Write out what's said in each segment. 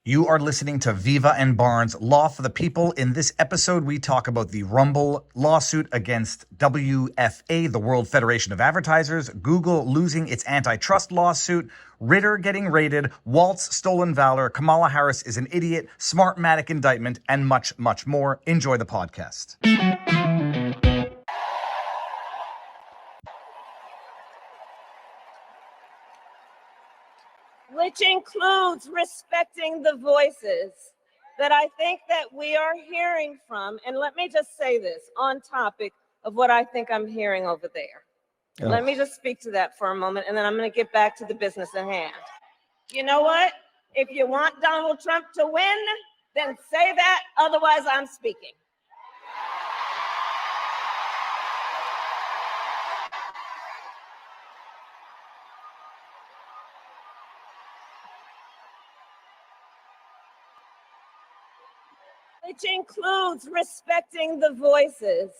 You are listening to Viva and Barnes, Law for the People. In this episode, we talk about the Rumble lawsuit against WFA, the World Federation of Advertisers, Google losing its antitrust lawsuit, Ritter getting raided, Walz stolen valor, Kamala Harris is an idiot, Smartmatic indictment, and much, much more. Enjoy the podcast. Which includes respecting the voices that I think that we are hearing from. And let me just say this on topic of what I think I'm hearing over there. Oh. Let me just speak to that for a moment, and then I'm going to get back to the business at hand. You know what? If you want Donald Trump to win, then say that. Otherwise, I'm speaking. Which includes respecting the voices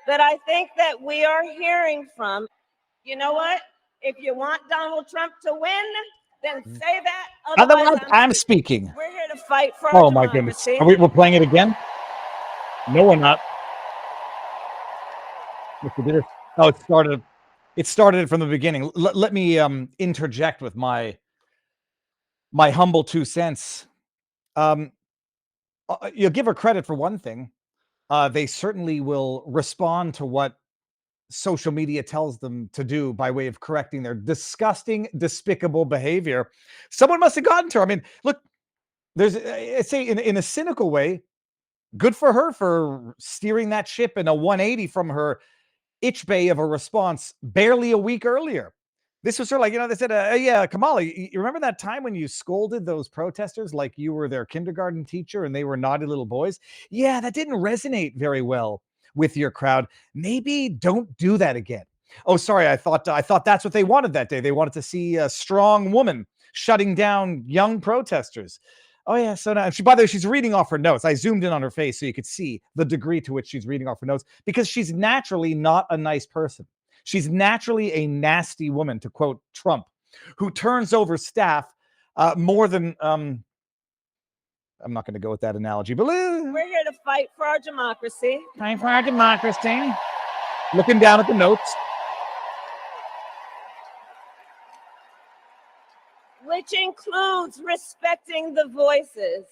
that I think that we are hearing from. You know what? If you want Donald Trump to win, then say that. Otherwise, I'm speaking. We're here to fight for our democracy. My goodness. We're playing it again? No, we're not. Oh, it started from the beginning. Let me interject with my humble 2 cents. You'll give her credit for one thing. They certainly will respond to what social media tells them to do by way of correcting their disgusting, despicable behavior. Someone must have gotten to her. I mean, look, I say in a cynical way, good for her for steering that ship in a 180 from her itch bay of a response barely a week earlier. This was sort of like, they said, yeah, Kamala, you remember that time when you scolded those protesters like you were their kindergarten teacher and they were naughty little boys? Yeah, that didn't resonate very well with your crowd. Maybe don't do that again. Oh, sorry, I thought that's what they wanted that day. They wanted to see a strong woman shutting down young protesters. Oh, yeah, so now, by the way, she's reading off her notes. I zoomed in on her face so you could see the degree to which she's reading off her notes because she's naturally not a nice person. She's naturally a nasty woman, to quote Trump, who turns over staff more than, I'm not going to go with that analogy, but we're here to fight for our democracy. Fight for our democracy. Looking down at the notes. Which includes respecting the voices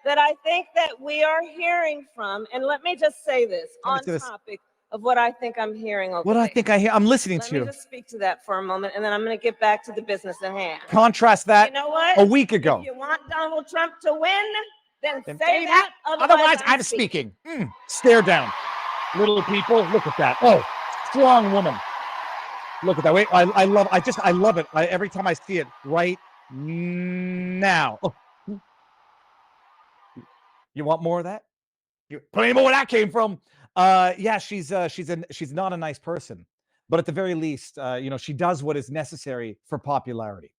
that I think that we are hearing from. And let me just say this on topic of what I think I'm hearing over there. I think I hear. I'm listening to you. Let me just speak to that for a moment, and then I'm going to get back to the business at hand. Contrast that. You know what? A week ago. If you want Donald Trump to win, then say that. Otherwise, I'm speaking. Stare down. Little people, look at that. Oh, strong woman. Look at that. Wait, I love it. Every time I see it right now. Oh. You want more of that? Plenty more where that came from. Yeah, she's not a nice person, but at the very least, she does what is necessary for popularity.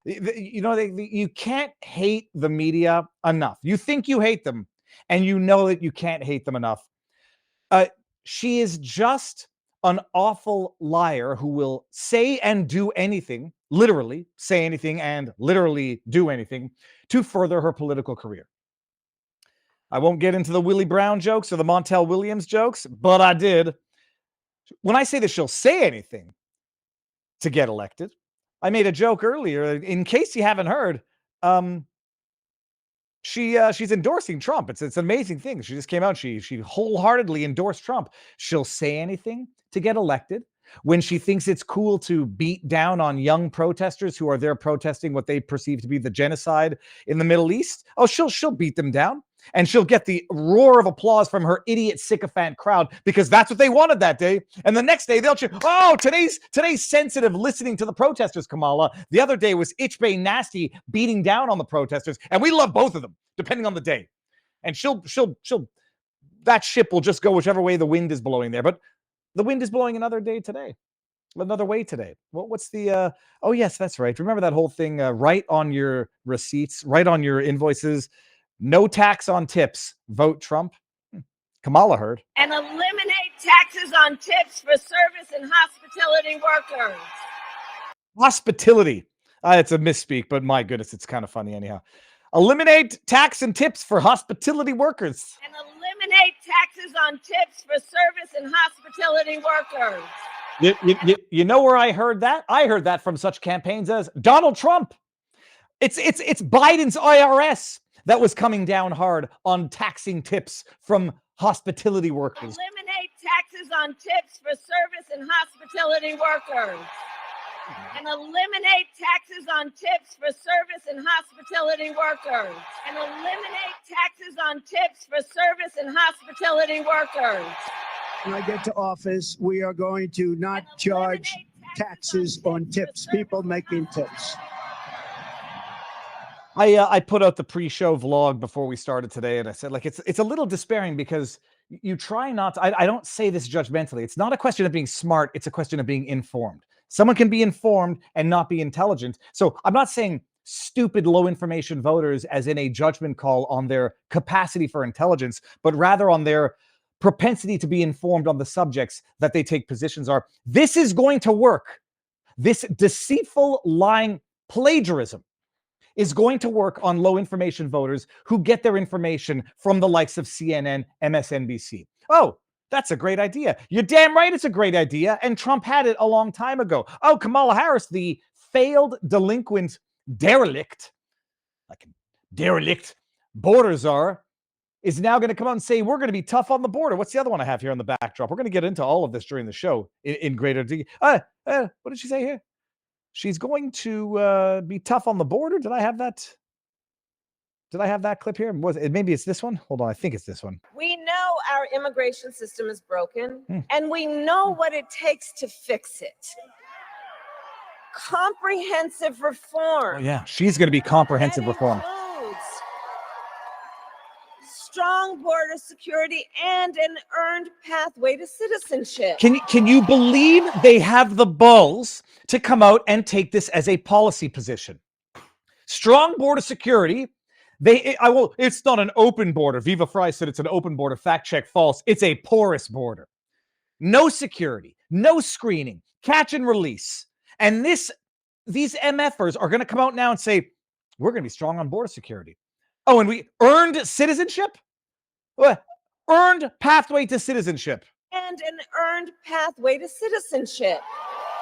You can't hate the media enough. You think you hate them, and you know that you can't hate them enough. She is just an awful liar who will say and do anything, literally say anything and literally do anything to further her political career. I won't get into the Willie Brown jokes or the Montel Williams jokes, but I did. When I say that she'll say anything to get elected, I made a joke earlier. In case you haven't heard, she's endorsing Trump. It's an amazing thing. She just came out. She wholeheartedly endorsed Trump. She'll say anything to get elected. When she thinks it's cool to beat down on young protesters who are there protesting what they perceive to be the genocide in the Middle East, she'll beat them down. And she'll get the roar of applause from her idiot sycophant crowd because that's what they wanted that day. And the next day they'll cheer, oh, today's sensitive listening to the protesters, Kamala. The other day was Itch Bay Nasty beating down on the protesters. And we love both of them, depending on the day. And that ship will just go whichever way the wind is blowing there. But the wind is blowing another way today. Well, what's the, oh yes, that's right. Remember that whole thing, write on your receipts, write on your invoices, no tax on tips, vote Trump. Kamala heard. And eliminate taxes on tips for service and hospitality workers. Hospitality. It's a misspeak, but my goodness, it's kind of funny anyhow. Eliminate tax and tips for hospitality workers. And eliminate taxes on tips for service and hospitality workers. You know where I heard that? I heard that from such campaigns as Donald Trump. It's Biden's IRS that was coming down hard on taxing tips from hospitality workers. Eliminate taxes on tips for service and hospitality workers. And eliminate taxes on tips for service and hospitality workers. And eliminate taxes on tips for service and hospitality workers. When I get to office, we are going to not charge taxes on tips, people making tips. I put out the pre-show vlog before we started today, and I said, like, it's a little despairing because you try not to, I don't say this judgmentally. It's not a question of being smart. It's a question of being informed. Someone can be informed and not be intelligent. So I'm not saying stupid, low information voters as in a judgment call on their capacity for intelligence, but rather on their propensity to be informed on the subjects that they take positions are. This is going to work. This deceitful, lying plagiarism is going to work on low information voters who get their information from the likes of CNN, MSNBC. Oh, that's a great idea. You're damn right it's a great idea. And Trump had it a long time ago. Oh, Kamala Harris, the failed delinquent derelict, like a derelict border czar, is now going to come out and say, we're going to be tough on the border. What's the other one I have here on the backdrop? We're going to get into all of this during the show in greater detail. What did she say here? She's going to be tough on the border. Did I have that? Did I have that clip here? Was it, maybe it's this one? Hold on. I think it's this one. We know our immigration system is broken, and we know what it takes to fix it. Comprehensive reform. Oh, yeah. She's going to be comprehensive reform. Strong border security and an earned pathway to citizenship. Can you believe they have the balls to come out and take this as a policy position? Strong border security. It's not an open border. Viva Fry said it's an open border. Fact check, false. It's a porous border. No security, no screening, catch and release. And these MFers are going to come out now and say, we're going to be strong on border security. Oh, and we earned citizenship? Earned pathway to citizenship. And an earned pathway to citizenship.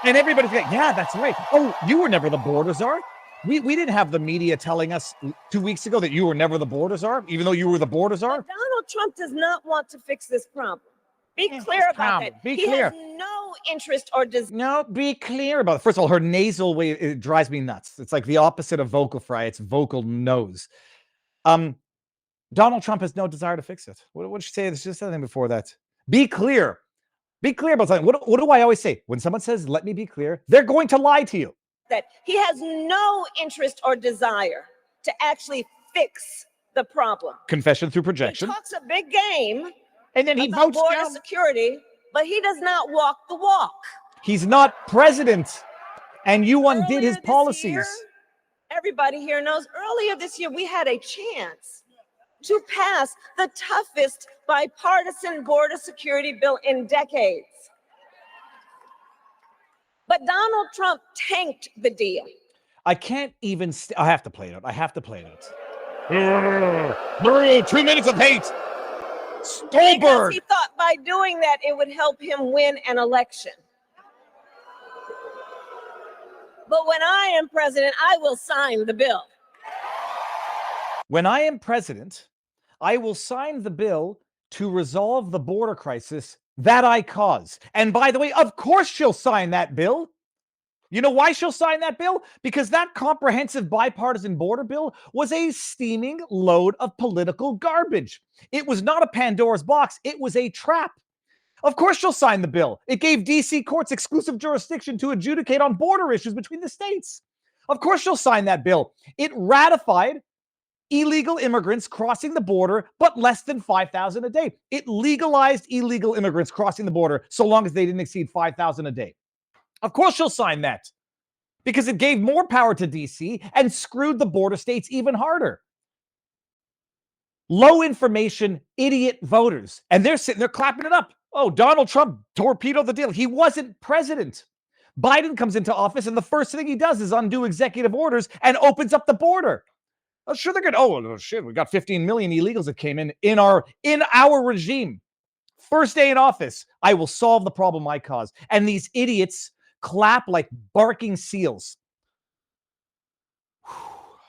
And everybody's like, yeah, that's right. Oh, you were never the border czar. We didn't have the media telling us 2 weeks ago that you were never the border czar, even though you were the border czar. But Donald Trump does not want to fix this problem. Be clear about that. Be he clear. has no interest or desire. No, be clear about it. First of all, her nasal way, it drives me nuts. It's like the opposite of vocal fry. It's vocal nose. Donald Trump has no desire to fix it. What did she say? There's just something before that. Be clear. Be clear about something. What do I always say? When someone says, let me be clear, they're going to lie to you. That he has no interest or desire to actually fix the problem. Confession through projection. He talks a big game, and then he votes border down security, but he does not walk the walk. He's not president, and you undid his policies. Year, everybody here knows earlier this year we had a chance to pass the toughest bipartisan border security bill in decades. But Donald Trump tanked the deal. I can't even, I have to play it out. I have to play it out. 2 minutes of hate. Stolberg. Because he thought by doing that, it would help him win an election. But when I am president, I will sign the bill. When I am president, I will sign the bill to resolve the border crisis that I caused. And by the way, of course she'll sign that bill. You know why she'll sign that bill? Because that comprehensive bipartisan border bill was a steaming load of political garbage. It was not a Pandora's box. It was a trap. Of course she'll sign the bill. It gave DC courts exclusive jurisdiction to adjudicate on border issues between the states. Of course she'll sign that bill. It ratified illegal immigrants crossing the border, but less than 5,000 a day. It legalized illegal immigrants crossing the border so long as they didn't exceed 5,000 a day. Of course she'll sign that because it gave more power to DC and screwed the border states even harder. Low information, idiot voters. And they're sitting there clapping it up. Oh, Donald Trump torpedoed the deal. He wasn't president. Biden comes into office and the first thing he does is undo executive orders and opens up the border. Oh, sure, they're good. Oh, shit, we got 15 million illegals that came in our regime. First day in office, I will solve the problem I caused. And these idiots clap like barking seals.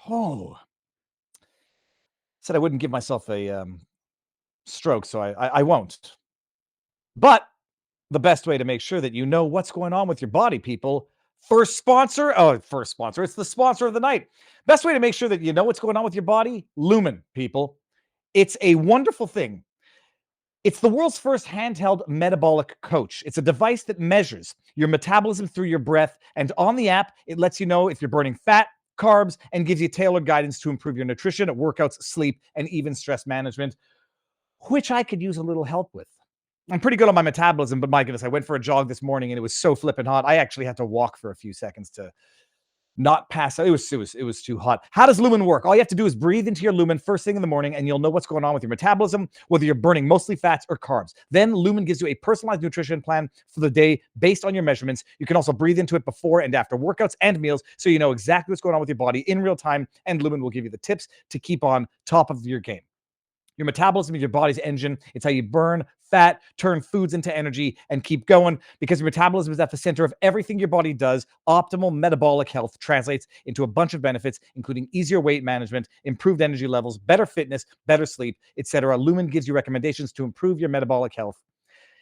Oh, said I wouldn't give myself a stroke, so I won't. But the best way to make sure that you know what's going on with your body, people. First sponsor. It's the sponsor of the night. Best way to make sure that you know what's going on with your body, Lumen, people. It's a wonderful thing. It's the world's first handheld metabolic coach. It's a device that measures your metabolism through your breath. And on the app, it lets you know if you're burning fat, carbs, and gives you tailored guidance to improve your nutrition, workouts, sleep, and even stress management, which I could use a little help with. I'm pretty good on my metabolism, but my goodness, I went for a jog this morning and it was so flippin' hot. I actually had to walk for a few seconds to not pass out. It was too hot. How does Lumen work? All you have to do is breathe into your Lumen first thing in the morning and you'll know what's going on with your metabolism, whether you're burning mostly fats or carbs. Then Lumen gives you a personalized nutrition plan for the day based on your measurements. You can also breathe into it before and after workouts and meals so you know exactly what's going on with your body in real time, and Lumen will give you the tips to keep on top of your game. Your metabolism is your body's engine. It's how you burn fat, turn foods into energy, and keep going. Because your metabolism is at the center of everything your body does, optimal metabolic health translates into a bunch of benefits, including easier weight management, improved energy levels, better fitness, better sleep, etc. Lumen gives you recommendations to improve your metabolic health.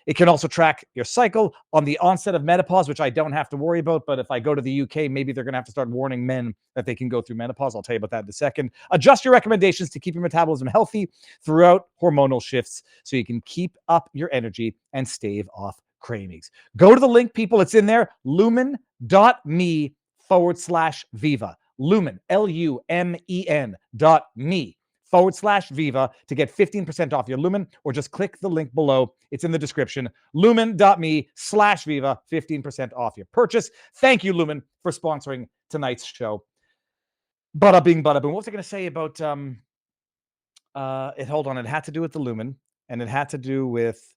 It can also track your cycle on the onset of menopause, which I don't have to worry about. But if I go to the UK, maybe they're going to have to start warning men that they can go through menopause. I'll tell you about that in a second. Adjust your recommendations to keep your metabolism healthy throughout hormonal shifts so you can keep up your energy and stave off cravings. Go to the link, people. It's in there. Lumen.me/Viva. Lumen, LUMEN.me/Viva to get 15% off your Lumen, or just click the link below. It's in the description. Lumen.me/Viva, 15% off your purchase. Thank you, Lumen, for sponsoring tonight's show. Bada bing, bada boom. What was I going to say about hold on. It had to do with the Lumen, and it had to do with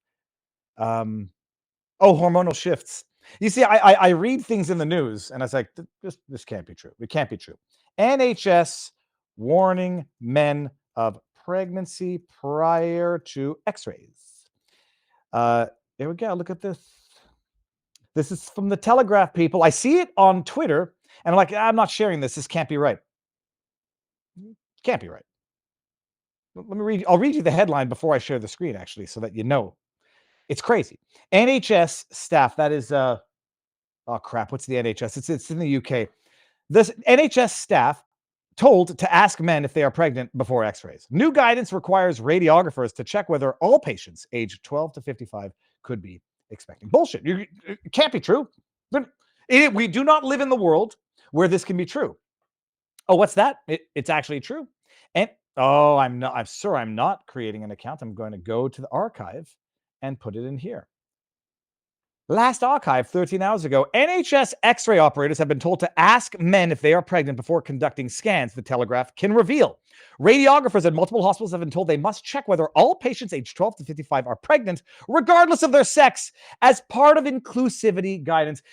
hormonal shifts. You see, I read things in the news, and I was like, this can't be true. It can't be true. NHS warning men of pregnancy prior to x-rays. Here we go. Look at this. This is from the Telegraph, people. I see it on Twitter, and I'm like, I'm not sharing this. This can't be right. Can't be right. Let me read. I'll read you the headline before I share the screen, actually, so that you know. It's crazy. NHS staff, that is, oh crap, what's the NHS? It's in the UK. This NHS staff told to ask men if they are pregnant before x-rays. New guidance requires radiographers to check whether all patients aged 12 to 55 could be expecting. Bullshit. It can't be true. We do not live in the world where this can be true. Oh, what's that? It's actually true. And I'm not creating an account. I'm going to go to the archive and put it in here. Last archive 13 hours ago, NHS x-ray operators have been told to ask men if they are pregnant before conducting scans, the Telegraph can reveal. Radiographers at multiple hospitals have been told they must check whether all patients aged 12 to 55 are pregnant, regardless of their sex, as part of inclusivity guidance.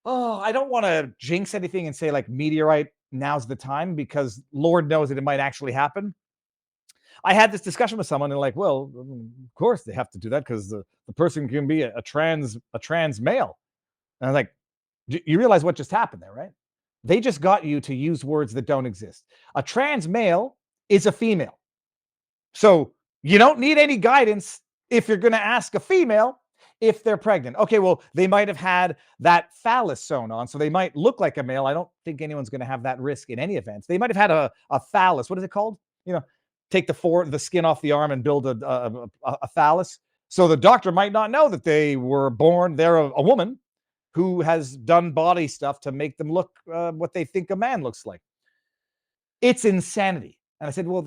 Oh, I don't want to jinx anything and say like meteorite, now's the time, because Lord knows that it might actually happen. I had this discussion with someone and like, well, of course they have to do that because the person can be a trans male. And I was like, you realize what just happened there, right? They just got you to use words that don't exist. A trans male is a female. So you don't need any guidance if you're going to ask a female if they're pregnant. Okay, well, they might have had that phallus sewn on, so they might look like a male. I don't think anyone's going to have that risk in any event. They might have had a phallus. What is it called? Take the skin off the arm and build a phallus. So the doctor might not know that they were born. They're a woman who has done body stuff to make them look what they think a man looks like. It's insanity. And I said, well,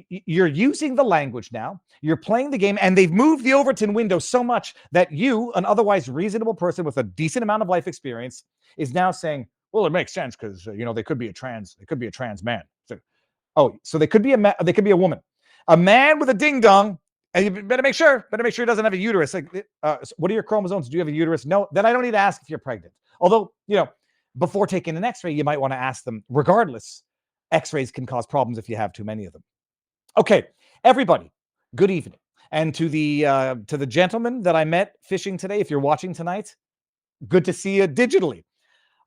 you're using the language now. You're playing the game, and they've moved the Overton window so much that you, an otherwise reasonable person with a decent amount of life experience, is now saying, well, it makes sense because they could be a trans man. So they could be a woman, a man with a ding dong, and you better make sure he doesn't have a uterus. Like, what are your chromosomes? Do you have a uterus? No, then I don't need to ask if you're pregnant. Although, before taking an x-ray, you might want to ask them regardless X-rays can cause problems if you have too many of them. Okay, everybody, good evening. And to the gentleman that I met fishing today, if you're watching tonight, good to see you digitally.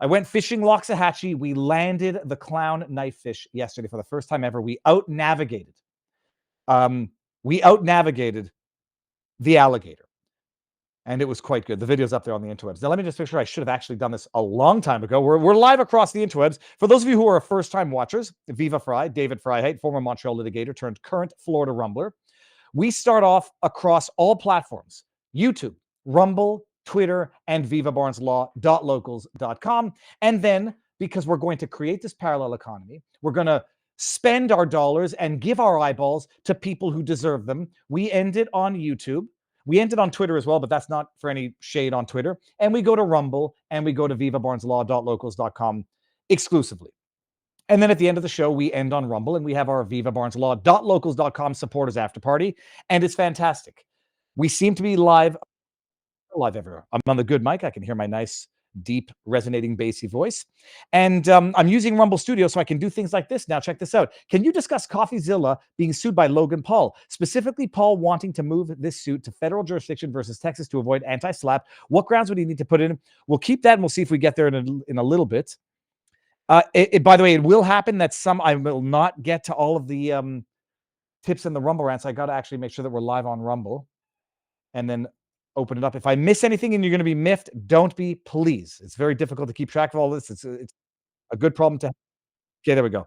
I went fishing Loxahatchee. We landed the clown knife fish yesterday for the first time ever. We out-navigated. The alligator. And it was quite good. The video's up there on the interwebs. Now, let me just make sure I should have actually done this a long time ago. We're live across the interwebs. For those of you who are first-time watchers, Viva Fry, David Freiheit, former Montreal litigator turned current Florida Rumbler. We start off across all platforms: YouTube, Rumble, Twitter, and vivabarneslaw.locals.com. And then, because we're going to create this parallel economy, we're going to spend our dollars and give our eyeballs to people who deserve them. We end it on YouTube. We ended on Twitter as well, but that's not for any shade on Twitter. And we go to Rumble, and we go to vivabarneslaw.locals.com exclusively. And then at the end of the show, we end on Rumble, and we have our vivabarneslaw.locals.com supporters after party, and it's fantastic. We seem to be live everywhere. I'm on the good mic. I can hear my nice, deep, resonating, bassy voice. And I'm using Rumble Studio so I can do things like this now. Check this out. Can you discuss CoffeeZilla being sued by Logan Paul? Specifically, Paul wanting to move this suit to federal jurisdiction versus Texas to avoid anti-SLAPP. What grounds would he need to put in? We'll keep that, and we'll see if we get there in a little bit. By the way, it will happen that I will not get to all of the tips in the Rumble rants. I got to actually make sure that we're live on Rumble and then open it up. If I miss anything and you're going to be miffed, don't be, please. It's very difficult to keep track of all this. It's a good problem to have. Okay, there we go.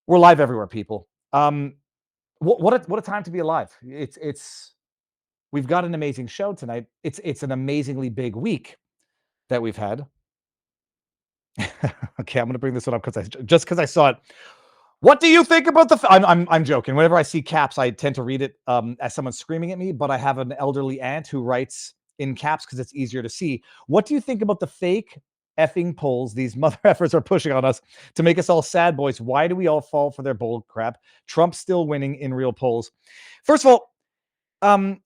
We're live everywhere, people. What a time to be alive. We've got an amazing show tonight. It's an amazingly big week that we've had. Okay, I'm going to bring this one up because I saw it. What do you think about I'm joking. Whenever I see caps, I tend to read it as someone screaming at me, but I have an elderly aunt who writes in caps because it's easier to see. What do you think about the fake effing polls these mother effers are pushing on us to make us all sad boys? Why do we all fall for their bull crap? Trump's still winning in real polls. First of all, I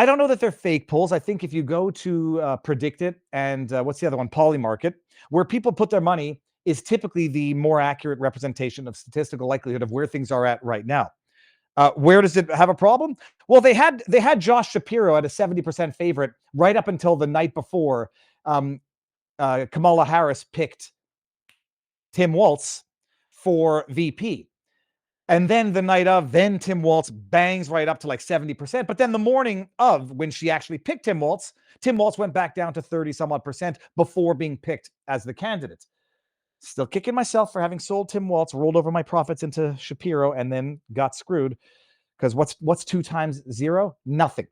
don't know that they're fake polls. I think if you go to Predict It and what's the other one? Polymarket, where people put their money, is typically the more accurate representation of statistical likelihood of where things are at right now. Where does it have a problem? Well, they had Josh Shapiro at a 70% favorite right up until the night before Kamala Harris picked Tim Walz for VP. And then the night of, then Tim Walz bangs right up to like 70%. But then the morning of, when she actually picked Tim Walz went back down to 30-some-odd% before being picked as the candidate. Still kicking myself for having sold Tim Walz, rolled over my profits into Shapiro, and then got screwed. Because what's 2 times 0? Nothing.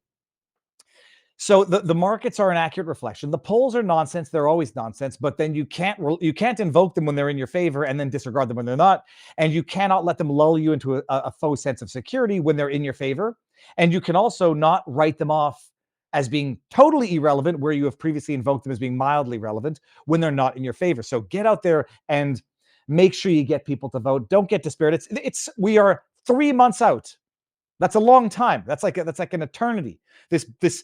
So the markets are an accurate reflection. The polls are nonsense. They're always nonsense. But then you can't invoke them when they're in your favor and then disregard them when they're not. And you cannot let them lull you into a faux sense of security when they're in your favor. And you can also not write them off as being totally irrelevant where you have previously invoked them as being mildly relevant when they're not in your favor. So get out there and make sure you get people to vote. Don't get despaired. We are 3 months out. That's a long time. That's like an eternity. This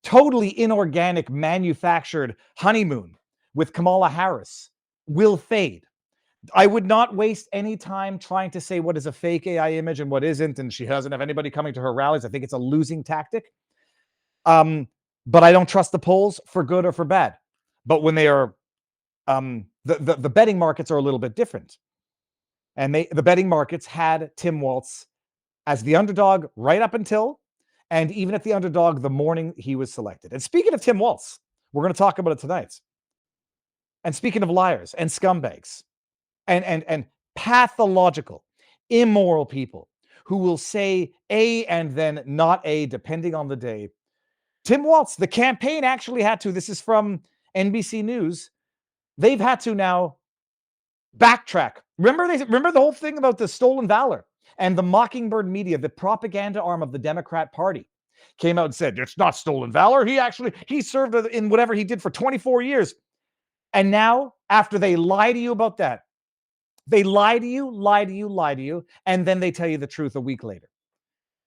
totally inorganic, manufactured honeymoon with Kamala Harris will fade. I would not waste any time trying to say what is a fake AI image and what isn't, and she doesn't have anybody coming to her rallies. I think it's a losing tactic. But I don't trust the polls for good or for bad. But when they are, the betting markets are a little bit different. And the betting markets had Tim Walz as the underdog right up until, and even at the underdog the morning he was selected. And speaking of Tim Walz, we're going to talk about it tonight. And speaking of liars and scumbags and pathological, immoral people who will say A and then not A, depending on the day, Tim Walz, the campaign actually had to, this is from NBC News, they've had to now backtrack. Remember the whole thing about the stolen valor and the Mockingbird media, the propaganda arm of the Democrat Party, came out and said, it's not stolen valor. He served in whatever he did for 24 years. And now, after they lie to you about that, they lie to you, and then they tell you the truth a week later.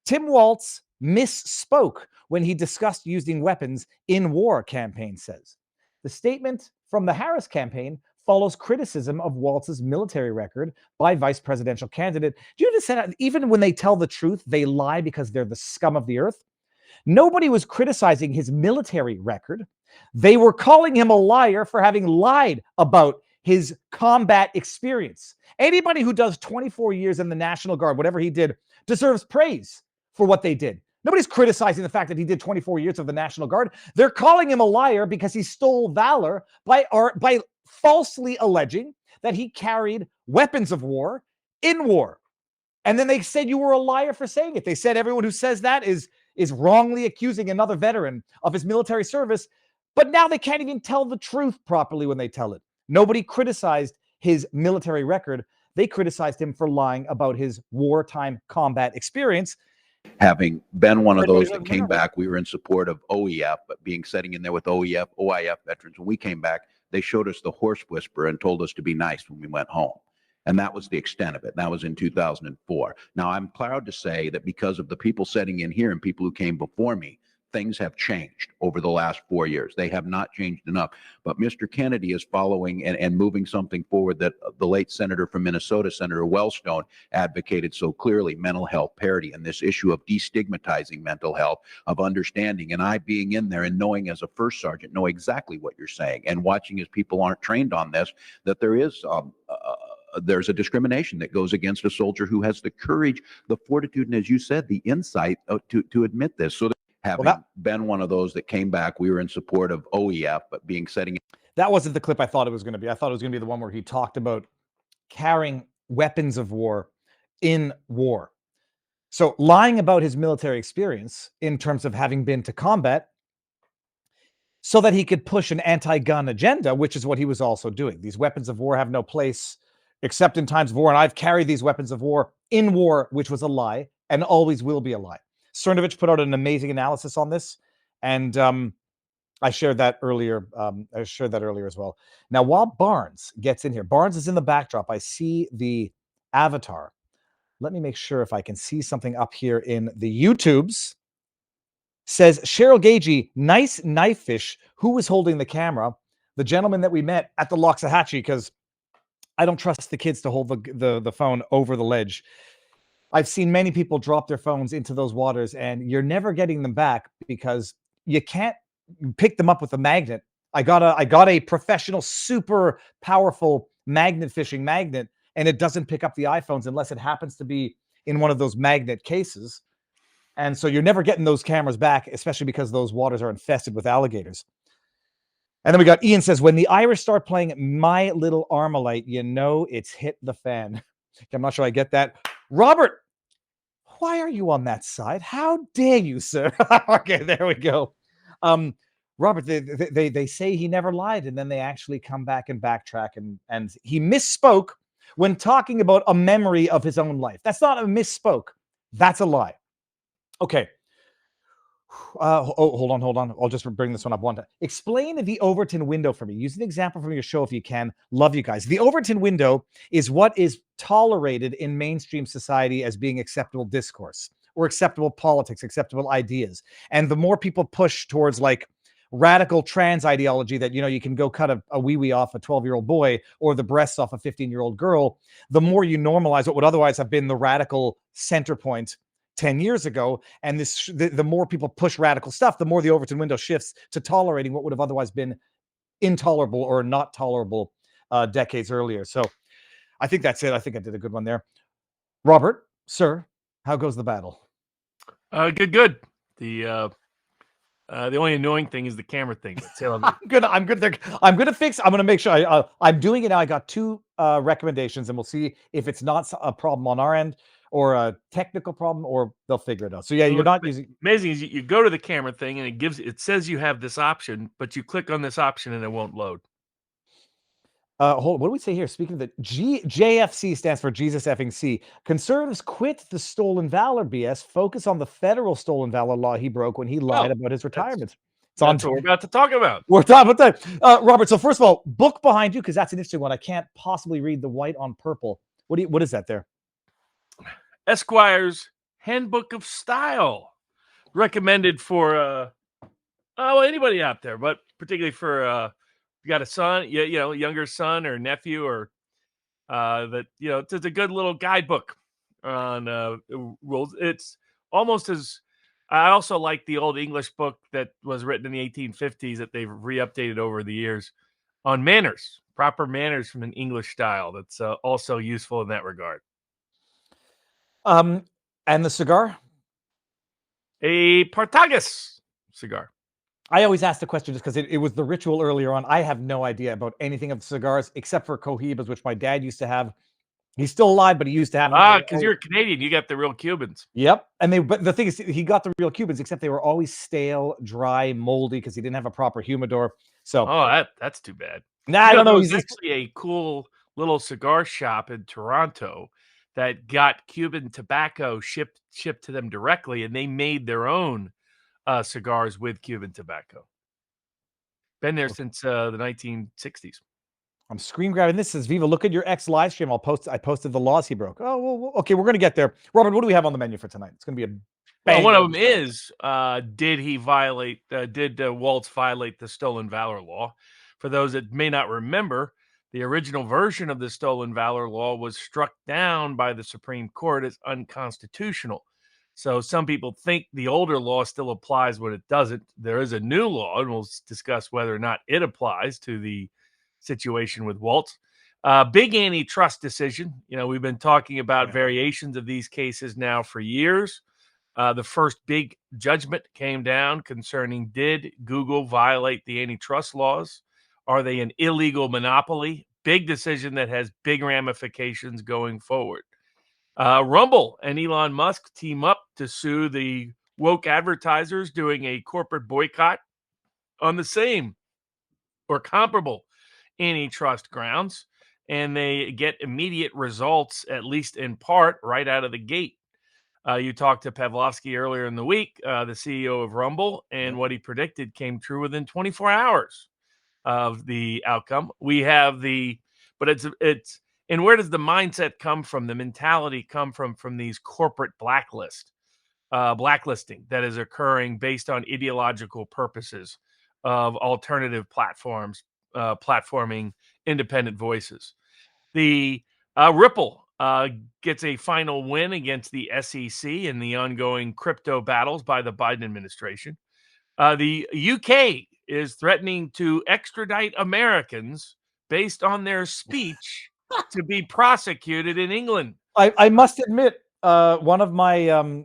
Tim Walz misspoke when he discussed using weapons in war, campaign says. The statement from the Harris campaign follows criticism of Walz's military record by vice presidential candidate. Do you understand that even when they tell the truth, they lie because they're the scum of the earth? Nobody was criticizing his military record. They were calling him a liar for having lied about his combat experience. Anybody who does 24 years in the National Guard, whatever he did, deserves praise for what they did. Nobody's criticizing the fact that he did 24 years of the National Guard. They're calling him a liar because he stole valor by falsely alleging that he carried weapons of war in war. And then they said you were a liar for saying it. They said everyone who says that is wrongly accusing another veteran of his military service. But now they can't even tell the truth properly when they tell it. Nobody criticized his military record. They criticized him for lying about his wartime combat experience. Having been one of those that came back, we were in support of OEF, but sitting in there with OIF veterans. When we came back, they showed us the horse whisperer and told us to be nice when we went home. And that was the extent of it. That was in 2004. Now, I'm proud to say that because of the people sitting in here and people who came before me, things have changed over the last 4 years. They have not changed enough. But Mr. Kennedy is following and moving something forward that the late senator from Minnesota, Senator Wellstone, advocated so clearly: mental health parity, and this issue of destigmatizing mental health, of understanding. And I, being in there and knowing as a first sergeant, know exactly what you're saying, and watching as people aren't trained on this, that there is there's a discrimination that goes against a soldier who has the courage, the fortitude, and, as you said, the insight to admit this. So having been one of those that came back, we were in support of OEF, but sitting. That wasn't the clip I thought it was going to be. I thought it was going to be the one where he talked about carrying weapons of war in war. So lying about his military experience in terms of having been to combat so that he could push an anti-gun agenda, which is what he was also doing. These weapons of war have no place except in times of war, and I've carried these weapons of war in war, which was a lie and always will be a lie. Cernovich put out an amazing analysis on this, and I shared that earlier. As well. Now, while Barnes gets in here, Barnes is in the backdrop. I see the avatar. Let me make sure if I can see something up here in the YouTubes. Says Cheryl Gagey, nice knife fish. Who was holding the camera? The gentleman that we met at the Loxahatchee, because I don't trust the kids to hold the phone over the ledge. I've seen many people drop their phones into those waters, and you're never getting them back because you can't pick them up with a magnet. I got a professional, super powerful magnet fishing magnet, and it doesn't pick up the iPhones unless it happens to be in one of those magnet cases. And so you're never getting those cameras back, especially because those waters are infested with alligators. And then we got Ian says, when the Irish start playing My Little Armalite, you know it's hit the fan. I'm not sure I get that. Robert, why are you on that side? How dare you, sir? Okay, there we go. Robert, they say he never lied, and then they actually come back and backtrack, and he misspoke when talking about a memory of his own life. That's not a misspoke. That's a lie. Okay. Hold on. I'll just bring this one up one time. Explain the Overton window for me. Use an example from your show if you can. Love you guys. The Overton window is what is tolerated in mainstream society as being acceptable discourse or acceptable politics, acceptable ideas. And the more people push towards like radical trans ideology that, you can go cut a wee-wee off a 12-year-old boy or the breasts off a 15-year-old girl, the more you normalize what would otherwise have been the radical center point 10 years ago, and the more people push radical stuff, the more the Overton window shifts to tolerating what would have otherwise been intolerable or not tolerable decades earlier. So I think that's it. I think I did a good one there. Robert, sir, how goes the battle? Good. The only annoying thing is the camera thing. I'm gonna fix. I'm gonna make sure I'm doing it now. I got 2 recommendations, and we'll see if it's not a problem on our end or a technical problem, or they'll figure it out. So yeah, you're not using. Amazing is you go to the camera thing and it says you have this option, but you click on this option and it won't load. What do we say here? Speaking of the JFC stands for Jesus effing C. Conservatives quit the stolen valor BS. Focus on the federal stolen valor law he broke when he lied about his retirement. That's what we're about to talk about. We're talking about that. Robert, so first of all, book behind you, because that's an interesting one. I can't possibly read the white on purple. What is that there? Esquire's Handbook of Style, recommended for anybody out there, but particularly for you got a son, younger son or nephew, or that it's a good little guidebook on rules. It's almost as I also like the old English book that was written in the 1850s that they've re-updated over the years on manners, proper manners from an English style. That's also useful in that regard. And the cigar? A Partagas cigar. I always ask the question just because it was the ritual earlier on. I have no idea about anything of cigars except for Cohibas, which my dad used to have. He's still alive, but he used to have them. Because you're Canadian, you got the real Cubans. Yep. But the thing is, he got the real Cubans, except they were always stale, dry, moldy because he didn't have a proper humidor. So, that's too bad. I don't know. There's actually a cool little cigar shop in Toronto that got Cuban tobacco shipped to them directly, and they made their own cigars with Cuban tobacco. Been there since the 1960s. I'm screen grabbing this. Says Viva, look at your ex live stream. I posted the laws he broke. Oh, well, okay, we're gonna get there. Robert, what do we have on the menu for tonight? It's gonna be a well, one of them is did Walz violate the stolen valor law? For those that may not remember, the original version of the stolen valor law was struck down by the Supreme Court as unconstitutional. So some people think the older law still applies when it doesn't. There is a new law, and we'll discuss whether or not it applies to the situation with Walz. Big antitrust decision. We've been talking about variations of these cases now for years. The first big judgment came down concerning, did Google violate the antitrust laws? Are they an illegal monopoly? Big decision that has big ramifications going forward. Rumble and Elon Musk team up to sue the woke advertisers doing a corporate boycott on the same or comparable antitrust grounds, and they get immediate results, at least in part, right out of the gate. You talked to Pavlovsky earlier in the week, the CEO of Rumble, and what he predicted came true within 24 hours of the outcome. We have but it's and where does the mindset come from? The mentality come from these corporate blacklisting that is occurring based on ideological purposes of alternative platforms, platforming independent voices. The Ripple gets a final win against the SEC in the ongoing crypto battles by the Biden administration. The UK is threatening to extradite Americans based on their speech to be prosecuted in England. I must admit, one of my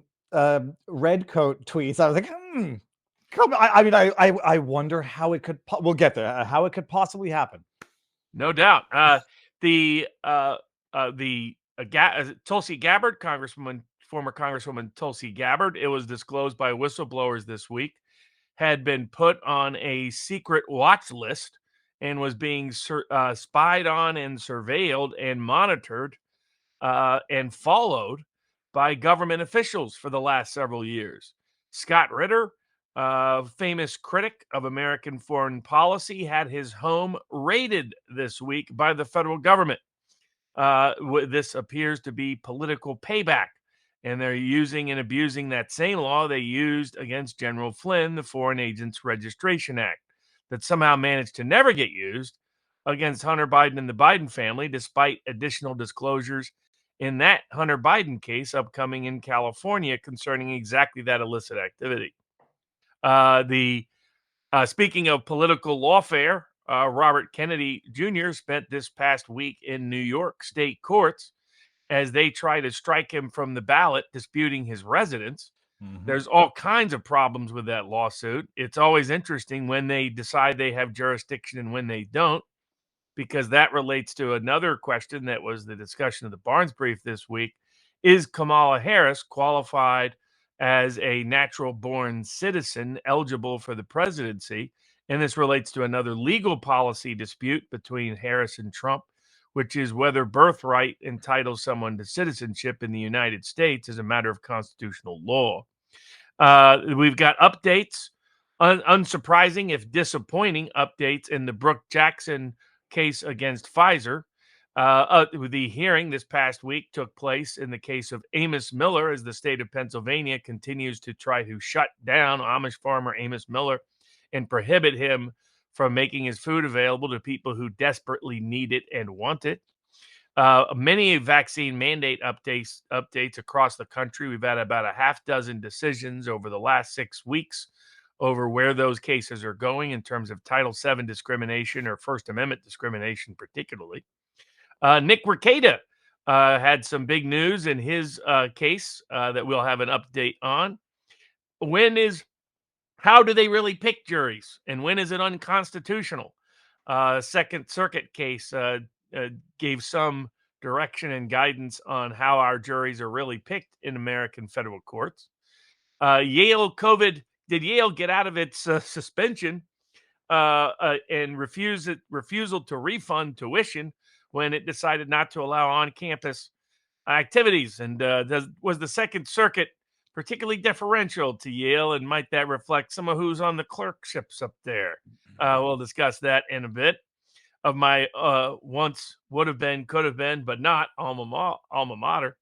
red coat tweets, I was like, I wonder how it could. We'll get there. How it could possibly happen. No doubt. Tulsi Gabbard, former Congresswoman Tulsi Gabbard, it was disclosed by whistleblowers this week, had been put on a secret watch list and was being spied on and surveilled and monitored and followed by government officials for the last several years. Scott Ritter, famous critic of American foreign policy, had his home raided this week by the federal government. This appears to be political payback, and they're using and abusing that same law they used against General Flynn, the Foreign Agents Registration Act, that somehow managed to never get used against Hunter Biden and the Biden family, despite additional disclosures in that Hunter Biden case upcoming in California concerning exactly that illicit activity. Speaking of political lawfare, Robert Kennedy Jr. spent this past week in New York state courts as they try to strike him from the ballot, disputing his residence. There's all kinds of problems with that lawsuit. It's always interesting when they decide they have jurisdiction and when they don't, because that relates to another question that was the discussion of the Barnes brief this week. Is Kamala Harris qualified as a natural-born citizen eligible for the presidency? And this relates to another legal policy dispute between Harris and Trump, which is whether birthright entitles someone to citizenship in the United States as a matter of constitutional law. We've got updates, unsurprising if disappointing updates in the Brooke Jackson case against Pfizer. The hearing this past week took place in the case of Amos Miller, as the state of Pennsylvania continues to try to shut down Amish farmer Amos Miller and prohibit him from making his food available to people who desperately need it and want it. Many vaccine mandate updates across the country. We've had about a half dozen decisions over the last 6 weeks over where those cases are going in terms of Title VII discrimination or First Amendment discrimination, particularly. Nick Rekieta had some big news in his case that we'll have an update on. How do they really pick juries, and when is it unconstitutional? Second Circuit case gave some direction and guidance on how our juries are really picked in American federal courts. Did Yale get out of its suspension and refusal to refund tuition when it decided not to allow on-campus activities? And was the Second Circuit particularly deferential to Yale, and might that reflect some of who's on the clerkships up there? We'll discuss that in a bit. Of my once would have been, could have been, but not alma mater.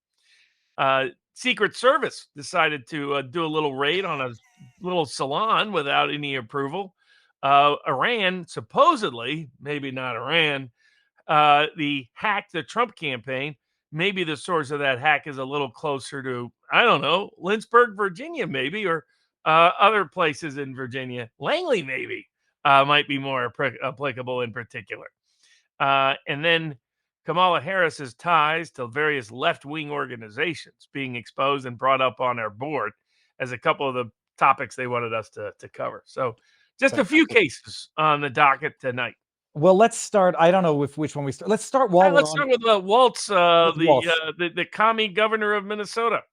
Secret Service decided to do a little raid on a little salon without any approval. Iran, supposedly, maybe not Iran, the Trump campaign. Maybe the source of that hack is a little closer to, I don't know, Lynchburg, Virginia, maybe, or other places in Virginia. Langley, maybe, might be more applicable in particular. And then Kamala Harris's ties to various left-wing organizations being exposed and brought up on our board as a couple of the topics they wanted us to cover. So just a few cases on the docket tonight. Well, let's start. I don't know which one we start. Let's start Let's start with Walz, the commie governor of Minnesota.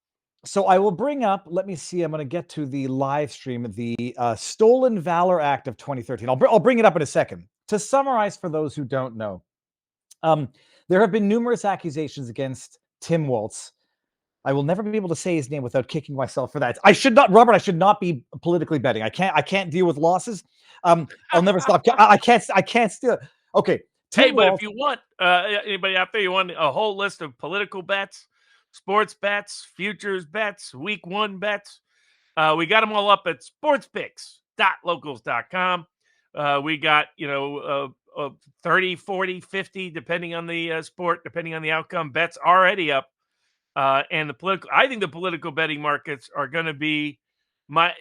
So I will bring up, let me see, I'm going to get to the live stream of the Stolen Valor Act of 2013. I'll bring it up in a second. To summarize for those who don't know, there have been numerous accusations against Tim Walz. I will never be able to say his name without kicking myself for that. I should not be politically betting. I can't deal with losses. I'll never stop. I can't steal it. Okay. Tim Walz, if you want, anybody out there, you want a whole list of political bets, sports bets, futures bets, week one bets, we got them all up at sportspicks.locals.com. We got, 30, 40, 50, depending on the sport, depending on the outcome, bets already up. And I think the political betting markets are going to be I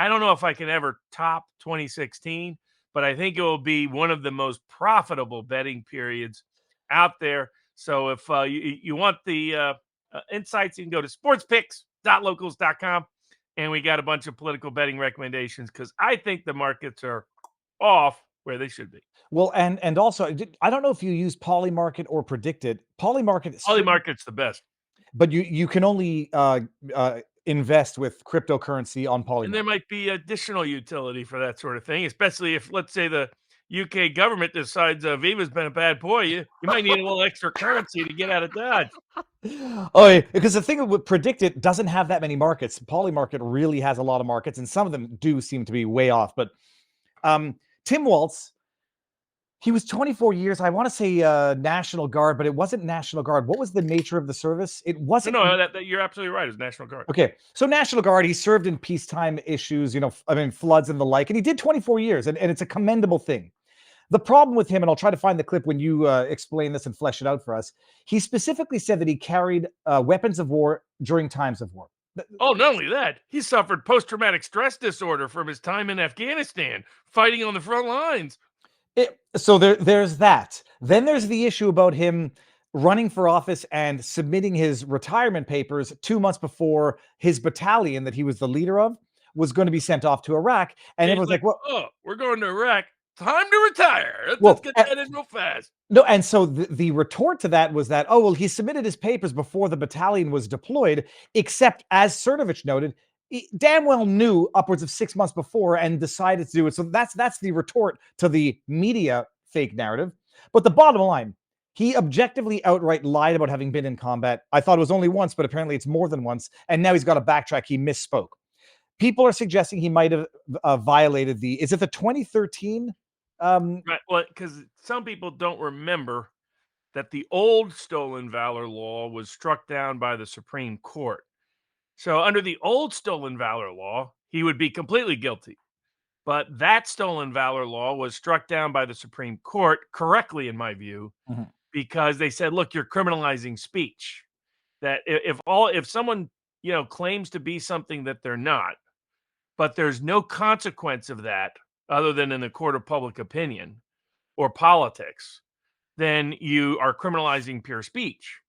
don't know if I can ever top 2016, but I think it will be one of the most profitable betting periods out there. So if you want the insights, you can go to sportspicks.locals.com, and we got a bunch of political betting recommendations because I think the markets are off where they should be. Well, and also, I don't know if you use Polymarket or Predicted. Polymarket's the best. But you can only invest with cryptocurrency on Polymarket. And there might be additional utility for that sort of thing, especially if, let's say, the UK government decides Viva's been a bad boy. You might need a little extra currency to get out of Dodge. Oh, yeah, because the thing with Predicted doesn't have that many markets. Polymarket really has a lot of markets, and some of them do seem to be way off. But Tim Walz, he was 24 years. I want to say National Guard, but it wasn't National Guard. What was the nature of the service? It wasn't. No, you're absolutely right. It was National Guard. Okay, so National Guard, he served in peacetime issues, floods and the like, and he did 24 years, and it's a commendable thing. The problem with him, and I'll try to find the clip when you explain this and flesh it out for us, he specifically said that he carried weapons of war during times of war. Oh, not only that, he suffered post-traumatic stress disorder from his time in Afghanistan, fighting on the front lines. So there's that. Then there's the issue about him running for office and submitting his retirement papers 2 months before his battalion that he was the leader of was going to be sent off to Iraq. And it was like, well, we're going to Iraq. Time to retire. Let's get that in real fast. No, and so the retort to that was that, he submitted his papers before the battalion was deployed, except as Cernovich noted, he damn well knew upwards of 6 months before and decided to do it. So that's the retort to the media fake narrative. But the bottom line, he objectively outright lied about having been in combat. I thought it was only once, but apparently it's more than once. And now he's got to backtrack. He misspoke. People are suggesting he might have violated the 2013? Right. Well, because some people don't remember that the old Stolen Valor law was struck down by the Supreme Court. So under the old Stolen Valor law, he would be completely guilty. But that stolen valor law was struck down by the Supreme Court correctly, in my view, Mhm. because they said, look, you're criminalizing speech. That if someone, claims to be something that they're not, but there's no consequence of that other than in the court of public opinion or politics, then you are criminalizing pure speech.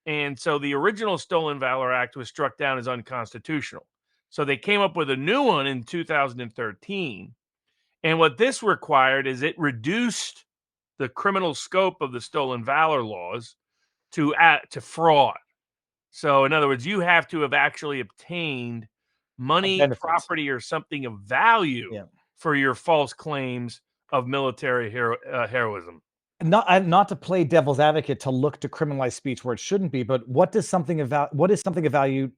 And so the original Stolen Valor Act was struck down as unconstitutional. So they came up with a new one in 2013. And what this required is it reduced the criminal scope of the Stolen Valor laws to fraud. So, in other words, you have to have actually obtained money, Benefits. property, or something of value Yeah. for your false claims of military heroism. Not to play devil's advocate to look to criminalize speech where it shouldn't be, but what is something of value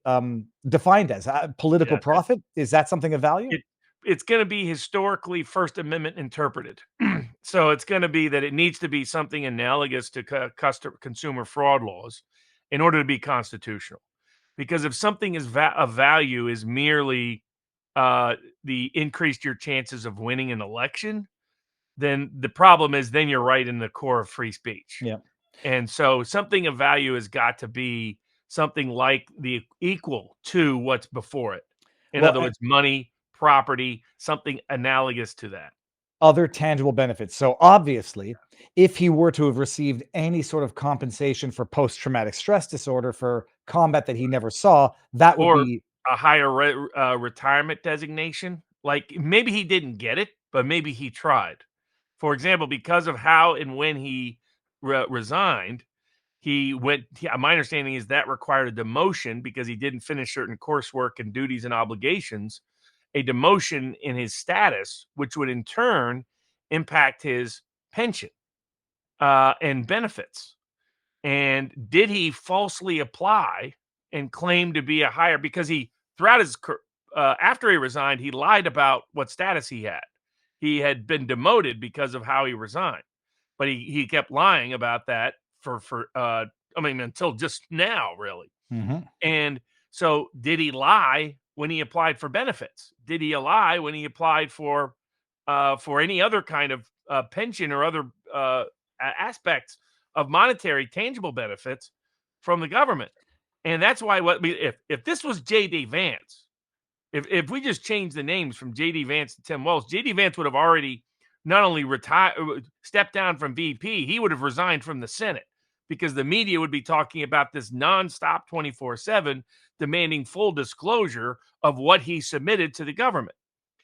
defined as? Political Yeah, profit? Is that something of value? it's going to be historically First Amendment interpreted. So it's going to be that it needs to be something analogous to consumer fraud laws in order to be constitutional. Because if something is of value is merely the increased your chances of winning an election, then the problem is then you're right in the core of free speech. Yeah. And so something of value has got to be something like the equal to what's before it. In Well, other words, money, property, something analogous to that. other tangible benefits. So obviously, if he were to have received any sort of compensation for post-traumatic stress disorder for combat that he never saw, that would Or be a higher retirement designation. Like maybe he didn't get it, but maybe he tried. For example, because of how and when he resigned, my understanding is that required a demotion because he didn't finish certain coursework and duties and obligations, a demotion in his status, which would in turn impact his pension and benefits. And did he falsely apply and claim to be a higher, because he throughout his after he resigned, he lied about what status he had. He had been demoted because of how he resigned, but he kept lying about that until just now, really. Mhm. And so, did he lie when he applied for benefits? Did he lie when he applied for any other kind of pension or other aspects of monetary tangible benefits from the government? And that's why if this was J.D. Vance, if we just changed the names from J.D. Vance to Tim Walz, J.D. Vance would have already not only stepped down from VP, he would have resigned from the Senate because the media would be talking about this nonstop 24/7, demanding full disclosure of what he submitted to the government.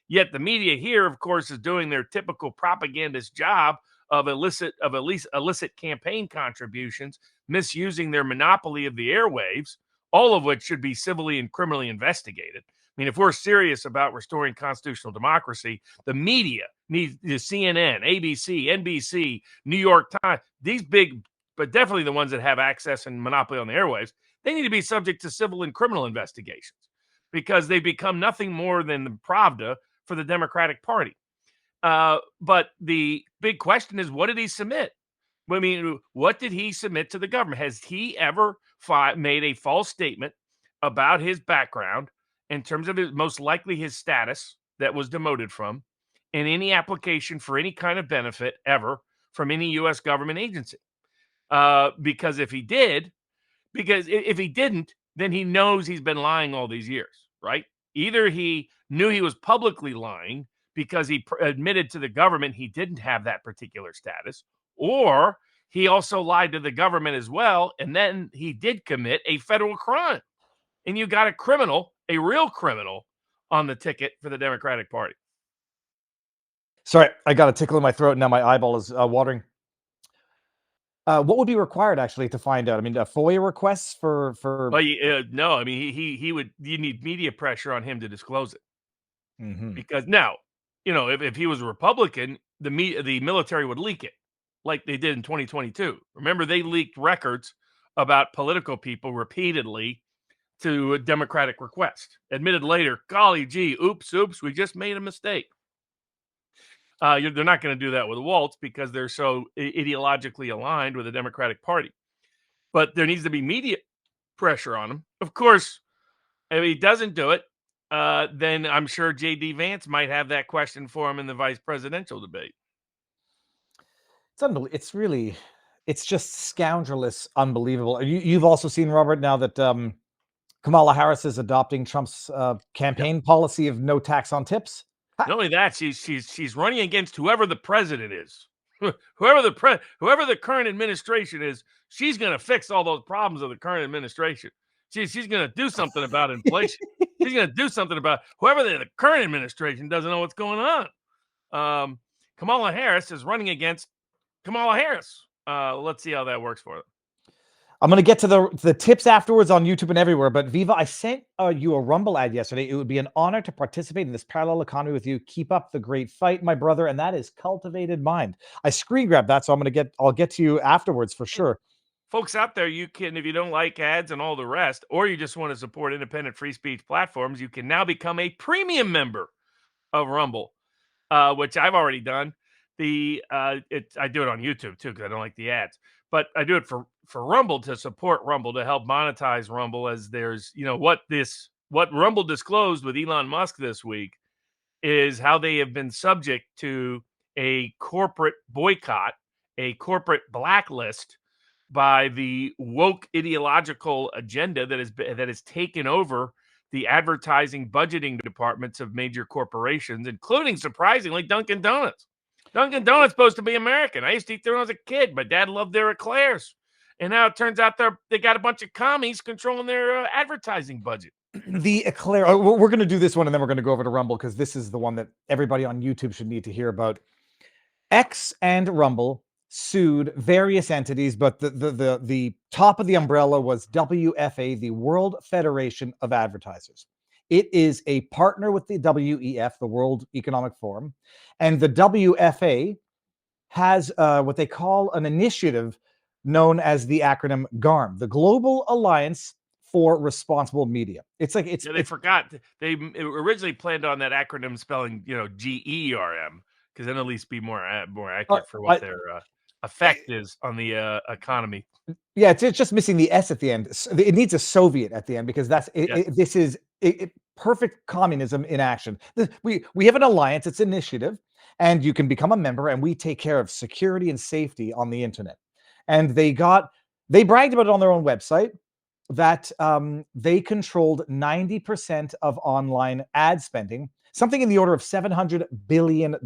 Yet the media here, of course, is doing their typical propagandist job of illicit campaign contributions, misusing their monopoly of the airwaves, all of which should be civilly and criminally investigated. I mean, if we're serious about restoring constitutional democracy, the media needs the CNN, ABC, NBC, New York Times, these big, but definitely the ones that have access and monopoly on the airwaves, they need to be subject to civil and criminal investigations because they become nothing more than the Pravda for the Democratic Party. But the big question is, what did he submit? I mean, what did he submit to the government? Has he ever made a false statement about his background in terms of most likely his status that was demoted from in any application for any kind of benefit ever from any U.S. government agency? Because if he didn't, then he knows he's been lying all these years, right? Either he knew he was publicly lying because he admitted to the government he didn't have that particular status, or he also lied to the government as well, and then he did commit a federal crime. And you got a real criminal on the ticket for the Democratic Party. Sorry, I got a tickle in my throat. Now my eyeball is watering. What would be required actually to find out? I mean, FOIA requests for. Well, no, I mean he would. You need media pressure on him to disclose it because now, if he was a Republican, the military would leak it like they did in 2022. Remember, they leaked records about political people repeatedly to a Democratic request. Admitted later, golly gee, oops, we just made a mistake. They're not going to do that with Walz because they're so ideologically aligned with the Democratic Party. But there needs to be media pressure on him. Of course, if he doesn't do it, then I'm sure J.D. Vance might have that question for him in the vice presidential debate. It's unbelievable. It's really, it's just scoundrelous, unbelievable. You've also seen, Robert, now that Kamala Harris is adopting Trump's campaign policy of no tax on tips. Not only that, she's running against whoever the president is. whoever the current administration is, she's going to fix all those problems of the current administration. She's going to do something about inflation. She's going to do something about whoever the current administration doesn't know what's going on. Kamala Harris is running against Kamala Harris. Let's see how that works for them. I'm going to get to the tips afterwards on YouTube and everywhere. But Viva, I sent you a Rumble ad yesterday. It would be an honor to participate in this parallel economy with you. Keep up the great fight, my brother. And that is Cultivated Mind. I screen grabbed that, so I'll get to you afterwards for sure. Folks out there, you can, if you don't like ads and all the rest, or you just want to support independent free speech platforms, you can now become a premium member of Rumble, which I've already done. I do it on YouTube too because I don't like the ads, but I do it for Rumble to support Rumble, to help monetize Rumble, as there's, what Rumble disclosed with Elon Musk this week is how they have been subject to a corporate boycott, a corporate blacklist by the woke ideological agenda that has taken over the advertising budgeting departments of major corporations, including, surprisingly, Dunkin' Donuts. Dunkin' Donuts supposed to be American. I used to eat there when I was a kid. My dad loved their eclairs. And now it turns out they got a bunch of commies controlling their advertising budget. The eclair. We're going to do this one, and then we're going to go over to Rumble, because this is the one that everybody on YouTube should need to hear about. X and Rumble sued various entities, but the top of the umbrella was WFA, the World Federation of Advertisers. It is a partner with the WEF, the World Economic Forum, and the WFA has what they call an initiative known as the acronym GARM, the Global Alliance for Responsible Media. They forgot. They originally planned on that acronym spelling, GERM, because then at least be more accurate for what their effect is on the economy. Yeah, it's just missing the S at the end. It needs a Soviet at the end, because this is perfect communism in action. We have an alliance, it's an initiative, and you can become a member, and we take care of security and safety on the internet. And they bragged about it on their own website that they controlled 90% of online ad spending, something in the order of $700 billion.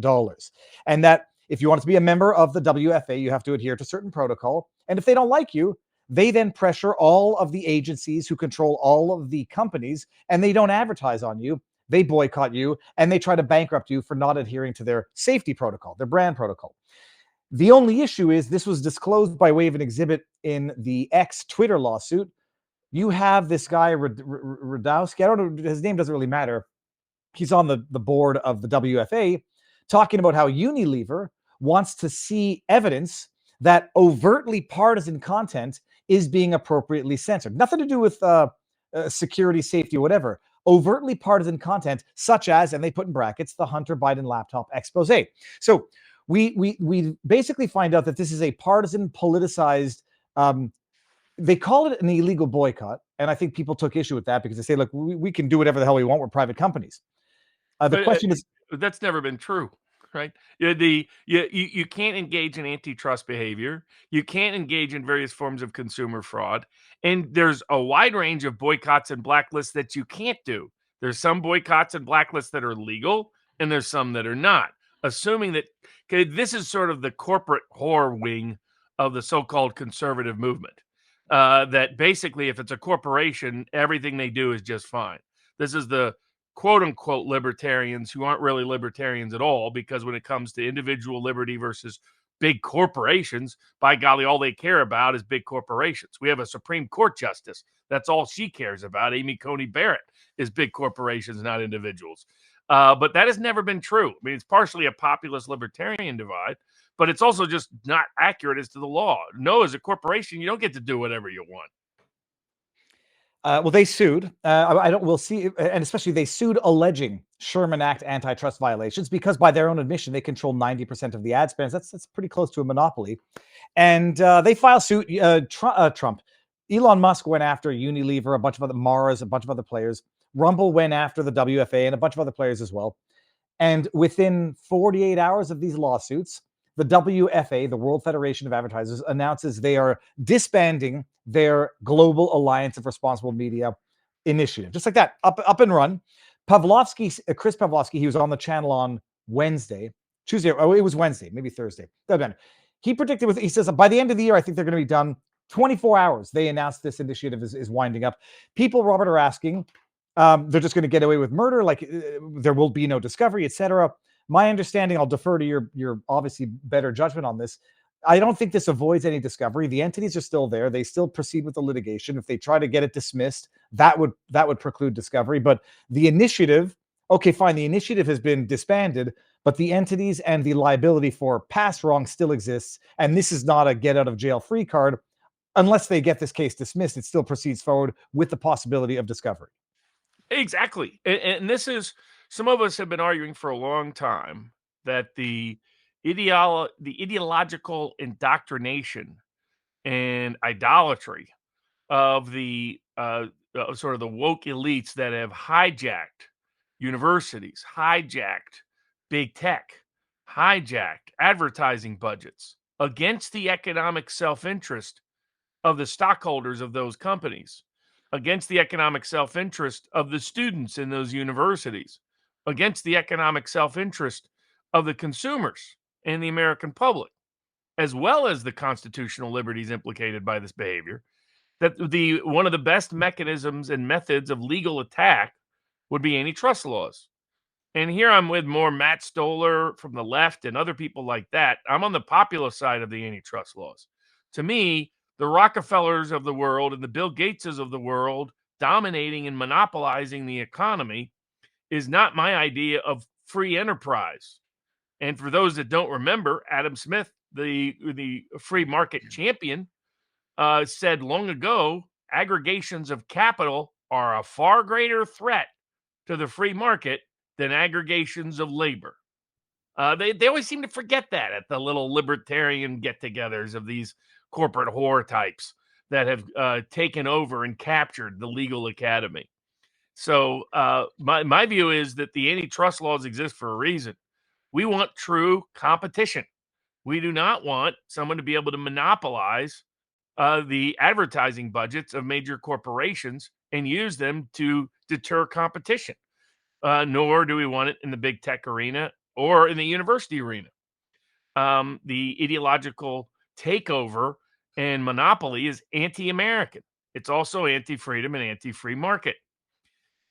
And that if you want to be a member of the WFA, you have to adhere to certain protocol. And if they don't like you, they then pressure all of the agencies who control all of the companies, and they don't advertise on you. They boycott you, and they try to bankrupt you for not adhering to their safety protocol, their brand protocol. The only issue is this was disclosed by way of an exhibit in the X Twitter lawsuit. You have this guy, Radowski, I don't know, his name doesn't really matter. He's on the board of the WFA, talking about how Unilever wants to see evidence that overtly partisan content is being appropriately censored. Nothing to do with security, safety, whatever. Overtly partisan content, such as, and they put in brackets, the Hunter Biden laptop expose. So we basically find out that this is a partisan, politicized, they call it an illegal boycott. And I think people took issue with that because they say, look, we can do whatever the hell we want. We're private companies. The question is, that's never been true, right? You can't engage in antitrust behavior. You can't engage in various forms of consumer fraud. And there's a wide range of boycotts and blacklists that you can't do. There's some boycotts and blacklists that are legal, and there's some that are not. Assuming that this is sort of the corporate whore wing of the so-called conservative movement. That basically, if it's a corporation, everything they do is just fine. This is the quote-unquote libertarians who aren't really libertarians at all, because when it comes to individual liberty versus big corporations, by golly, all they care about is big corporations. We have a Supreme Court justice. That's all she cares about. Amy Coney Barrett is big corporations, not individuals. But that has never been true. I mean, it's partially a populist libertarian divide, but it's also just not accurate as to the law. No, as a corporation, you don't get to do whatever you want. Well, they sued. We'll see, and especially they sued alleging Sherman Act antitrust violations because, by their own admission, they control 90% of the ad spends. That's pretty close to a monopoly, and they file suit. Trump, Elon Musk went after Unilever, a bunch of other Mars, a bunch of other players. Rumble went after the WFA and a bunch of other players as well. And within 48 hours of these lawsuits, the WFA, the World Federation of Advertisers, announces they are disbanding their Global Alliance of Responsible Media initiative. Just like that, up and run. Chris Pavlovsky, he was on the channel on Tuesday. Oh, it was Wednesday, maybe Thursday. He predicted, he says, by the end of the year, I think they're going to be done. 24 hours, they announced this initiative is winding up. People, Robert, are asking, they're just going to get away with murder, like there will be no discovery, etc. My understanding, I'll defer to your obviously better judgment on this. I don't think this avoids any discovery. The entities are still there. They still proceed with the litigation. If they try to get it dismissed, that would preclude discovery. But the initiative, okay, fine, the initiative has been disbanded, but the entities and the liability for past wrong still exists. And this is not a get out of jail free card. Unless they get this case dismissed, it still proceeds forward with the possibility of discovery. Exactly. And this is, some of us have been arguing for a long time that the ideological indoctrination and idolatry of the sort of the woke elites that have hijacked universities, hijacked big tech, hijacked advertising budgets against the economic self-interest of the stockholders of those companies, against the economic self-interest of the students in those universities, against the economic self-interest of the consumers and the American public, as well as the constitutional liberties implicated by this behavior, that one of the best mechanisms and methods of legal attack would be antitrust laws. And here I'm with more Matt Stoller from the left and other people like that. I'm on the populist side of the antitrust laws. To me, the Rockefellers of the world and the Bill Gateses of the world dominating and monopolizing the economy is not my idea of free enterprise. And for those that don't remember, Adam Smith, the free market champion, said long ago, aggregations of capital are a far greater threat to the free market than aggregations of labor. They always seem to forget that at the little libertarian get-togethers of these corporate whore types that have taken over and captured the legal academy. So my view is that the antitrust laws exist for a reason. We want true competition. We do not want someone to be able to monopolize the advertising budgets of major corporations and use them to deter competition. Nor do we want it in the big tech arena or in the university arena. The ideological takeover and monopoly is anti-American. It's also anti-freedom and anti-free market.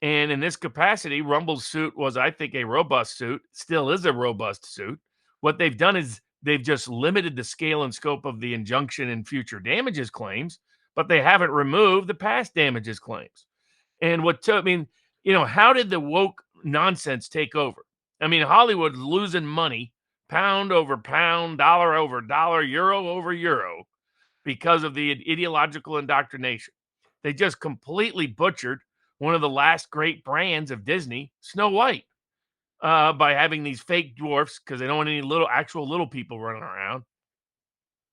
And in this capacity, Rumble's suit was, I think, a robust suit, still is a robust suit. What they've done is they've just limited the scale and scope of the injunction and future damages claims, but they haven't removed the past damages claims. And how did the woke nonsense take over? I mean, Hollywood's losing money, pound over pound, dollar over dollar, euro over euro, because of the ideological indoctrination. They just completely butchered one of the last great brands of Disney, Snow White, by having these fake dwarfs, because they don't want any actual little people running around,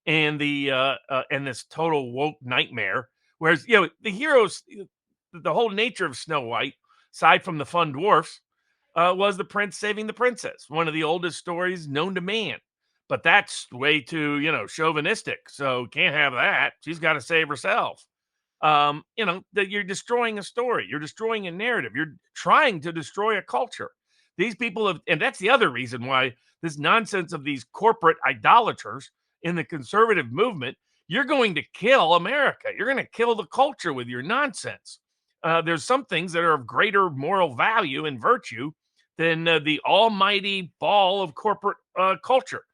and and this total woke nightmare. Whereas, the heroes, the whole nature of Snow White, aside from the fun dwarfs, was the prince saving the princess, one of the oldest stories known to man. But that's way too, chauvinistic. So can't have that. She's got to save herself. That you're destroying a story. You're destroying a narrative. You're trying to destroy a culture. These people have, and that's the other reason why this nonsense of these corporate idolaters in the conservative movement, you're going to kill America. You're going to kill the culture with your nonsense. There's some things that are of greater moral value and virtue than the almighty ball of corporate culture.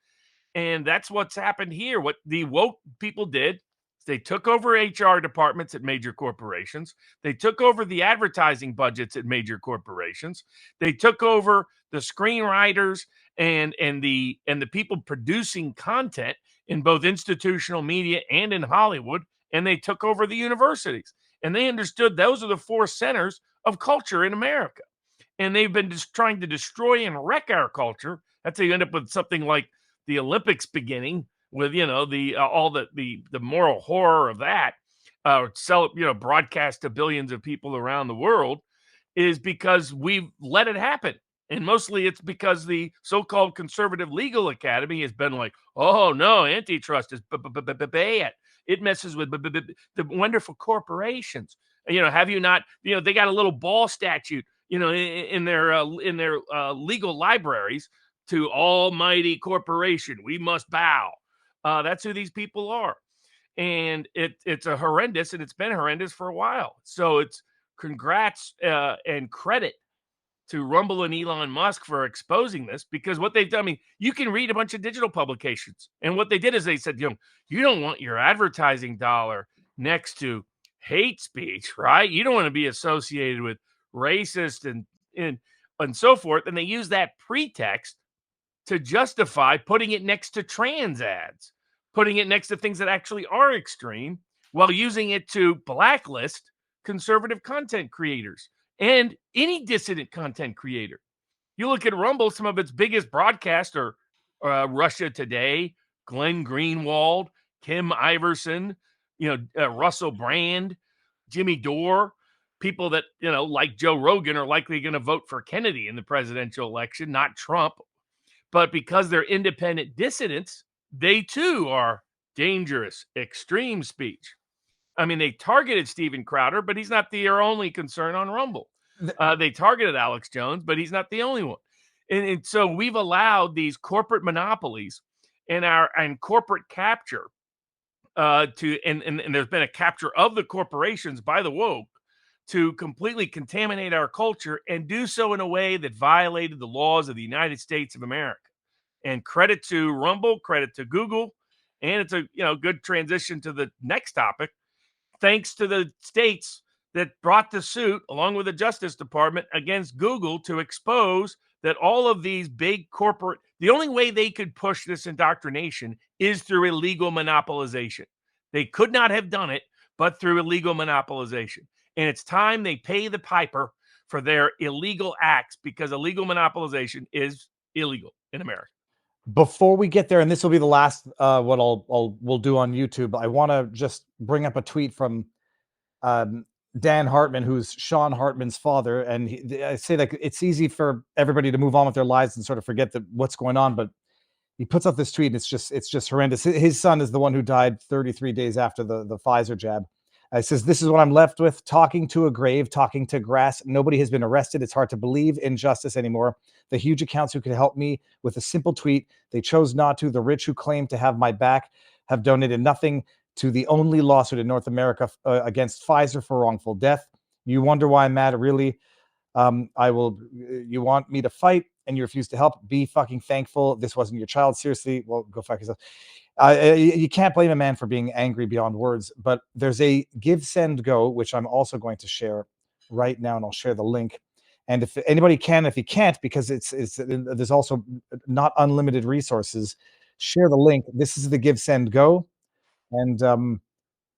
And that's what's happened here. What the woke people did, they took over HR departments at major corporations. They took over the advertising budgets at major corporations. They took over the screenwriters and the people producing content in both institutional media and in Hollywood. And they took over the universities. And they understood those are the four centers of culture in America. And they've been just trying to destroy and wreck our culture. That's how you end up with something like the Olympics beginning, with all the moral horror of that, broadcast to billions of people around the world, is because we've let it happen. And mostly it's because the so-called conservative legal academy has been like, oh, no, antitrust is bad. It messes with the wonderful corporations. Have you not, they got a little ball statute, in their legal libraries to almighty corporation. We must bow. That's who these people are. And it's a horrendous, and it's been horrendous for a while. So it's congrats and credit to Rumble and Elon Musk for exposing this, because what they've done, I mean, you can read a bunch of digital publications. And what they did is they said, you don't want your advertising dollar next to hate speech, right? You don't want to be associated with racist and so forth. And they use that pretext to justify putting it next to trans ads, putting it next to things that actually are extreme, while using it to blacklist conservative content creators and any dissident content creator. You look at Rumble, some of its biggest broadcasts are Russia Today, Glenn Greenwald, Kim Iverson, Russell Brand, Jimmy Dore, people that, like Joe Rogan, are likely going to vote for Kennedy in the presidential election, not Trump. But because they're independent dissidents, they too are dangerous, extreme speech. I mean, they targeted Steven Crowder, but he's not their only concern on Rumble. They targeted Alex Jones, but he's not the only one. And so we've allowed these corporate monopolies and corporate capture and there's been a capture of the corporations by the woke to completely contaminate our culture and do so in a way that violated the laws of the United States of America. And credit to Rumble, credit to Google, and it's a good transition to the next topic. Thanks to the states that brought the suit, along with the Justice Department, against Google to expose that all of these big corporate, the only way they could push this indoctrination is through illegal monopolization. They could not have done it, but through illegal monopolization. And it's time they pay the piper for their illegal acts, because illegal monopolization is illegal in America. Before we get there, and this will be the last what we'll do on YouTube, I want to just bring up a tweet from Dan Hartman, who's Sean Hartman's father, and I say that it's easy for everybody to move on with their lives and sort of forget what's going on, but he puts up this tweet, and it's just horrendous. His son is the one who died 33 days after the Pfizer jab. It says, "This is what I'm left with, talking to a grave, talking to grass. Nobody has been arrested. It's hard to believe in justice anymore. The huge accounts who could help me with a simple tweet, they chose not to. The rich who claim to have my back have donated nothing to the only lawsuit in North America against Pfizer for wrongful death. You wonder why I'm mad? Really? You want me to fight and you refuse to help? Be fucking thankful. This wasn't your child. Seriously. Well, go fuck yourself." You can't blame a man for being angry beyond words, but there's a Give, Send, Go, which I'm also going to share right now, and I'll share the link. And if anybody can, if you can't, because there's also not unlimited resources, share the link. This is the Give, Send, Go, and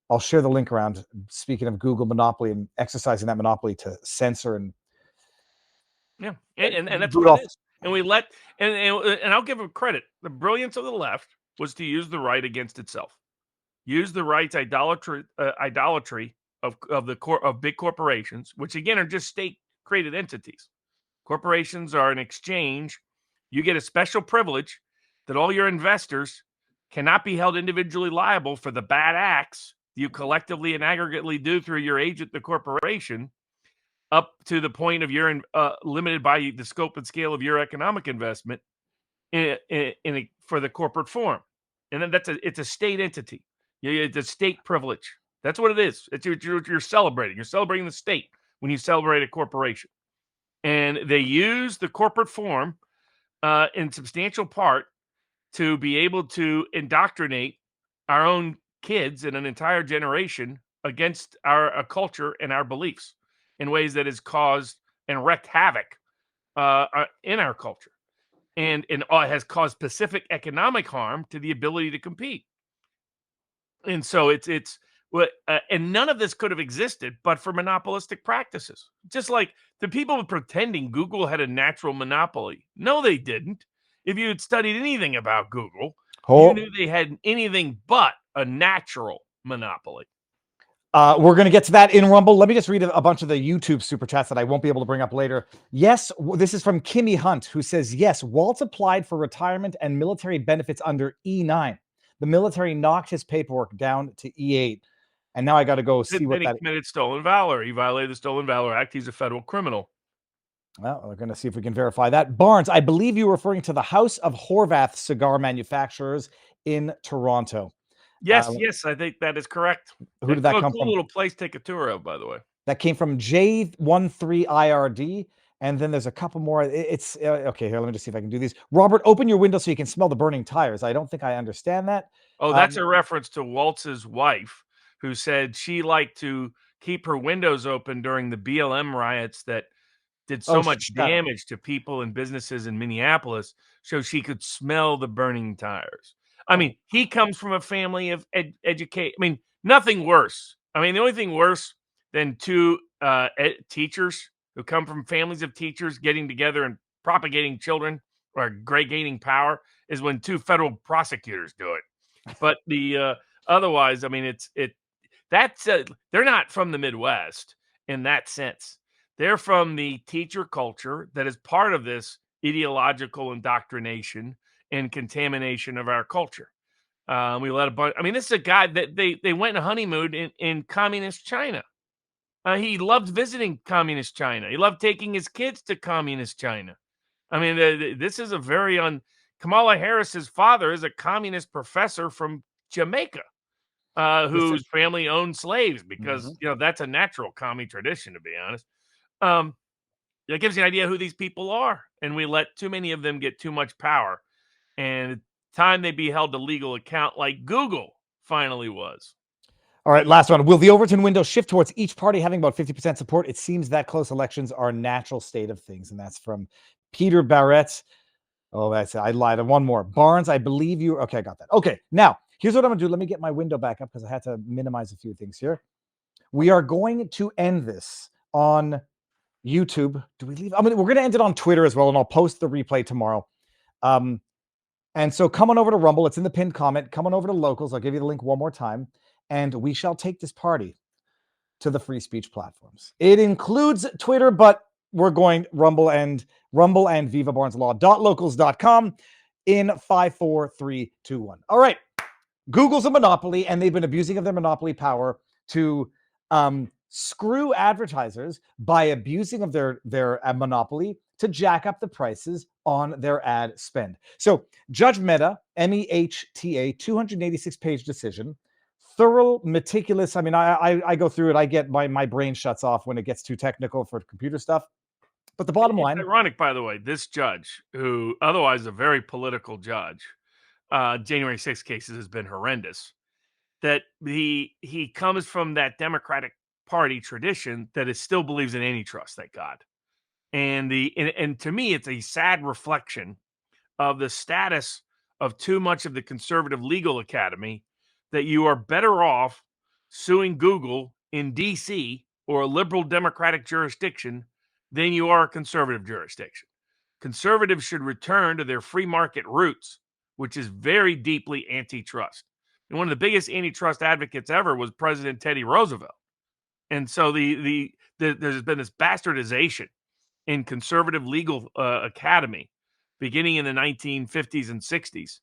I'll share the link around. Speaking of Google monopoly and exercising that monopoly to censor and and that's what it is. And we let and I'll give them credit. The brilliance of the left was to use the right against itself, use the right's idolatry of big corporations, which again are just state-created entities. Corporations are an exchange. You get a special privilege that all your investors cannot be held individually liable for the bad acts you collectively and aggregately do through your agent, the corporation, up to the point of your limited by the scope and scale of your economic investment for the corporate form. And then it's a state entity. It's a state privilege. That's what it is. You're celebrating. You're celebrating the state when you celebrate a corporation. And they use the corporate form in substantial part to be able to indoctrinate our own kids and an entire generation against our culture and our beliefs in ways that has caused and wreaked havoc in our culture. And has caused specific economic harm to the ability to compete. And so and none of this could have existed but for monopolistic practices. Just like the people pretending Google had a natural monopoly. No, they didn't. If you had studied anything about Google, you knew they had anything but a natural monopoly. We're going to get to that in Rumble. Let me just read a bunch of the YouTube super chats that I won't be able to bring up later. Yes, this is from Kimmy Hunt, who says, yes, Walz applied for retirement and military benefits under E9. The military knocked his paperwork down to E8. And now I got to go see what Then he committed stolen valor. He violated the Stolen Valor Act. He's a federal criminal. Well, we're going to see if we can verify that. Barnes, I believe you were referring to the House of Horvath cigar manufacturers in Toronto. Yes, I think that is correct. Who did that come cool from? Little place to take a tour of, by the way. That came from J13IRD. And then there's a couple more. It's okay. Here, let me just see if I can do these. Robert, open your window so you can smell the burning tires. I don't think I understand that. Oh, that's a reference to Waltz's wife, who said she liked to keep her windows open during the BLM riots that did so much damage to people and businesses in Minneapolis, so she could smell the burning tires. I mean, he comes from a family of educate. I mean, nothing worse. I mean, the only thing worse than two teachers who come from families of teachers getting together and propagating children or gaining power is when two federal prosecutors do it. But the otherwise, I mean, they're not from the Midwest in that sense. They're from the teacher culture that is part of this ideological indoctrination and contamination of our culture. We let a bunch. I mean, this is a guy that they went on a honeymoon in communist China. He loved visiting communist China. He loved taking his kids to communist China. I mean, this is a very Kamala Harris's father is a communist professor from Jamaica, whose family owned slaves because that's a natural commie tradition, to be honest. It gives you an idea who these people are, and we let too many of them get too much power. And it's time they be held to legal account, like Google finally was. All right, last one. Will the Overton window shift towards each party having about 50% support? It seems that close elections are a natural state of things, and that's from Peter Barrett. Oh, I lied. One more. Barnes, I believe you. Okay, I got that. Okay, now here's what I'm gonna do. Let me get my window back up because I had to minimize a few things here. We are going to end this on YouTube. Do we leave? I mean, we're going to end it on Twitter as well, and I'll post the replay tomorrow. And so come on over to Rumble. It's in the pinned comment. Come on over to Locals. I'll give you the link one more time. And we shall take this party to the free speech platforms. It includes Twitter, but we're going Rumble and vivabarneslaw.locals.com in 5, 4, 3, 2, 1. All right. Google's a monopoly, and they've been abusing of their monopoly power to screw advertisers by abusing of their monopoly to jack up the prices on their ad spend. So Judge Mehta, MEHTA, 286-page decision, thorough, meticulous. I mean, I go through it. I get my brain shuts off when it gets too technical for computer stuff. But the bottom line, ironic, by the way, this judge, who otherwise is a very political judge, January 6th cases has been horrendous. That he comes from that Democratic Party tradition that it still believes in antitrust, thank God. And to me, it's a sad reflection of the status of too much of the conservative legal academy, that you are better off suing Google in DC or a liberal Democratic jurisdiction than you are a conservative jurisdiction. Conservatives should return to their free market roots, which is very deeply antitrust. And one of the biggest antitrust advocates ever was President Teddy Roosevelt. And so there's been this bastardization in conservative legal academy beginning in the 1950s and 60s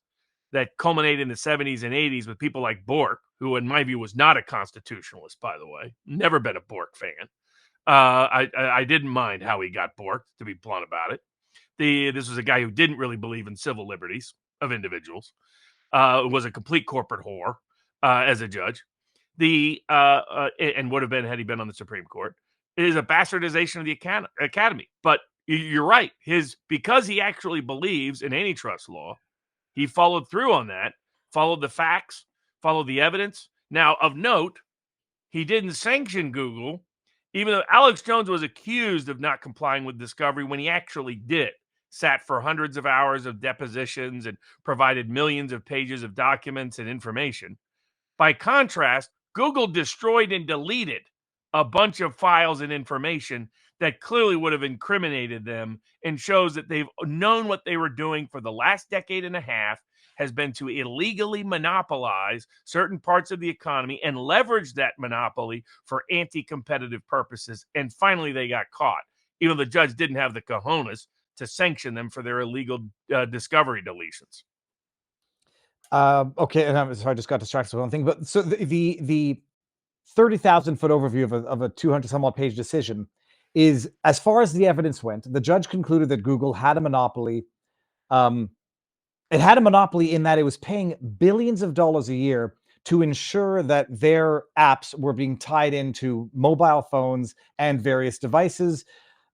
that culminated in the 70s and 80s with people like Bork, who in my view was not a constitutionalist, by the way. Never been a Bork fan. I didn't mind how he got Bork, to be blunt about it. This was a guy who didn't really believe in civil liberties of individuals. Was a complete corporate whore as a judge. And would have been had he been on the Supreme Court. It is a bastardization of the academy. But you're right. Because he actually believes in antitrust law, he followed through on that, followed the facts, followed the evidence. Now, of note, he didn't sanction Google, even though Alex Jones was accused of not complying with discovery when he actually did. Sat for hundreds of hours of depositions and provided millions of pages of documents and information. By contrast, Google destroyed and deleted a bunch of files and information that clearly would have incriminated them and shows that they've known what they were doing for the last decade and a half has been to illegally monopolize certain parts of the economy and leverage that monopoly for anti-competitive purposes. And finally, they got caught, even though the judge didn't have the cojones to sanction them for their illegal discovery deletions. Okay, and so I just got distracted with one thing. But so the 30,000-foot overview of a 200 some odd page decision is, as far as the evidence went, the judge concluded that Google had a monopoly. It had a monopoly in that it was paying billions of dollars a year to ensure that their apps were being tied into mobile phones and various devices.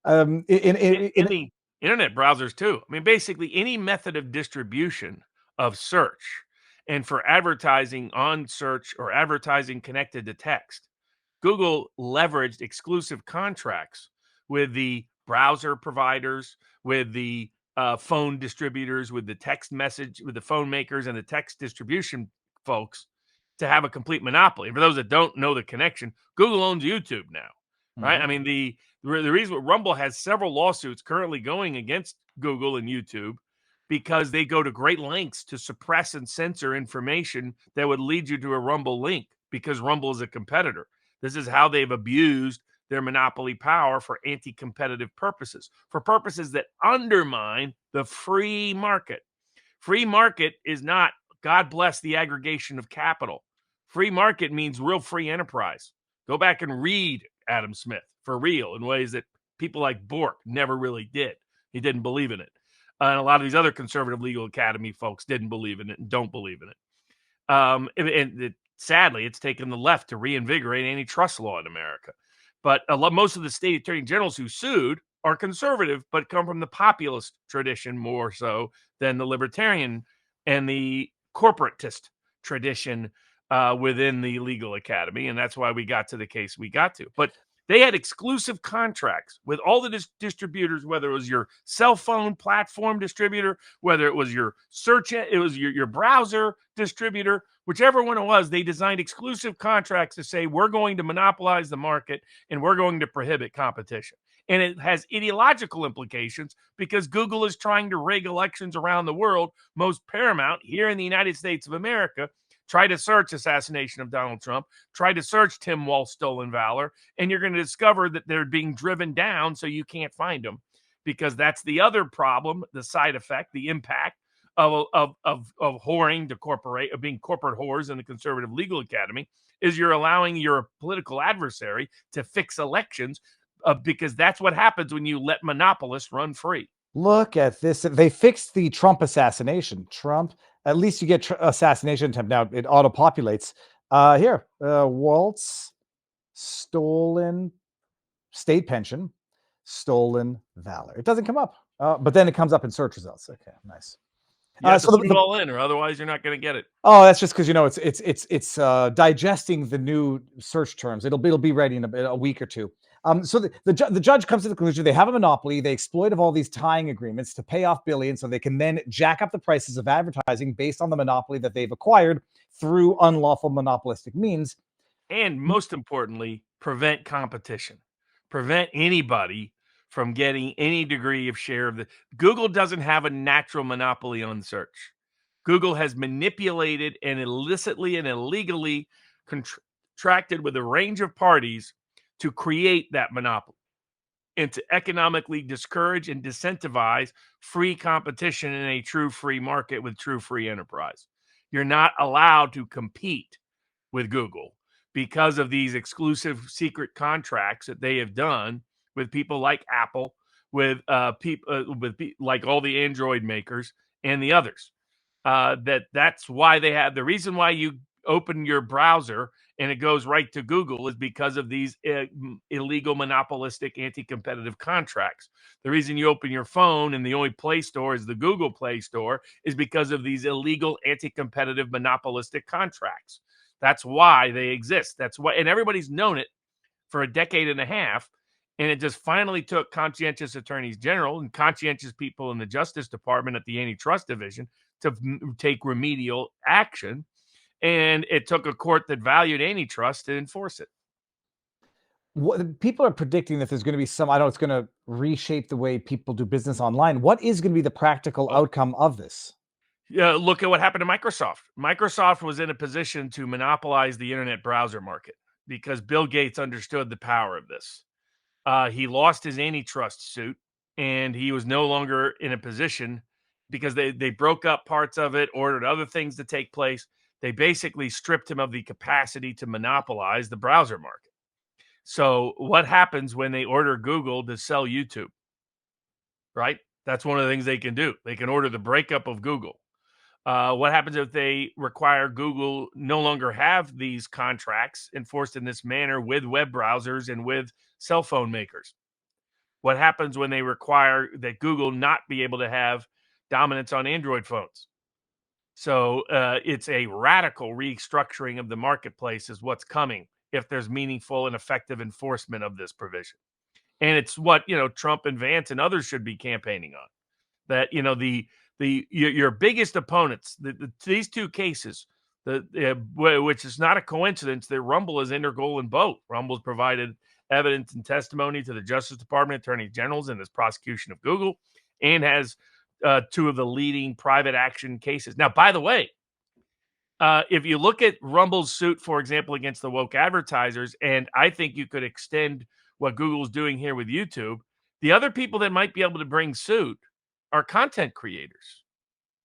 In the internet browsers too. I mean, basically any method of distribution of search and for advertising on search or advertising connected to text, Google leveraged exclusive contracts with the browser providers, with the phone distributors, with the text message, with the phone makers and the text distribution folks to have a complete monopoly. And for those that don't know the connection, Google owns YouTube now, right? Mhm. I mean, the reason Rumble has several lawsuits currently going against Google and YouTube because they go to great lengths to suppress and censor information that would lead you to a Rumble link because Rumble is a competitor. This is how they've abused their monopoly power for anti-competitive purposes, for purposes that undermine the free market. Free market is not, God bless the aggregation of capital. Free market means real free enterprise. Go back and read Adam Smith for real in ways that people like Bork never really did. He didn't believe in it. And a lot of these other conservative legal academy folks didn't believe in it and don't believe in it. Sadly, it's taken the left to reinvigorate antitrust law in America. But most of the state attorney generals who sued are conservative, but come from the populist tradition more so than the libertarian and the corporatist tradition within the legal academy. And that's why we got to the case we got to. But they had exclusive contracts with all the distributors, whether it was your cell phone platform distributor, whether it was your search, it was your browser distributor, whichever one it was, they designed exclusive contracts to say, we're going to monopolize the market and we're going to prohibit competition. And it has ideological implications because Google is trying to rig elections around the world, most paramount here in the United States of America. Try to search assassination of Donald Trump, try to search Tim Walz stolen valor, and you're going to discover that they're being driven down so you can't find them, because that's the other problem, the side effect, the impact of whoring to corporate, of being corporate whores in the conservative legal academy, is you're allowing your political adversary to fix elections because that's what happens when you let monopolists run free. Look at this. They fixed the Trump assassination. Trump, at least you get assassination attempt. Now it auto-populates. Here, Waltz, stolen state pension, stolen valor. It doesn't come up, but then it comes up in search results. Okay, nice. You have to put it all in, or otherwise you're not going to get it. Oh, that's just because it's digesting the new search terms. It'll be ready in a week or two. So the judge comes to the conclusion they have a monopoly. They exploit of all these tying agreements to pay off billions so they can then jack up the prices of advertising based on the monopoly that they've acquired through unlawful monopolistic means. And most importantly, prevent competition. Prevent anybody from getting any degree of share of the. Google doesn't have a natural monopoly on search. Google has manipulated and illicitly and illegally contracted with a range of parties to create that monopoly and to economically discourage and disincentivize free competition in a true free market with true free enterprise. You're not allowed to compete with Google because of these exclusive secret contracts that they have done with people like Apple, with like all the Android makers and the others. That's why they have the reason why you open your browser and it goes right to Google is because of these illegal monopolistic anti-competitive contracts. The reason you open your phone and the only Play Store is the Google Play Store is because of these illegal anti-competitive monopolistic contracts. That's why they exist. That's why, and everybody's known it for a decade and a half. And it just finally took conscientious attorneys general and conscientious people in the Justice Department at the Antitrust Division to take remedial action. And it took a court that valued antitrust to enforce it. What people are predicting that there's going to be some, I know it's going to reshape the way people do business online. What is going to be the practical outcome of this? Look at what happened to Microsoft. Microsoft was in a position to monopolize the internet browser market because Bill Gates understood the power of this. He lost his antitrust suit, and he was no longer in a position because they broke up parts of it, ordered other things to take place. They basically stripped him of the capacity to monopolize the browser market. So what happens when they order Google to sell YouTube? Right? That's one of the things they can do. They can order the breakup of Google. What happens if they require Google no longer have these contracts enforced in this manner with web browsers and with cell phone makers? What happens when they require that Google not be able to have dominance on Android phones? So it's a radical restructuring of the marketplace is what's coming if there's meaningful and effective enforcement of this provision. And it's what, Trump and Vance and others should be campaigning on. That, your biggest opponents, these two cases, which is not a coincidence that Rumble is integral in both. Rumble's provided evidence and testimony to the Justice Department Attorney Generals in this prosecution of Google, and has two of the leading private action cases. Now, by the way, if you look at Rumble's suit, for example, against the woke advertisers, and I think you could extend what Google's doing here with YouTube, the other people that might be able to bring suit are content creators.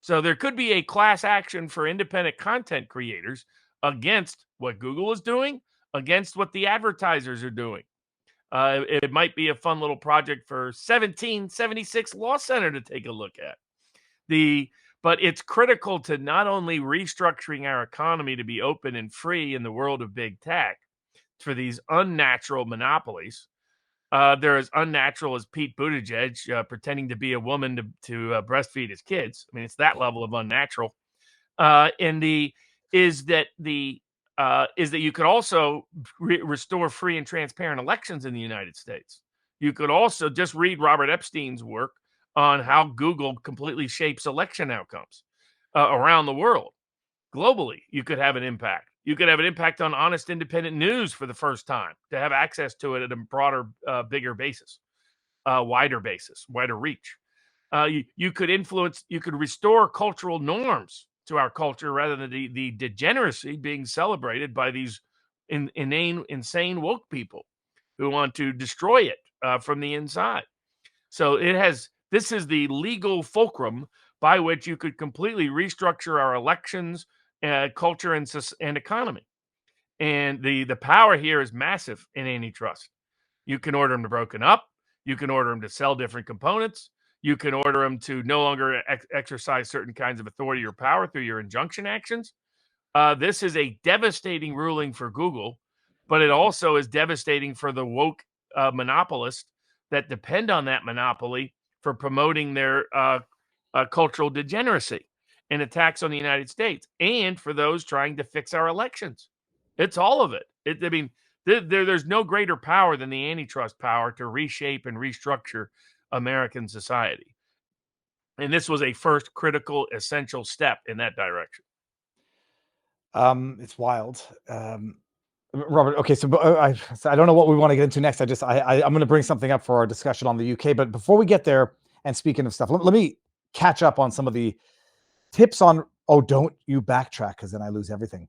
So there could be a class action for independent content creators against what Google is doing, against what the advertisers are doing. It might be a fun little project for 1776 Law Center to take a look at. But it's critical to not only restructuring our economy to be open and free in the world of big tech for these unnatural monopolies. They're as unnatural as Pete Buttigieg pretending to be a woman to breastfeed his kids. I mean, it's that level of unnatural. Is that you could also restore free and transparent elections in the United States. You could also just read Robert Epstein's work on how Google completely shapes election outcomes around the world. Globally, you could have an impact. You could have an impact on honest, independent news for the first time, to have access to it at a broader, bigger basis, wider reach. You could influence, you could restore cultural norms to our culture rather than the degeneracy being celebrated by these insane woke people who want to destroy it from the inside. So this is the legal fulcrum by which you could completely restructure our elections, culture, and economy. And the power here is massive in antitrust. You can order them to broken up. You can order them to sell different components. You can order them to no longer exercise certain kinds of authority or power through your injunction actions. This is a devastating ruling for Google, but it also is devastating for the woke monopolists that depend on that monopoly for promoting their cultural degeneracy and attacks on the United States, and for those trying to fix our elections. It's all of it. There's no greater power than the antitrust power to reshape and restructure American society. And this was a first critical, essential step in that direction. It's wild. Robert, okay, so I don't know what we want to get into next. I'm going to bring something up for our discussion on the UK. But before we get there, and speaking of stuff, let me catch up on some of the tips on, don't you backtrack, because then I lose everything.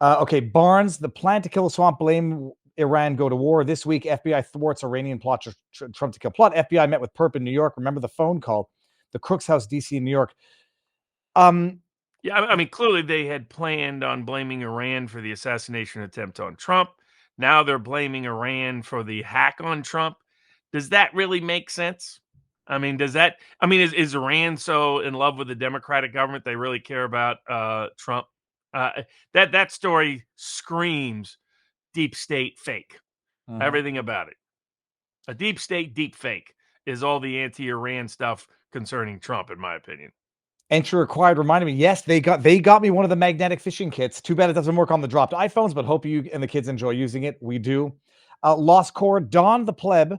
Okay, Barnes, the plan to kill a swamp, blame Iran, go to war. This week, FBI thwarts Iranian plot to Trump to kill plot. FBI met with Perp in New York. Remember the phone call? The Crooks House, D.C. in New York. Yeah, I mean, clearly they had planned on blaming Iran for the assassination attempt on Trump. Now they're blaming Iran for the hack on Trump. Does that really make sense? I mean, is Iran so in love with the Democratic government they really care about Trump? That story screams deep state fake. Everything about it. A deep state deep fake is all the anti-Iran stuff concerning Trump, in my opinion. Entry required reminded me, yes, they got me one of the magnetic fishing kits. Too bad it doesn't work on the dropped iPhones, but hope you and the kids enjoy using it. We do. Lost Core, Don the Pleb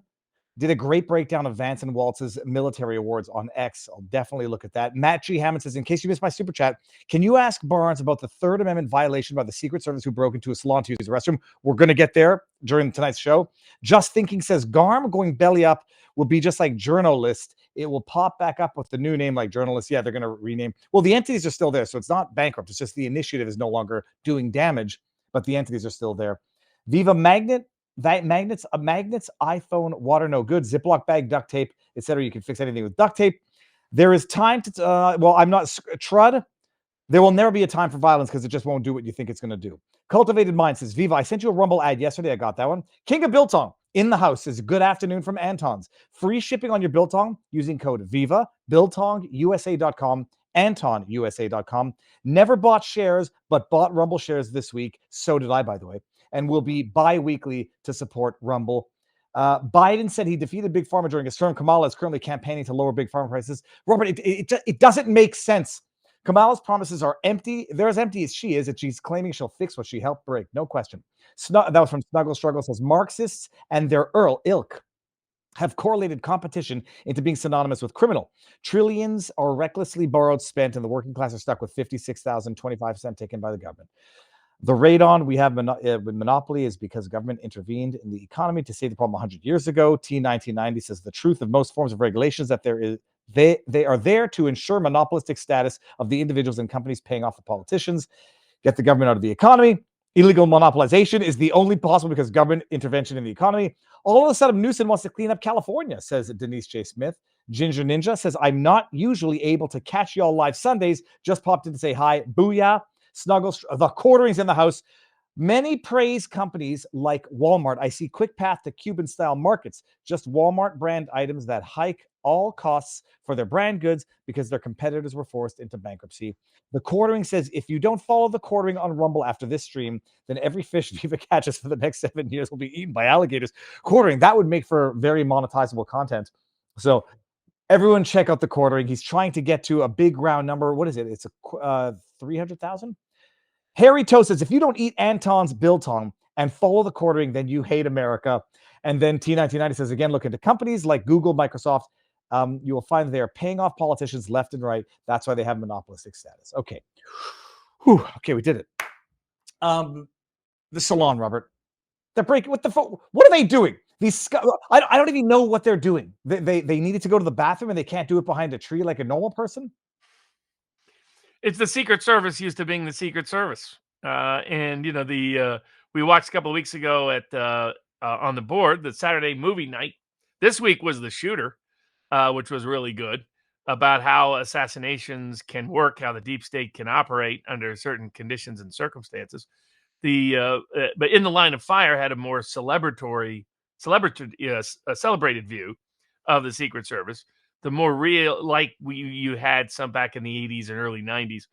did a great breakdown of Vance and Walz's military awards on X. I'll definitely look at that. Matt G. Hammond says, in case you missed my super chat, can you ask Barnes about the Third Amendment violation by the Secret Service who broke into a salon to use the restroom? We're going to get there during tonight's show. Just Thinking says, Garm going belly up will be just like journalist. It will pop back up with the new name like journalist. Yeah, they're going to rename. Well, the entities are still there. So it's not bankrupt. It's just the initiative is no longer doing damage, but the entities are still there. Viva Magnet, magnets, iPhone, water, no good, Ziploc bag, duct tape, etc. You can fix anything with duct tape. There is time to, I'm not, Trud. There will never be a time for violence because it just won't do what you think it's going to do. Cultivated Mind says, Viva, I sent you a Rumble ad yesterday. I got that one. King of Biltong in the house says, good afternoon from Anton's. Free shipping on your Biltong using code VIVA, BiltongUSA.com, AntonUSA.com. Never bought shares, but bought Rumble shares this week. So did I, by the way. And will be bi-weekly to support Rumble. Biden said he defeated Big Pharma during his term. Kamala is currently campaigning to lower Big Pharma prices. Robert, it doesn't make sense. Kamala's promises are empty. They're as empty as she is, and she's claiming she'll fix what she helped break. No question. That was from Snuggle Struggle. Says Marxists and their ilk have correlated competition into being synonymous with criminal. Trillions are recklessly borrowed, spent, and the working class are stuck with 56,025 cents taken by the government. The radon we have with monopoly is because government intervened in the economy to save the problem 100 years ago. T1990 says the truth of most forms of regulations that they are there to ensure monopolistic status of the individuals and companies paying off the politicians, get the government out of the economy. Illegal monopolization is the only possible because government intervention in the economy. All of a sudden, Newsom wants to clean up California, says Denise J. Smith. Ginger Ninja says, I'm not usually able to catch y'all live Sundays. Just popped in to say hi. Booyah. Snuggles, the quartering's in the house. Many praise companies like Walmart. I see quick path to Cuban-style markets. Just Walmart brand items that hike all costs for their brand goods because their competitors were forced into bankruptcy. The quartering says, if you don't follow the quartering on Rumble after this stream, then every fish Viva catches for the next 7 years will be eaten by alligators. Quartering, that would make for very monetizable content. So everyone check out the quartering. He's trying to get to a big round number. What is it? It's a 300,000? Harry Toe says, if you don't eat Anton's Biltong and follow the quartering, then you hate America. And then T1990 says, again, look into companies like Google, Microsoft. You will find they are paying off politicians left and right. That's why they have monopolistic status. Okay. Whew. Okay, we did it. The salon, Robert. They're breaking what are they doing? I don't even know what they're doing. They needed to go to the bathroom and they can't do it behind a tree like a normal person. It's the Secret Service used to being the Secret Service. And, we watched a couple of weeks ago at on the board, the Saturday movie night. This week was The Shooter, which was really good, about how assassinations can work, how the deep state can operate under certain conditions and circumstances. But In the Line of Fire had a more celebrated view of the Secret Service. The more real, like you had some back in the 80s and early 90s.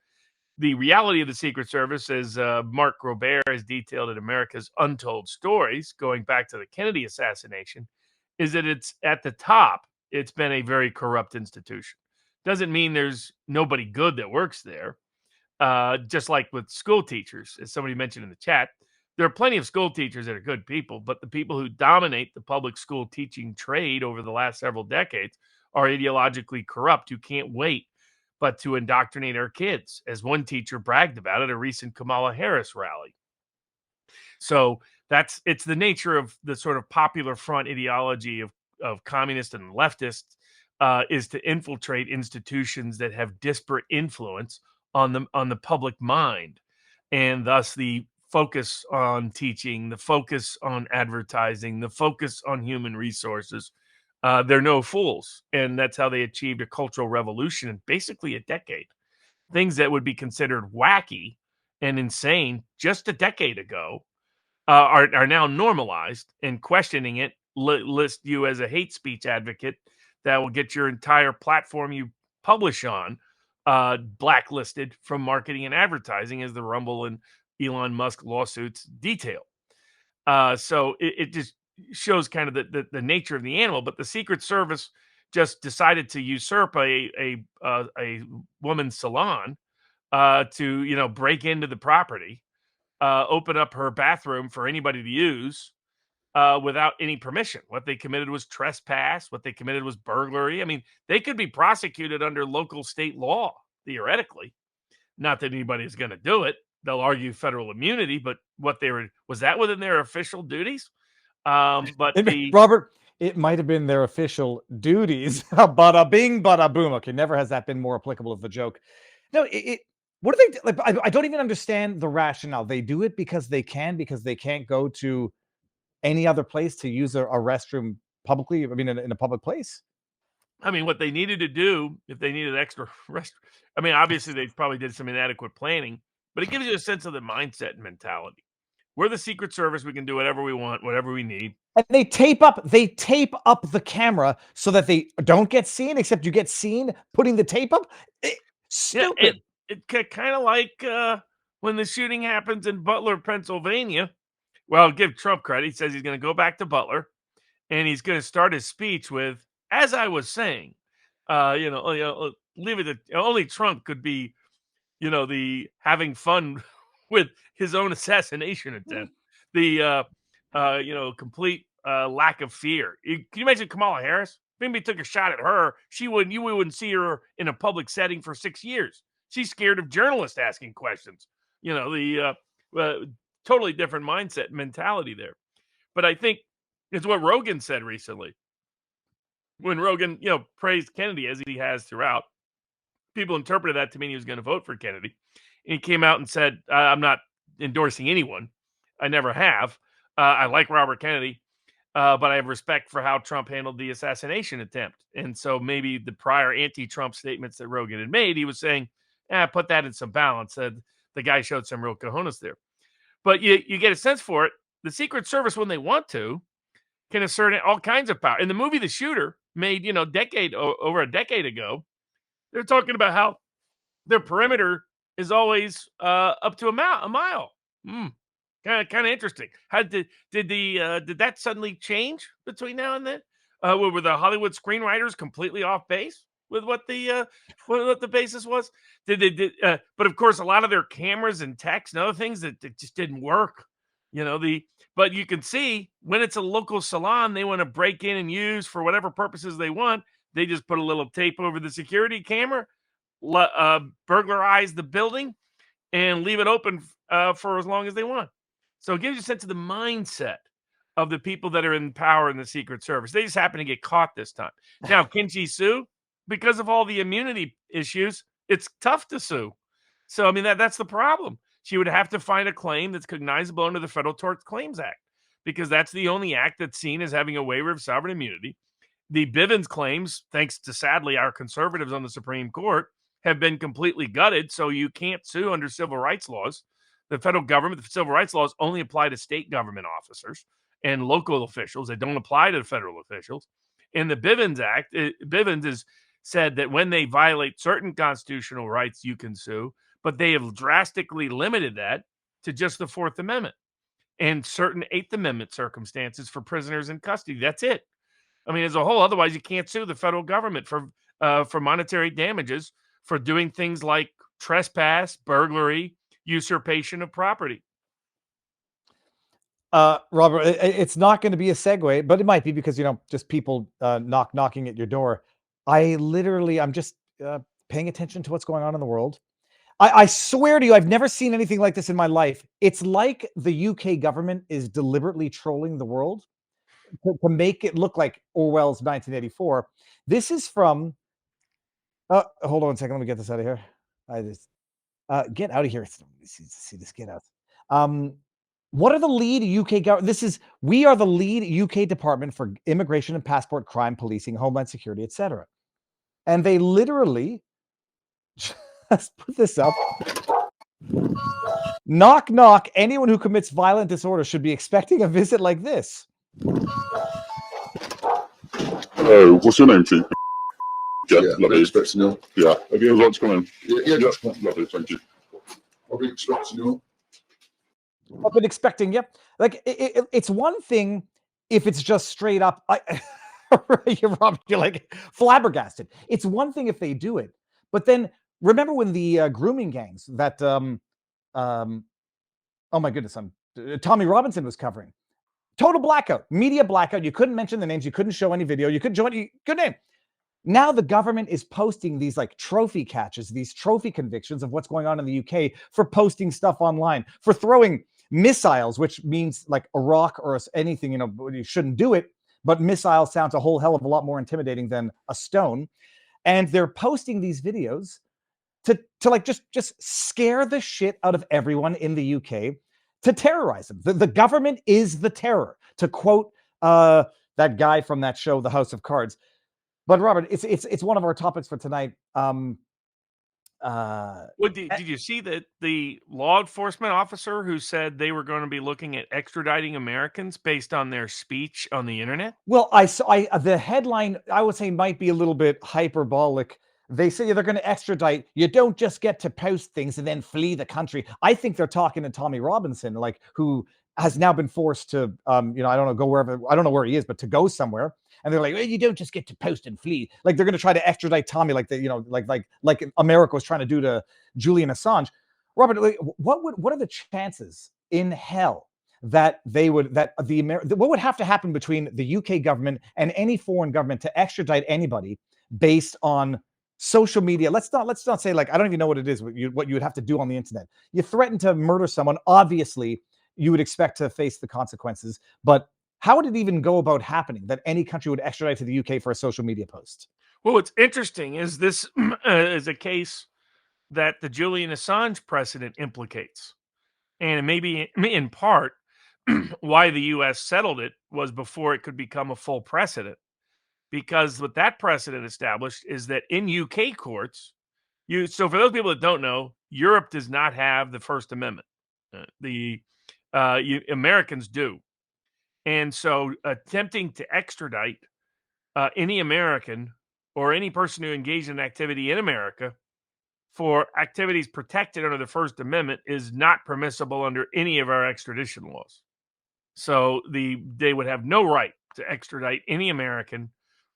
The reality of the Secret Service, as Mark Robert has detailed in America's Untold Stories, going back to the Kennedy assassination, is that it's at the top. It's been a very corrupt institution. Doesn't mean there's nobody good that works there. Just like with school teachers, as somebody mentioned in the chat, there are plenty of school teachers that are good people, but the people who dominate the public school teaching trade over the last several decades are ideologically corrupt who can't wait but to indoctrinate our kids, as one teacher bragged about at a recent Kamala Harris rally. So it's the nature of the sort of popular front ideology of communists and leftists is to infiltrate institutions that have disparate influence on the public mind, and thus the focus on teaching, the focus on advertising, the focus on human resources. They're no fools, and that's how they achieved a cultural revolution in basically a decade. Things that would be considered wacky and insane just a decade ago are now normalized, and questioning it list you as a hate speech advocate that will get your entire platform you publish on blacklisted from marketing and advertising, as the Rumble and Elon Musk lawsuits detail. So it just shows kind of the nature of the animal. But the Secret Service just decided to usurp a woman's salon to break into the property, open up her bathroom for anybody to use without any permission. What they committed was trespass. What they committed was burglary. I mean, they could be prosecuted under local state law, theoretically. Not that anybody is going to do it. They'll argue federal immunity, but was that within their official duties? Robert, It might have been their official duties. Bada bing, bada boom. Okay, never has that been more applicable of the joke. No, what do they do? Like, I don't even understand the rationale. They do it because they can't go to any other place to use a restroom publicly. I mean, in a public place. I mean, what they needed to do, if they needed extra rest, I mean, obviously they probably did some inadequate planning, but it gives you a sense of the mindset and mentality. We're the Secret Service. We can do whatever we want, whatever we need. And they tape up the camera so that they don't get seen, except you get seen putting the tape up. Stupid. Yeah, it kind of like when the shooting happens in Butler, Pennsylvania. Well, give Trump credit. He says he's going to go back to Butler, and he's going to start his speech with, as I was saying, leave it. Only Trump could be, the having fun with his own assassination attempt. The complete lack of fear. Can you imagine Kamala Harris? If anybody took a shot at her, you wouldn't see her in a public setting for 6 years. She's scared of journalists asking questions. Totally different mindset, mentality there. But I think it's what Rogan said recently. When Rogan, praised Kennedy as he has throughout, people interpreted that to mean he was going to vote for Kennedy. And he came out and said, I'm not endorsing anyone. I never have. I like Robert Kennedy, but I have respect for how Trump handled the assassination attempt. And so maybe the prior anti-Trump statements that Rogan had made, he was saying, put that in some balance. The guy showed some real cojones there. But you get a sense for it. The Secret Service, when they want to, can assert all kinds of power. In the movie The Shooter, made over a decade ago, they're talking about how their perimeter is always up to a mile. Kind of interesting. How did that suddenly change between now and then? Were the Hollywood screenwriters completely off base with what the basis was? But of course, a lot of their cameras and text and other things that just didn't work. But you can see when it's a local salon they want to break in and use for whatever purposes they want. They just put a little tape over the security camera, burglarize the building, and leave it open for as long as they want. So it gives you a sense of the mindset of the people that are in power in the Secret Service. They just happen to get caught this time. Now, can she sue? Because of all the immunity issues, it's tough to sue. So, I mean, that's the problem. She would have to find a claim that's cognizable under the Federal Tort Claims Act, because that's the only act that's seen as having a waiver of sovereign immunity. The Bivens claims, thanks to, sadly, our conservatives on the Supreme Court, have been completely gutted, so you can't sue under civil rights laws. The federal government, the civil rights laws only apply to state government officers and local officials. They don't apply to the federal officials. In the Bivens Act, Bivens has said that when they violate certain constitutional rights, you can sue, but they have drastically limited that to just the Fourth Amendment and certain Eighth Amendment circumstances for prisoners in custody. That's it. I mean, as a whole, otherwise you can't sue the federal government for monetary damages for doing things like trespass, burglary, usurpation of property. Robert, it's not going to be a segue, but it might be because, just people knocking at your door. I'm just paying attention to what's going on in the world. I swear to you, I've never seen anything like this in my life. It's like the UK government is deliberately trolling the world to make it look like Orwell's 1984. This is from, hold on a second. Let me get this out of here. Get out of here. See this, get out. What are the lead UK government? We are the lead UK department for immigration and passport crime policing, homeland security, etc. And they literally just put this up. Knock, knock. Anyone who commits violent disorder should be expecting a visit like this. What's your name, Chief? Yeah, lovely. Expecting you. Yeah, have you ever want to come in? Yeah, just Lovely, thank you. I'll be expecting you. I've been expecting, yep. Like, it's one thing if it's just straight up, you're like flabbergasted. It's one thing if they do it. But then, remember when the grooming gangs that, oh my goodness, Tommy Robinson was covering. Total blackout, media blackout. You couldn't mention the names. You couldn't show any video. You couldn't show any good name. Now the government is posting these like trophy catches, these trophy convictions of what's going on in the UK for posting stuff online, for throwing missiles, which means like a rock or anything, you shouldn't do it. but missile sounds a whole hell of a lot more intimidating than a stone. And they're posting these videos to like just scare the shit out of everyone in the UK, to terrorize them. The government is the terror, to quote that guy from that show, The House of Cards. But Robert, it's one of our topics for tonight. Did you see that the law enforcement officer who said they were going to be looking at extraditing Americans based on their speech on the internet? Well, the headline, I would say, might be a little bit hyperbolic. They say they're going to extradite. You don't just get to post things and then flee the country. I think they're talking to Tommy Robinson, like, who has now been forced to, I don't know, go wherever. I don't know where he is, but to go somewhere. And they're like, well, you don't just get to post and flee. Like, they're going to try to extradite Tommy, like like America was trying to do to Julian Assange. Robert, what are the chances in hell that what would have to happen between the UK government and any foreign government to extradite anybody based on social media? Let's not say, like, I don't even know what it is, what you would have to do on the internet. You threaten to murder someone, obviously you would expect to face the consequences, but how would it even go about happening that any country would extradite to the UK for a social media post? Well, what's interesting is this is a case that the Julian Assange precedent implicates. And maybe in part why the U.S. settled it was before it could become a full precedent. Because what that precedent established is that in UK courts, so for those people that don't know, Europe does not have the First Amendment. Americans do. And so attempting to extradite any American or any person who engaged in activity in America for activities protected under the First Amendment is not permissible under any of our extradition laws. So they would have no right to extradite any American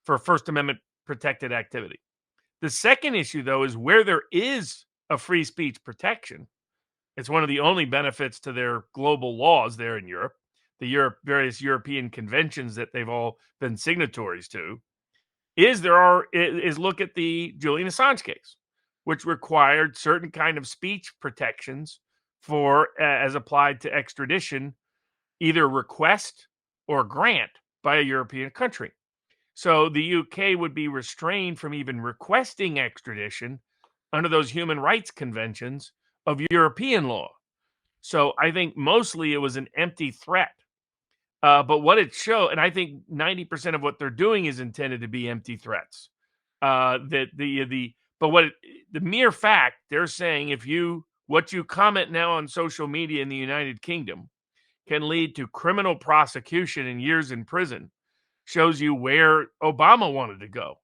for First Amendment protected activity. The second issue, though, is where there is a free speech protection. It's one of the only benefits to their global laws there in Europe, various European conventions that they've all been signatories to, is look at the Julian Assange case, which required certain kind of speech protections for as applied to extradition, either request or grant by a European country. So the UK would be restrained from even requesting extradition under those human rights conventions of European law. So I think mostly it was an empty threat. But what it showed, and I think 90% of what they're doing is intended to be empty threats. The mere fact they're saying what you comment now on social media in the United Kingdom can lead to criminal prosecution and years in prison shows you where Obama wanted to go.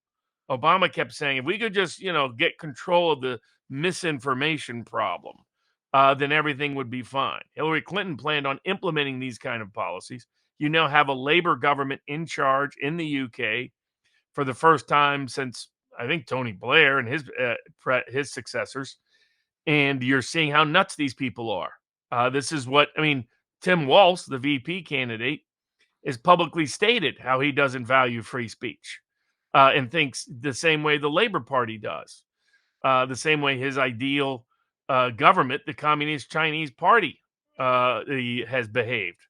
Obama kept saying, if we could just, get control of the misinformation problem, then everything would be fine. Hillary Clinton planned on implementing these kind of policies. You now have a Labour government in charge in the UK for the first time since, I think, Tony Blair and his successors. And you're seeing how nuts these people are. This is Tim Walz, the VP candidate, is publicly stated how he doesn't value free speech and thinks the same way the Labour Party does, the same way his ideal government, the Communist Chinese Party, has behaved.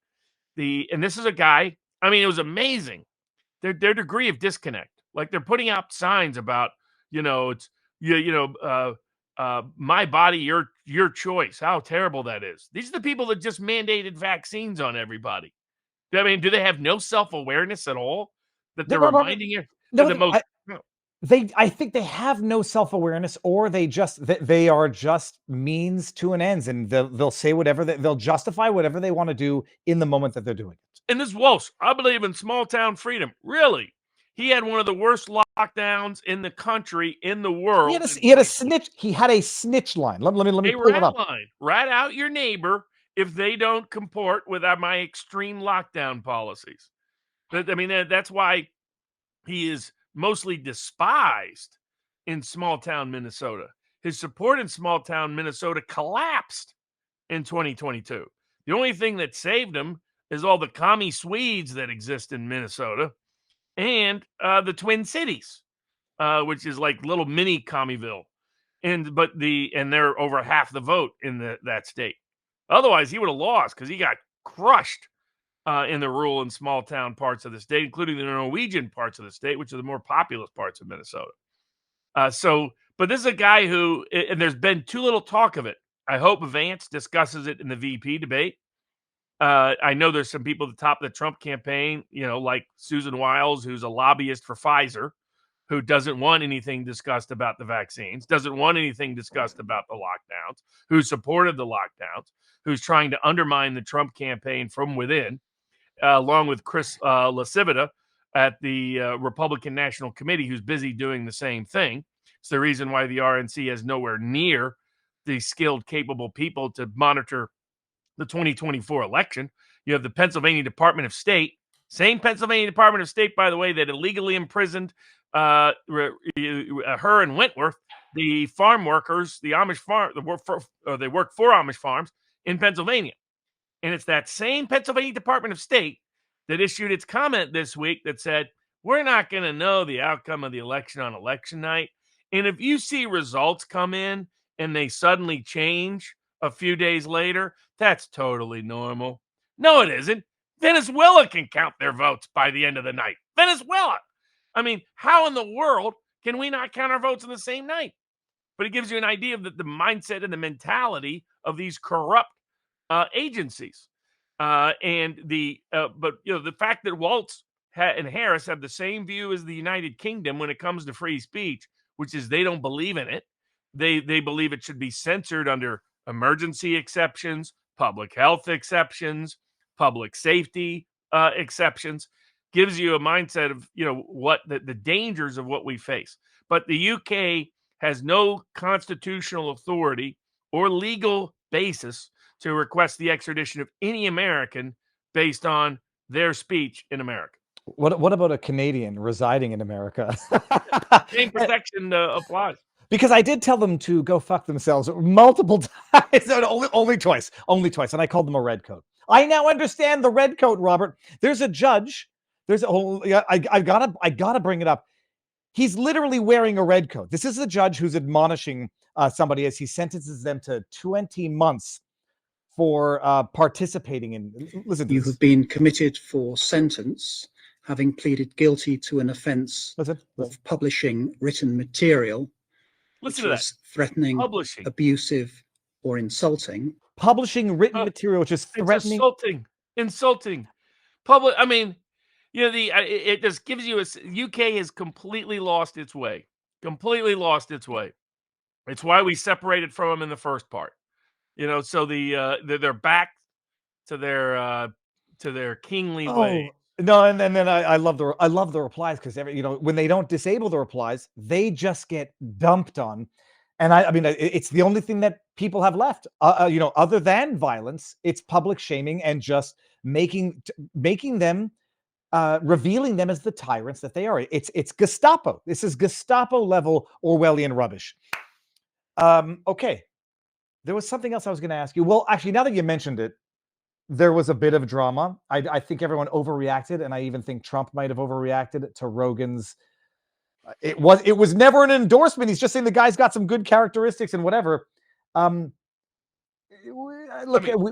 And this is a guy, it was amazing. Their degree of disconnect. Like, they're putting out signs about, my body, your choice, how terrible that is. These are the people that just mandated vaccines on everybody. Do they have no self-awareness at all? That they're reminding you? I think they have no self-awareness, or they are just means to an end, and they'll say whatever, they'll justify whatever they want to do in the moment that they're doing it. And this Walsh, I believe in small town freedom. Really? He had one of the worst lockdowns in the country, in the world. He had a snitch line. Let me pull it up. Rat out your neighbor if they don't comport with my extreme lockdown policies. That's why he is mostly despised in small town Minnesota. His support in small town Minnesota collapsed in 2022. The only thing that saved him is all the commie Swedes that exist in Minnesota and the Twin Cities, which is like little mini Commieville. And they're over half the vote in that state. Otherwise, he would have lost because he got crushed in the rural and small town parts of the state, including the Norwegian parts of the state, which are the more populous parts of Minnesota. But this is a guy who, and there's been too little talk of it. I hope Vance discusses it in the VP debate. I know there's some people at the top of the Trump campaign, like Susan Wiles, who's a lobbyist for Pfizer, who doesn't want anything discussed about the vaccines, doesn't want anything discussed about the lockdowns, who supported the lockdowns, who's trying to undermine the Trump campaign from within, along with Chris LaCivita at the Republican National Committee, who's busy doing the same thing. It's the reason why the RNC has nowhere near the skilled, capable people to monitor the 2024 election. You have the Pennsylvania Department of State, same Pennsylvania Department of State, by the way, that illegally imprisoned her and Wentworth, the farm workers, the Amish farm, they work for Amish farms in Pennsylvania. And it's that same Pennsylvania Department of State that issued its comment this week that said, we're not going to know the outcome of the election on election night. And if you see results come in and they suddenly change a few days later, that's totally normal. No, it isn't. Venezuela can count their votes by the end of the night. Venezuela. I mean, how in the world can we not count our votes on the same night? But it gives you an idea of the mindset and the mentality of these corrupt agencies. But the fact that Walz and Harris have the same view as the United Kingdom when it comes to free speech, which is they don't believe in it. They believe it should be censored under emergency exceptions, public health exceptions, public safety exceptions, gives you a mindset of, what the dangers of what we face. But the UK has no constitutional authority or legal basis to request the extradition of any American based on their speech in America. What about a Canadian residing in America? Same protection applies. Because I did tell them to go fuck themselves multiple times. only twice. And I called them a redcoat. I now understand the redcoat, Robert. There's a judge. I gotta bring it up. He's literally wearing a redcoat. This is a judge who's admonishing somebody as he sentences them to 20 months for participating in. Listen, you have been committed for sentence, having pleaded guilty to an offence of publishing written material. Listen to that. Threatening, publishing, abusive, or insulting. Publishing written material, which is threatening, insulting. Public. I mean, it just gives you UK has completely lost its way. It's why we separated from them in the first part. So they're back to their kingly way. No, and then I love the replies, because when they don't disable the replies, they just get dumped on. And I mean, it's the only thing that people have left, other than violence. It's public shaming and just making them, revealing them as the tyrants that they are. It's Gestapo. This is Gestapo level Orwellian rubbish. Okay, there was something else I was going to ask you. Well, actually, now that you mentioned it, there was a bit of drama. I think everyone overreacted, and I even think Trump might have overreacted to Rogan's. It was never an endorsement. He's just saying the guy's got some good characteristics and whatever. Look,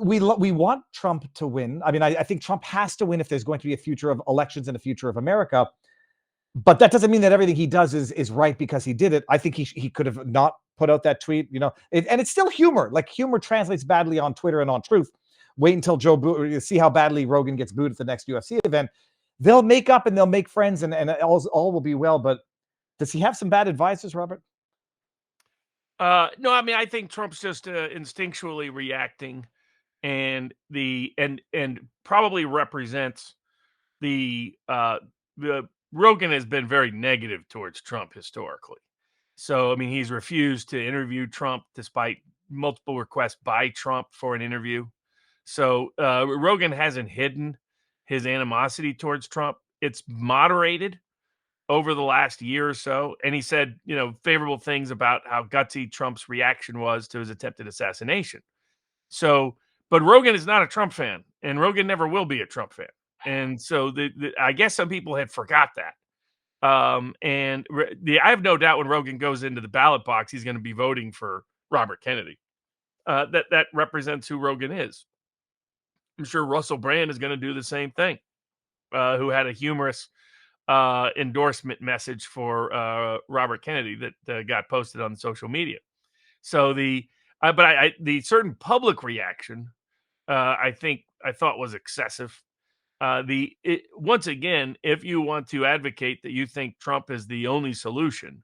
we want Trump to win. I mean, I think Trump has to win if there's going to be a future of elections and a future of America. But that doesn't mean that everything he does is right because he did it. I think he could have not put out that tweet, and it's still humor. Like, humor translates badly on Twitter and on Truth. Wait until see how badly Rogan gets booed at the next UFC event. They'll make up and they'll make friends, and all will be well. But does he have some bad advisors, Robert? No, I mean, I think Trump's just instinctually reacting, and probably represents the Rogan has been very negative towards Trump historically. So, I mean, he's refused to interview Trump despite multiple requests by Trump for an interview. So Rogan hasn't hidden his animosity towards Trump. It's moderated over the last year or so. And he said, favorable things about how gutsy Trump's reaction was to his attempted assassination. So, but Rogan is not a Trump fan, and Rogan never will be a Trump fan. And so I guess some people had forgot that. I have no doubt when Rogan goes into the ballot box, he's going to be voting for Robert Kennedy. That represents who Rogan is. I'm sure Russell Brand is going to do the same thing, who had a humorous endorsement message for Robert Kennedy that got posted on social media. So the certain public reaction, I thought was excessive. Once again, if you want to advocate that you think Trump is the only solution,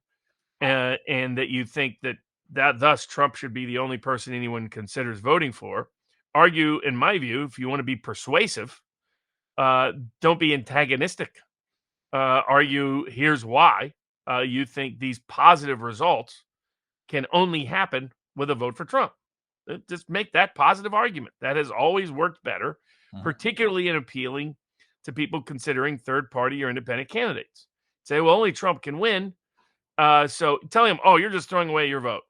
and that you think that thus Trump should be the only person anyone considers voting for, argue, in my view, if you want to be persuasive, don't be antagonistic. Argue, here's why you think these positive results can only happen with a vote for Trump. Just make that positive argument. That has always worked better, particularly in appealing to people considering third-party or independent candidates. Say, well, only Trump can win. So tell him, oh, you're just throwing away your vote.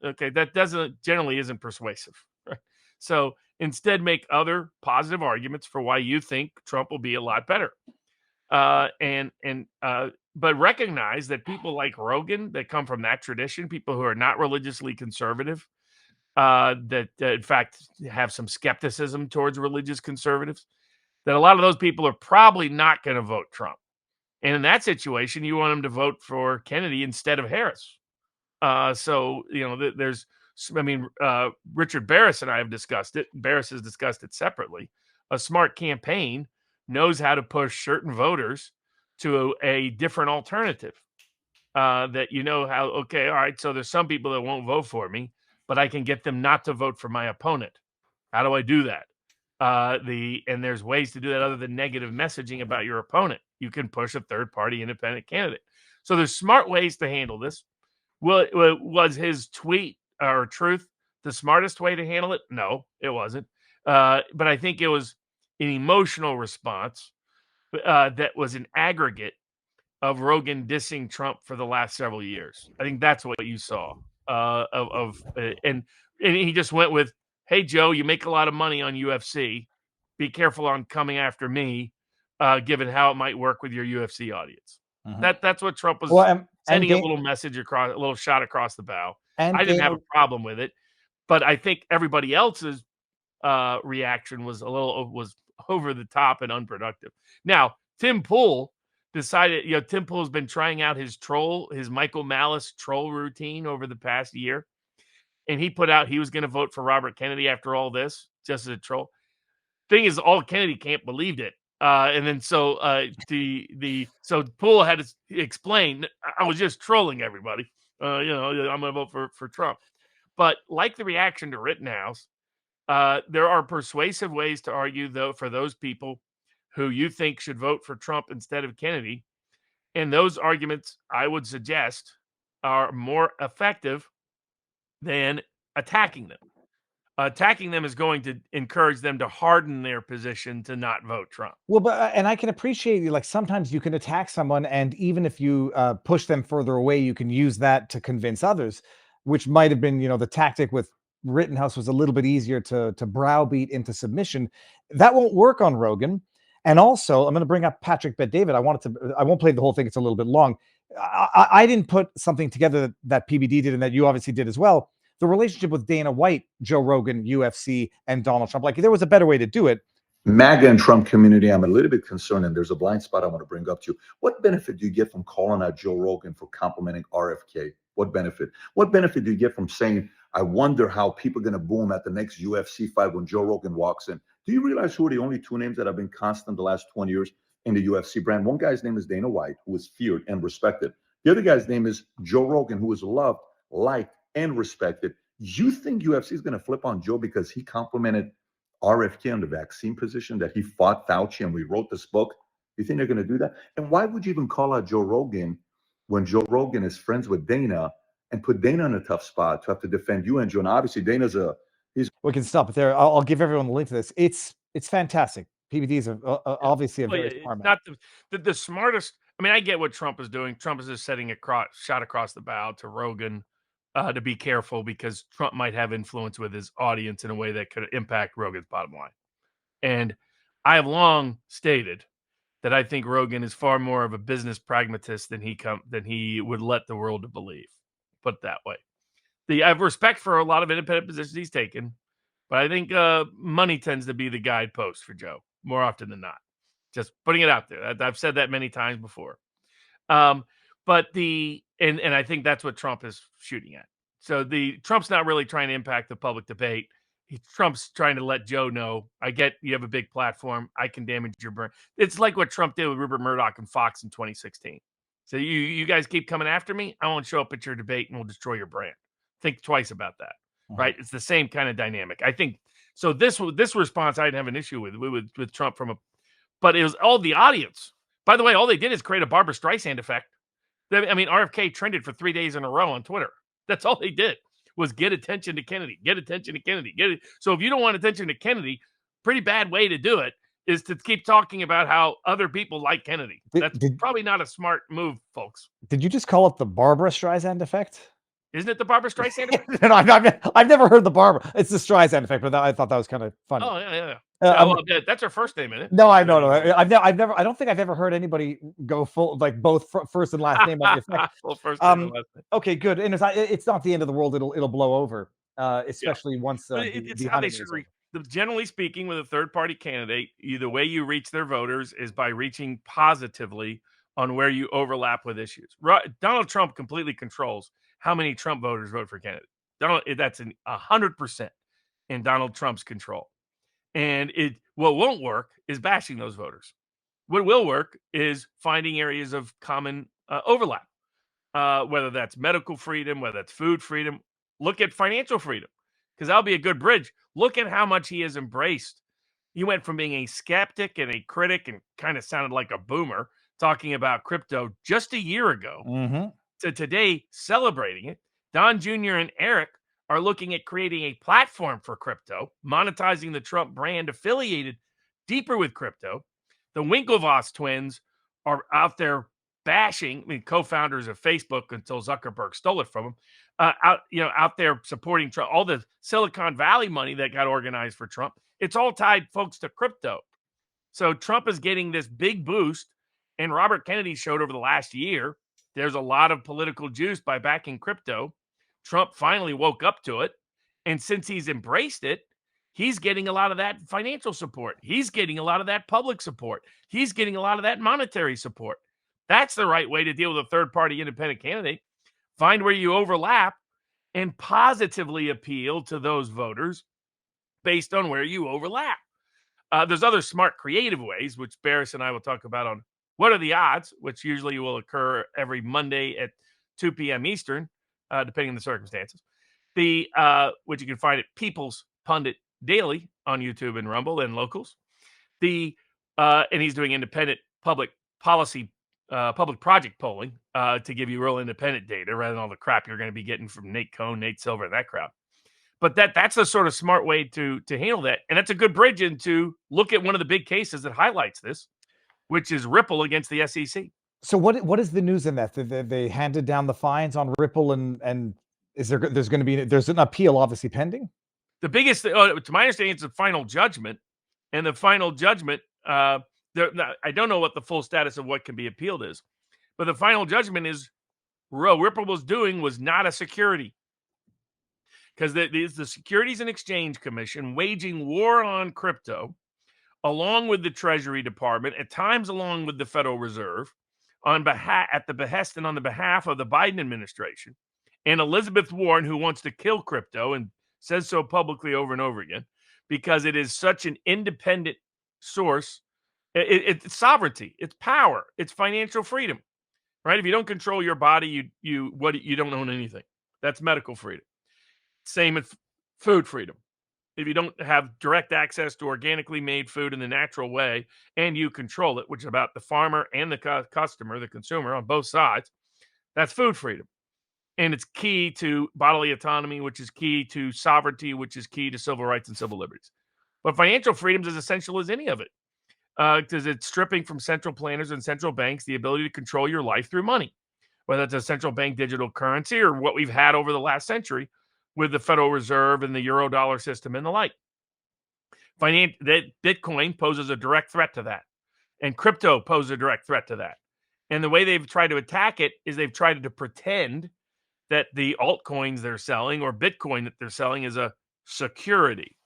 Okay, that generally isn't persuasive. Right? So instead, make other positive arguments for why you think Trump will be a lot better. But recognize that people like Rogan that come from that tradition, people who are not religiously conservative, that in fact have some skepticism towards religious conservatives, that a lot of those people are probably not going to vote Trump. And in that situation, you want them to vote for Kennedy instead of Harris. So, Richard Barris and I have discussed it. Barris has discussed it separately. A smart campaign knows how to push certain voters to a different alternative. That okay, all right, so there's some people that won't vote for me, but I can get them not to vote for my opponent. How do I do that? And there's ways to do that other than negative messaging about your opponent. You can push a third-party independent candidate. So there's smart ways to handle this. Was his tweet or truth the smartest way to handle it? No, it wasn't. But I think it was an emotional response that was an aggregate of Rogan dissing Trump for the last several years. I think that's what you saw. And he just went with, hey, Joe, you make a lot of money on UFC. Be careful on coming after me, given how it might work with your UFC audience. That's what Trump was sending a little message across, a little shot across the bow. I didn't have a problem with it, but I think everybody else's reaction was was over the top and unproductive. Now, Tim Pool decided, Tim Pool's been trying out his Michael Malice troll routine over the past year. And he put out he was going to vote for Robert Kennedy after all this, just as a troll. Thing is, all Kennedy camp believed it. And then so Poole had to explain, I was just trolling everybody. I'm going to vote for Trump. But like the reaction to Rittenhouse, there are persuasive ways to argue, though, for those people who you think should vote for Trump instead of Kennedy. And those arguments, I would suggest, are more effective than attacking them. Attacking them is going to encourage them to harden their position to not vote Trump. Well, but and I can appreciate, like, sometimes you can attack someone, and even if you push them further away, you can use that to convince others, which might have been, the tactic with Rittenhouse was a little bit easier to browbeat into submission. That won't work on Rogan. And also, I'm going to bring up Patrick Bet-David. I won't play the whole thing. It's a little bit long. I didn't put something together that PBD did and that you obviously did as well. The relationship with Dana White, Joe Rogan, UFC, and Donald Trump. Like, there was a better way to do it. MAGA and Trump community, I'm a little bit concerned, and there's a blind spot I want to bring up to you. What benefit do you get from calling out Joe Rogan for complimenting RFK? What benefit? What benefit do you get from saying, I wonder how people are going to boom at the next UFC fight when Joe Rogan walks in? Do you realize who are the only two names that have been constant the last 20 years in the UFC brand? One guy's name is Dana White, who is feared and respected. The other guy's name is Joe Rogan, who is loved, liked, and respected. You think UFC is going to flip on Joe because he complimented RFK on the vaccine position, that he fought Fauci and we wrote this book? You think they're going to do that? And why would you even call out Joe Rogan when Joe Rogan is friends with Dana and put Dana in a tough spot to have to defend you and Joe? And obviously, Dana's we can stop it there. I'll give everyone the link to this. It's fantastic. PBD is obviously a very smart man. Not the smartest. I mean, I get what Trump is doing. Trump is just setting a shot across the bow to Rogan to be careful because Trump might have influence with his audience in a way that could impact Rogan's bottom line. And I have long stated that I think Rogan is far more of a business pragmatist than he would let the world to believe. Put it that way. I have respect for a lot of independent positions he's taken, But I think money tends to be the guidepost for Joe more often than not. Just putting it out there. I've said that many times before. But and I think that's what Trump is shooting at. So Trump's not really trying to impact the public debate. Trump's trying to let Joe know, I get you have a big platform. I can damage your brand. It's like what Trump did with Rupert Murdoch and Fox in 2016. So you guys keep coming after me. I won't show up at your debate and we'll destroy your brand. Think twice about that. Right? It's the same kind of dynamic. I think so. This response I didn't have an issue with Trump but it was all the audience. By the way, all they did is create a Barbara Streisand effect. I mean, RFK trended for 3 days in a row on Twitter. That's all they did was get attention to Kennedy, get attention to Kennedy. So if you don't want attention to Kennedy, pretty bad way to do it is to keep talking about how other people like Kennedy. That's probably not a smart move, folks. Did you just call it the Barbara Streisand effect? Isn't it the Barbara Streisand effect? No, I've never heard the Barbara. It's the Streisand effect, but I thought that was kind of funny. Oh yeah. That's her first name in it. No, I know. I've never. I don't think I've ever heard anybody go full like both first and last name on the effect. Well, first name and last name. Okay, good. And it's not the end of the world. It'll blow over, especially once. It's how they should. Generally speaking, with a third-party candidate, the way you reach their voters is by reaching positively on where you overlap with issues. Donald Trump completely controls how many Trump voters vote for Kennedy. That's 100% in Donald Trump's control. And what won't work is bashing those voters. What will work is finding areas of common overlap, whether that's medical freedom, whether that's food freedom. Look at financial freedom, because that'll be a good bridge. Look at how much he has embraced. He went from being a skeptic and a critic and kind of sounded like a boomer talking about crypto just a year ago to today celebrating it. Don Jr. and Eric are looking at creating a platform for crypto, monetizing the Trump brand affiliated deeper with crypto. The Winklevoss twins are out there bashing, co-founders of Facebook until Zuckerberg stole it from them, out there supporting Trump. All the Silicon Valley money that got organized for Trump, it's all tied, folks, to crypto. So Trump is getting this big boost, and Robert Kennedy showed over the last year, there's a lot of political juice by backing crypto. Trump finally woke up to it. And since he's embraced it, he's getting a lot of that financial support. He's getting a lot of that public support. He's getting a lot of that monetary support. That's the right way to deal with a third-party independent candidate. Find where you overlap and positively appeal to those voters based on where you overlap. There's other smart, creative ways, which Barris and I will talk about on What Are the Odds, which usually will occur every Monday at 2 p.m. Eastern, depending on the circumstances. Which you can find at People's Pundit Daily on YouTube and Rumble and locals. And he's doing independent public policy, public project polling to give you real independent data rather than all the crap you're going to be getting from Nate Cohn, Nate Silver, and that crowd. But that's a sort of smart way to handle that. And that's a good bridge into look at one of the big cases that highlights this, which is Ripple against the SEC. So what is the news in that? They handed down the fines on Ripple, and there's an appeal obviously pending? The biggest, to my understanding, it's a final judgment. And the final judgment, I don't know what the full status of what can be appealed is, but the final judgment is Ripple was doing was not a security. Because the Securities and Exchange Commission waging war on crypto, along with the Treasury Department, at times along with the Federal Reserve, at the behest and on the behalf of the Biden administration, and Elizabeth Warren, who wants to kill crypto and says so publicly over and over again, because it is such an independent source. It's sovereignty, it's power, it's financial freedom, right? If you don't control your body, you don't own anything. That's medical freedom. Same with food freedom. If you don't have direct access to organically made food in the natural way and you control it, which is about the farmer and the customer, the consumer on both sides, that's food freedom. And it's key to bodily autonomy, which is key to sovereignty, which is key to civil rights and civil liberties. But financial freedom is as essential as any of it because it's stripping from central planners and central banks the ability to control your life through money, whether it's a central bank digital currency or what we've had over the last century with the Federal Reserve and the Eurodollar system and the like. That Bitcoin poses a direct threat to that. And crypto poses a direct threat to that. And the way they've tried to attack it is they've tried to pretend that the altcoins they're selling or Bitcoin that they're selling is a security.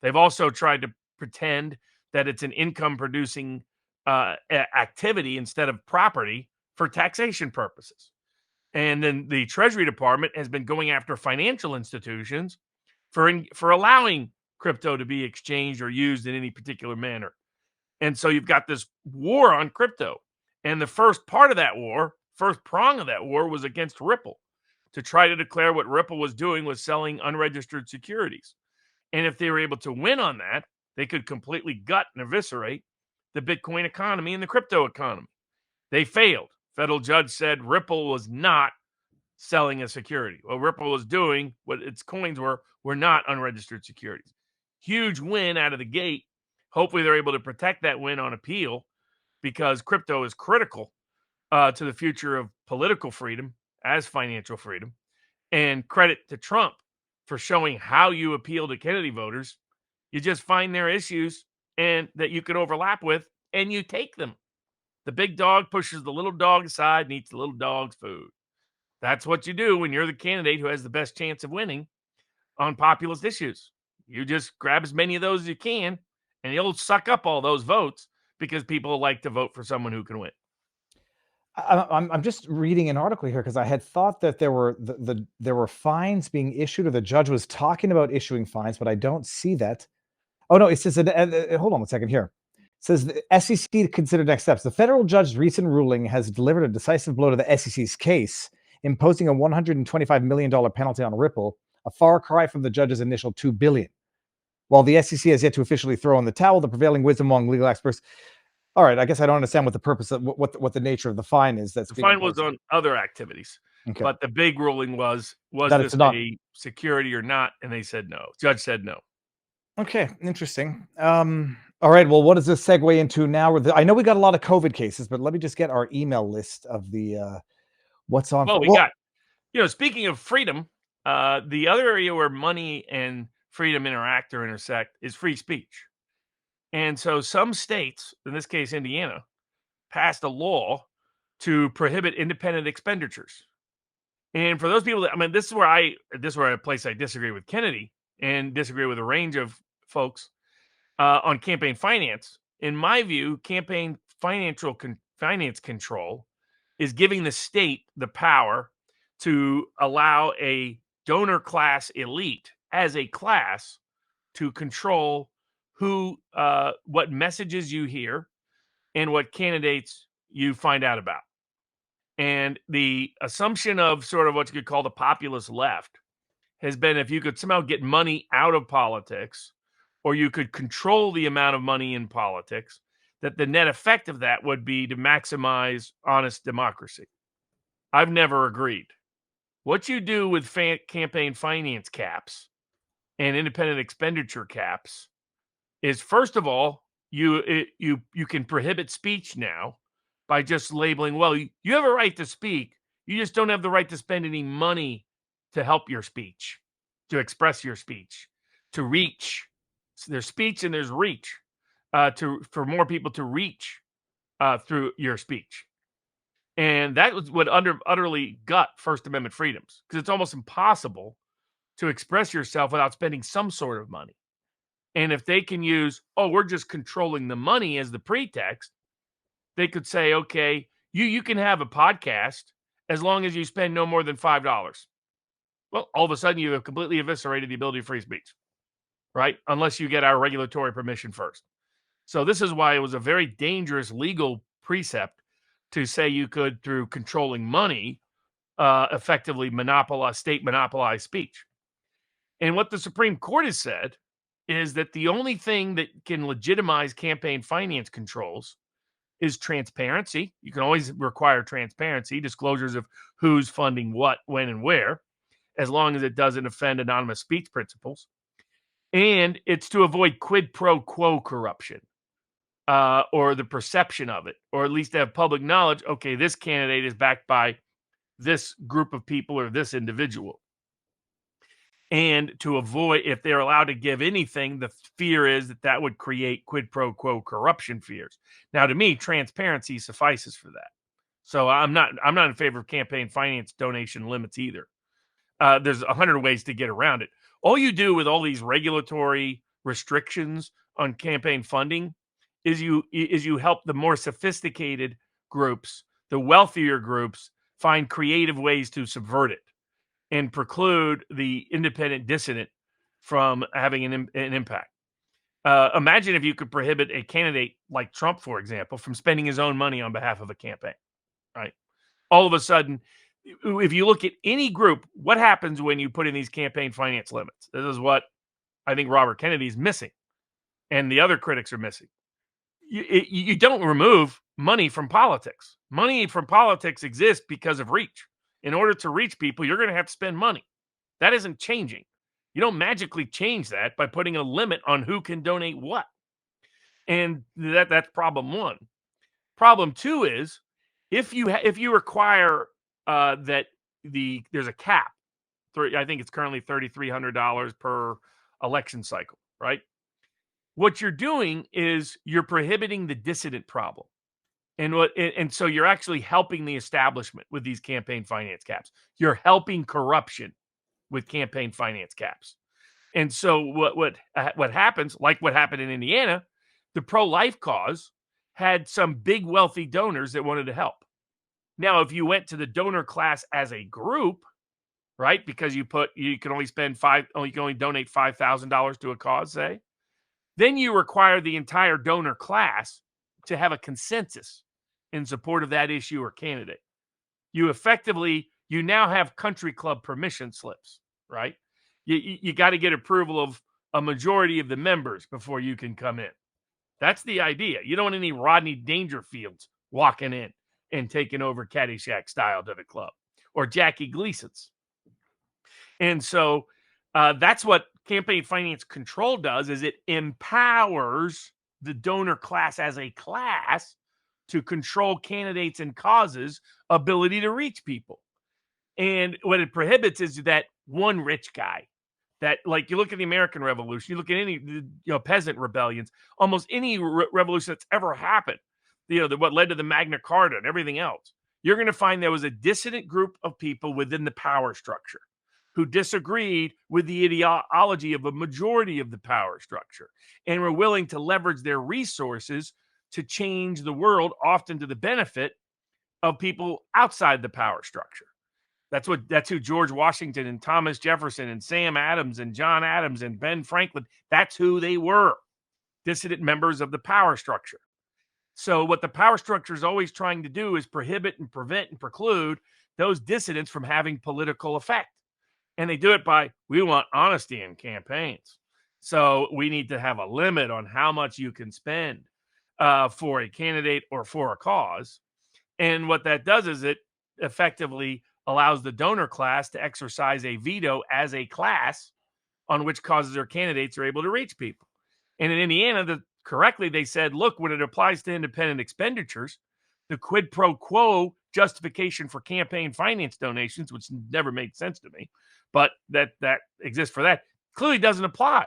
They've also tried to pretend that it's an income producing activity instead of property for taxation purposes. And then the Treasury Department has been going after financial institutions for allowing crypto to be exchanged or used in any particular manner. And so you've got this war on crypto. And the first part of that war, first prong of that war, was against Ripple, to try to declare what Ripple was doing was selling unregistered securities. And if they were able to win on that, they could completely gut and eviscerate the Bitcoin economy and the crypto economy. They failed. Federal judge said Ripple was not selling a security. What Ripple was doing, what its coins were not unregistered securities. Huge win out of the gate. Hopefully they're able to protect that win on appeal, because crypto is critical to the future of political freedom as financial freedom. And credit to Trump for showing how you appeal to Kennedy voters. You just find their issues and that you can overlap with, and you take them. The big dog pushes the little dog aside and eats the little dog's food. That's what you do when you're the candidate who has the best chance of winning on populist issues. You just grab as many of those as you can, and you'll suck up all those votes because people like to vote for someone who can win. I'm just reading an article here because I had thought that there were fines being issued, or the judge was talking about issuing fines, but I don't see that. Oh no, it says hold on a second here. It says the SEC to consider next steps. The federal judge's recent ruling has delivered a decisive blow to the SEC's case, imposing a $125 million penalty on Ripple, a far cry from the judge's initial $2 billion. While the SEC has yet to officially throw in the towel, the prevailing wisdom among legal experts. All right, I guess I don't understand what the purpose of what the nature of the fine is. That's the fine was on other activities, okay. But the big ruling was that this a security or not, and they said no. Judge said no. Okay, interesting. All right, well, what does this segue into now? I know we got a lot of COVID cases, but let me just get our email list of the what's on. Well, we got, speaking of freedom, the other area where money and freedom interact or intersect is free speech. And so some states, in this case Indiana, passed a law to prohibit independent expenditures. And for those people that, this is where a place I disagree with Kennedy and disagree with a range of folks on campaign finance. In my view, campaign finance control is giving the state the power to allow a donor class elite as a class to control what messages you hear and what candidates you find out about. And the assumption of sort of what you could call the populist left has been, if you could somehow get money out of politics, or you could control the amount of money in politics, that the net effect of that would be to maximize honest democracy. I've never agreed. What you do with campaign finance caps and independent expenditure caps is, first of all, you can prohibit speech now by just labeling, well, you have a right to speak. You just don't have the right to spend any money to help your speech, to express your speech, to reach. So there's speech and there's reach, for more people to reach through your speech. And that would utterly gut First Amendment freedoms, because it's almost impossible to express yourself without spending some sort of money. And if they can use, we're just controlling the money as the pretext, they could say, okay, you can have a podcast as long as you spend no more than $5. Well, all of a sudden you have completely eviscerated the ability of free speech, right? Unless you get our regulatory permission first. So this is why it was a very dangerous legal precept to say you could, through controlling money, effectively state monopolize speech. And what the Supreme Court has said is that the only thing that can legitimize campaign finance controls is transparency. You can always require transparency, disclosures of who's funding what, when, and where, as long as it doesn't offend anonymous speech principles. And it's to avoid quid pro quo corruption, or the perception of it, or at least to have public knowledge, okay, this candidate is backed by this group of people or this individual. And to avoid, if they're allowed to give anything, the fear is that would create quid pro quo corruption fears. Now, to me, transparency suffices for that. So I'm not in favor of campaign finance donation limits either. There's 100 ways to get around it. All you do with all these regulatory restrictions on campaign funding is you help the more sophisticated groups, the wealthier groups, find creative ways to subvert it and preclude the independent dissident from having an impact. Imagine if you could prohibit a candidate like Trump, for example, from spending his own money on behalf of a campaign, right? All of a sudden, if you look at any group, what happens when you put in these campaign finance limits? This is what I think Robert Kennedy is missing, and the other critics are missing. You don't remove money from politics. Money from politics exists because of reach. In order to reach people, you're going to have to spend money. That isn't changing. You don't magically change that by putting a limit on who can donate what. And that's problem one. Problem two is if you require that there's a cap. I think it's currently $3,300 per election cycle, right? What you're doing is you're prohibiting the dissident problem. And so you're actually helping the establishment with these campaign finance caps. You're helping corruption with campaign finance caps. And so what happens, like what happened in Indiana, the pro-life cause had some big wealthy donors that wanted to help. Now, if you went to the donor class as a group, right, because you can only you can only donate $5,000 to a cause, say, then you require the entire donor class to have a consensus in support of that issue or candidate. You now have country club permission slips, right? You got to get approval of a majority of the members before you can come in. That's the idea. You don't want any Rodney Dangerfields walking in and taking over Caddyshack style to the club, or Jackie Gleason's. And so that's what campaign finance control does, is it empowers the donor class as a class to control candidates and causes' ability to reach people. And what it prohibits is that one rich guy, that, like, you look at the American Revolution, you look at any peasant rebellions, almost any revolution that's ever happened, what led to the Magna Carta and everything else, you're going to find there was a dissident group of people within the power structure who disagreed with the ideology of a majority of the power structure and were willing to leverage their resources to change the world, often to the benefit of people outside the power structure. That's who George Washington and Thomas Jefferson and Sam Adams and John Adams and Ben Franklin, that's who they were, dissident members of the power structure. So what the power structure is always trying to do is prohibit and prevent and preclude those dissidents from having political effect. And they do it by, we want honesty in campaigns. So we need to have a limit on how much you can spend for a candidate or for a cause. And what that does is it effectively allows the donor class to exercise a veto as a class on which causes or candidates are able to reach people. And in Indiana, correctly, they said, look, when it applies to independent expenditures, the quid pro quo justification for campaign finance donations, which never made sense to me, but that exists for that, clearly doesn't apply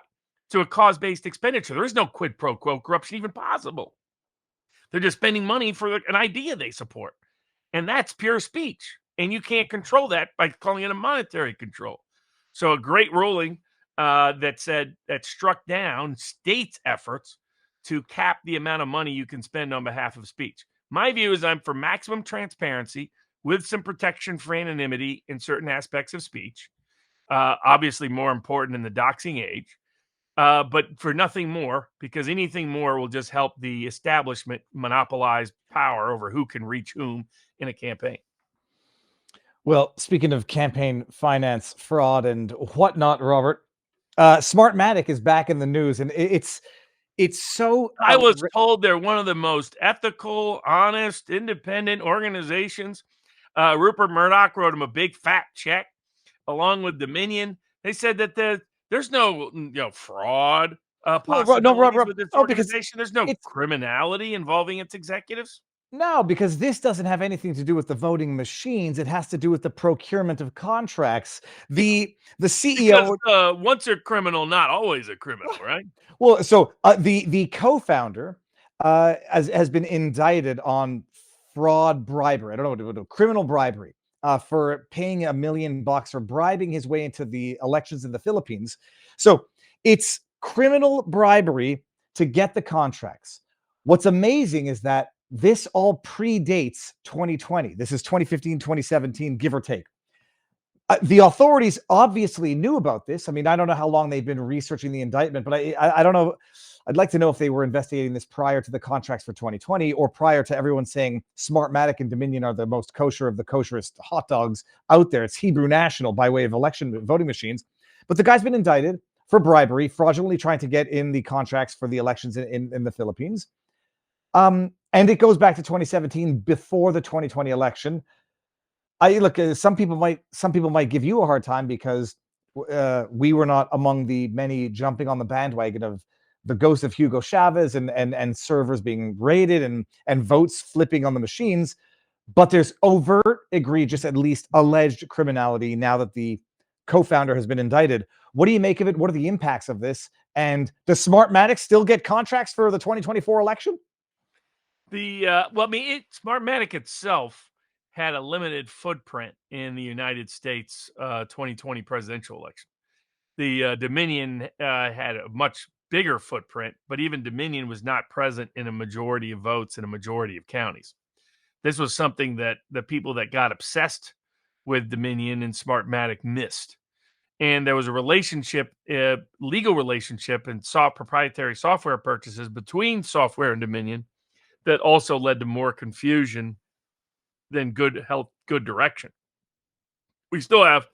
to a cause-based expenditure. There is no quid pro quo corruption even possible. They're just spending money for an idea they support. And that's pure speech. And you can't control that by calling it a monetary control. So a great ruling that struck down states' efforts to cap the amount of money you can spend on behalf of speech. My view is I'm for maximum transparency with some protection for anonymity in certain aspects of speech. Obviously more important in the doxing age, but for nothing more, because anything more will just help the establishment monopolize power over who can reach whom in a campaign. Well, speaking of campaign finance fraud and whatnot, Robert, Smartmatic is back in the news, and it's so. I was told they're one of the most ethical, honest, independent organizations. Rupert Murdoch wrote him a big fat check, along with Dominion. They said that there's no fraud possibilities with this organization. There's no criminality involving its executives. No, because this doesn't have anything to do with the voting machines. It has to do with the procurement of contracts. The CEO, because, once a criminal, not always a criminal, right? Well, so the co-founder has been indicted on fraud, bribery. I don't know what to do. Criminal bribery for paying $1 million or bribing his way into the elections in the Philippines. So it's criminal bribery to get the contracts. What's amazing is that this all predates 2020. This is 2015, 2017, give or take. The authorities obviously knew about this. I mean, I don't know how long they've been researching the indictment, but I don't know. I'd like to know if they were investigating this prior to the contracts for 2020 or prior to everyone saying Smartmatic and Dominion are the most kosher of the kosherest hot dogs out there. It's Hebrew National by way of election voting machines. But the guy's been indicted for bribery, fraudulently trying to get in the contracts for the elections in the Philippines. And it goes back to 2017, before the 2020 election. Some people might give you a hard time because we were not among the many jumping on the bandwagon of the ghost of Hugo Chavez and servers being raided and votes flipping on the machines. But there's overt, egregious, at least alleged criminality now that the co-founder has been indicted. What do you make of it? What are the impacts of this? And does Smartmatic still get contracts for the 2024 election? Smartmatic itself had a limited footprint in the United States 2020 presidential election. The Dominion had a much bigger footprint, but even Dominion was not present in a majority of votes in a majority of counties. This was something that the people that got obsessed with Dominion and Smartmatic missed. And there was a relationship, legal relationship, and proprietary software purchases between software and Dominion that also led to more confusion than good direction. We still have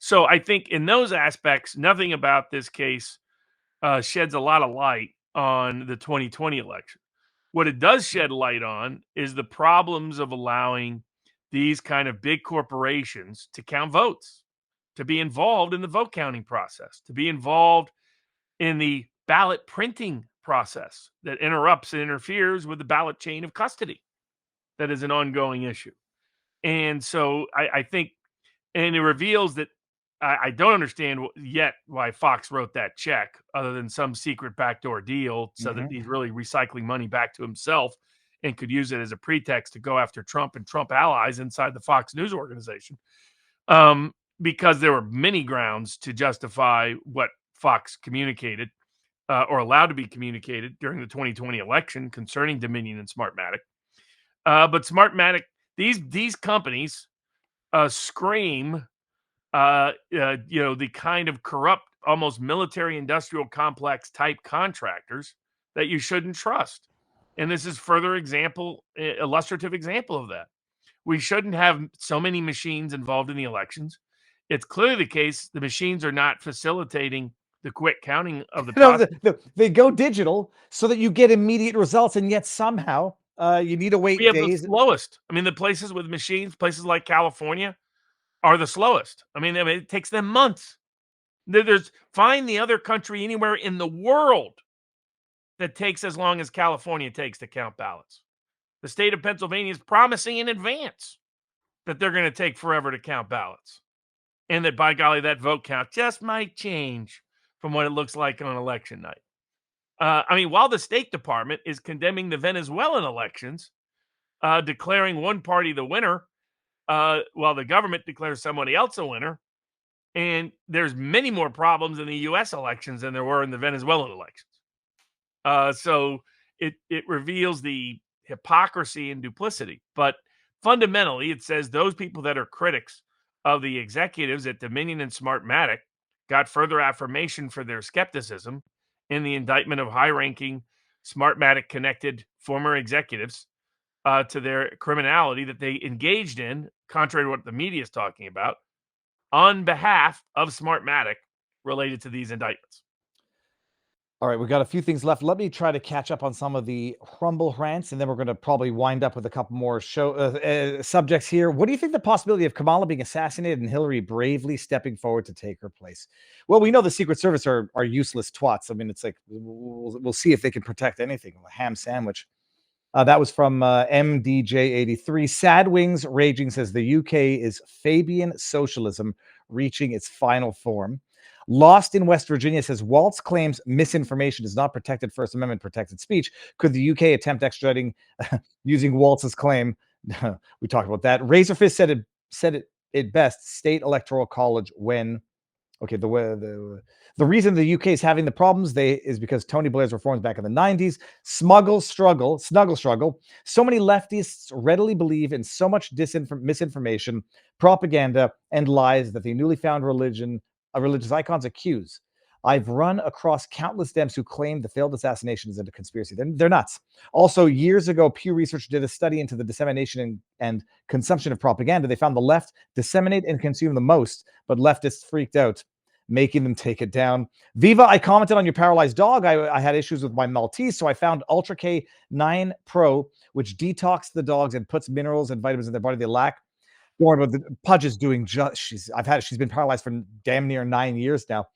so I think in those aspects, nothing about this case sheds a lot of light on the 2020 election. What it does shed light on is the problems of allowing these kind of big corporations to count votes, to be involved in the vote counting process, to be involved in the ballot printing process that interrupts and interferes with the ballot chain of custody. That is an ongoing issue. And so I think, and it reveals that I don't understand yet why Fox wrote that check, other than some secret backdoor deal so that he's really recycling money back to himself and could use it as a pretext to go after Trump and Trump allies inside the Fox News organization. Because there were many grounds to justify what Fox communicated or allowed to be communicated during the 2020 election concerning Dominion and Smartmatic. But Smartmatic, these companies scream, the kind of corrupt, almost military-industrial complex type contractors that you shouldn't trust. And this is further illustrative example of that. We shouldn't have so many machines involved in the elections. It's clearly the case the machines are not facilitating the quick counting of the process. They go digital so that you get immediate results, and yet somehow you need to wait we have days. the slowest. I mean, the places with machines, places like California, are the slowest. I mean, it takes them months. Find the other country anywhere in the world that takes as long as California takes to count ballots. The state of Pennsylvania is promising in advance that they're going to take forever to count ballots. And that, by golly, that vote count just might change from what it looks like on election night. While the State Department is condemning the Venezuelan elections, declaring one party the winner, while the government declares somebody else a winner, and there's many more problems in the U.S. elections than there were in the Venezuelan elections. So it reveals the hypocrisy and duplicity. But fundamentally, it says those people that are critics of the executives at Dominion and Smartmatic got further affirmation for their skepticism in the indictment of high-ranking Smartmatic-connected former executives to their criminality that they engaged in, contrary to what the media is talking about, on behalf of Smartmatic related to these indictments. All right, we've got a few things left. Let me try to catch up on some of the Rumble rants, and then we're going to probably wind up with a couple more subjects here. What do you think the possibility of Kamala being assassinated and Hillary bravely stepping forward to take her place? Well, we know the Secret Service are useless twats. I mean, it's like, we'll see if they can protect anything. A ham sandwich. That was from MDJ83. Sad Wings Raging says the UK is Fabian socialism reaching its final form. Lost in West Virginia says Walz claims misinformation is not protected First Amendment protected speech. Could the UK attempt extraditing using Walz's claim? We talked about that. Razorfist said it best. State Electoral College when Okay, the reason the UK is having the problems is because Tony Blair's reforms back in the 90s. Snuggle struggle. So many leftists readily believe in so much misinformation, propaganda, and lies that the newly found religious icons accuse. I've run across countless Dems who claim the failed assassination is a conspiracy. They're nuts. Also, years ago, Pew Research did a study into the dissemination and consumption of propaganda. They found the left disseminate and consume the most, but leftists freaked out, making them take it down. Viva, I commented on your paralyzed dog. I had issues with my Maltese, so I found Ultra K9 Pro, which detoxes the dogs and puts minerals and vitamins in their body they lack. But the Pudge is doing she's been paralyzed for damn near 9 years now.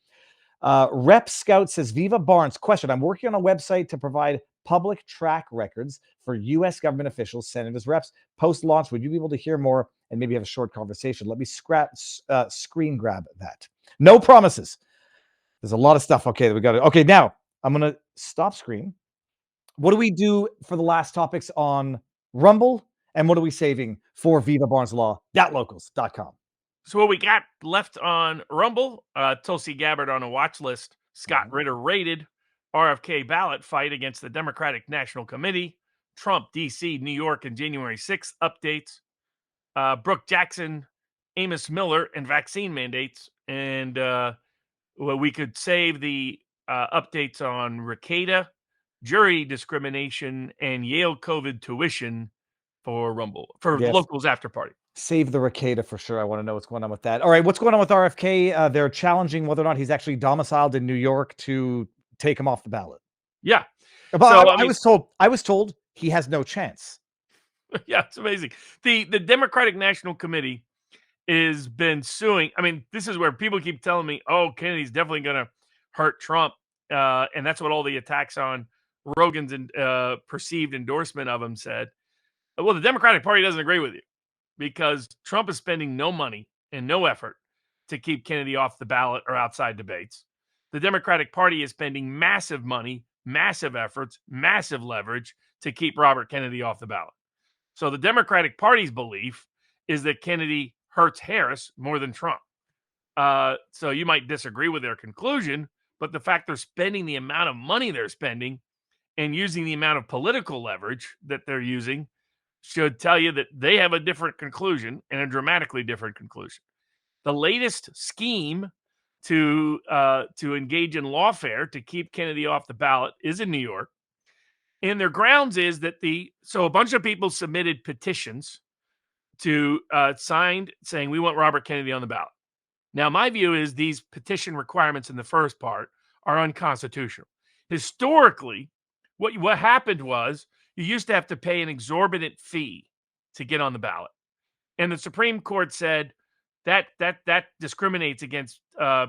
Rep Scout says, Viva Barnes, question. I'm working on a website to provide public track records for U.S. government officials, senators, reps. Post-launch, would you be able to hear more and maybe have a short conversation? Let me screen grab that. No promises. There's a lot of stuff. Okay, that we got to. Okay, now I'm going to stop screen. What do we do for the last topics on Rumble? And what are we saving for Viva Barnes Law.locals.com? So what we got left on Rumble, Tulsi Gabbard on a watch list, Scott Ritter raided, RFK ballot fight against the Democratic National Committee, Trump, D.C., New York, and January 6th updates, Brooke Jackson, Amos Miller, and vaccine mandates. And we could save the updates on Ricada, jury discrimination, and Yale COVID tuition for Rumble, for Locals After Party. Save the Ricada for sure. I want to know what's going on with that. All right, what's going on with RFK? They're challenging whether or not he's actually domiciled in New York to take him off the ballot. Yeah. But I was told he has no chance. Yeah, it's amazing. The Democratic National Committee has been suing. I mean, this is where people keep telling me, oh, Kennedy's definitely going to hurt Trump. And that's what all the attacks on Rogan's perceived endorsement of him said. Well, the Democratic Party doesn't agree with you, because Trump is spending no money and no effort to keep Kennedy off the ballot or outside debates. The Democratic Party is spending massive money, massive efforts, massive leverage to keep Robert Kennedy off the ballot. So the Democratic Party's belief is that Kennedy hurts Harris more than Trump. So you might disagree with their conclusion, but the fact they're spending the amount of money they're spending and using the amount of political leverage that they're using should tell you that they have a different conclusion, and a dramatically different conclusion. The latest scheme to engage in lawfare to keep Kennedy off the ballot is in New York. And their grounds is that a bunch of people submitted petitions to signed saying we want Robert Kennedy on the ballot. Now, my view is these petition requirements in the first part are unconstitutional. Historically, what happened was you used to have to pay an exorbitant fee to get on the ballot. And the Supreme Court said that discriminates against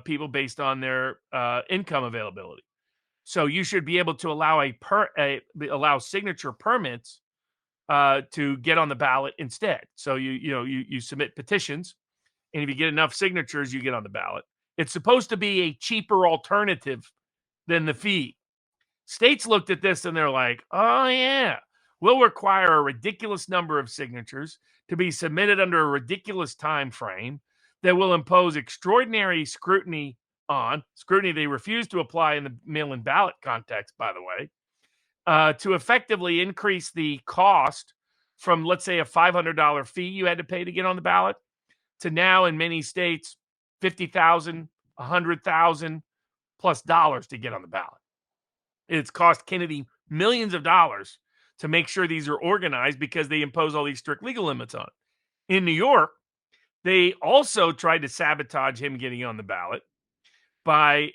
people based on their income availability. So you should be able to allow signature permits to get on the ballot instead. So you submit petitions, and if you get enough signatures, you get on the ballot. It's supposed to be a cheaper alternative than the fee. States looked at this and they're like, oh yeah, we'll require a ridiculous number of signatures to be submitted under a ridiculous time frame that will impose extraordinary scrutiny they refuse to apply in the mail-in ballot context, by the way, to effectively increase the cost from, let's say, a $500 fee you had to pay to get on the ballot to now in many states, $50,000, $100,000 plus dollars to get on the ballot. It's cost Kennedy millions of dollars to make sure these are organized because they impose all these strict legal limits on it. In New York, they also tried to sabotage him getting on the ballot by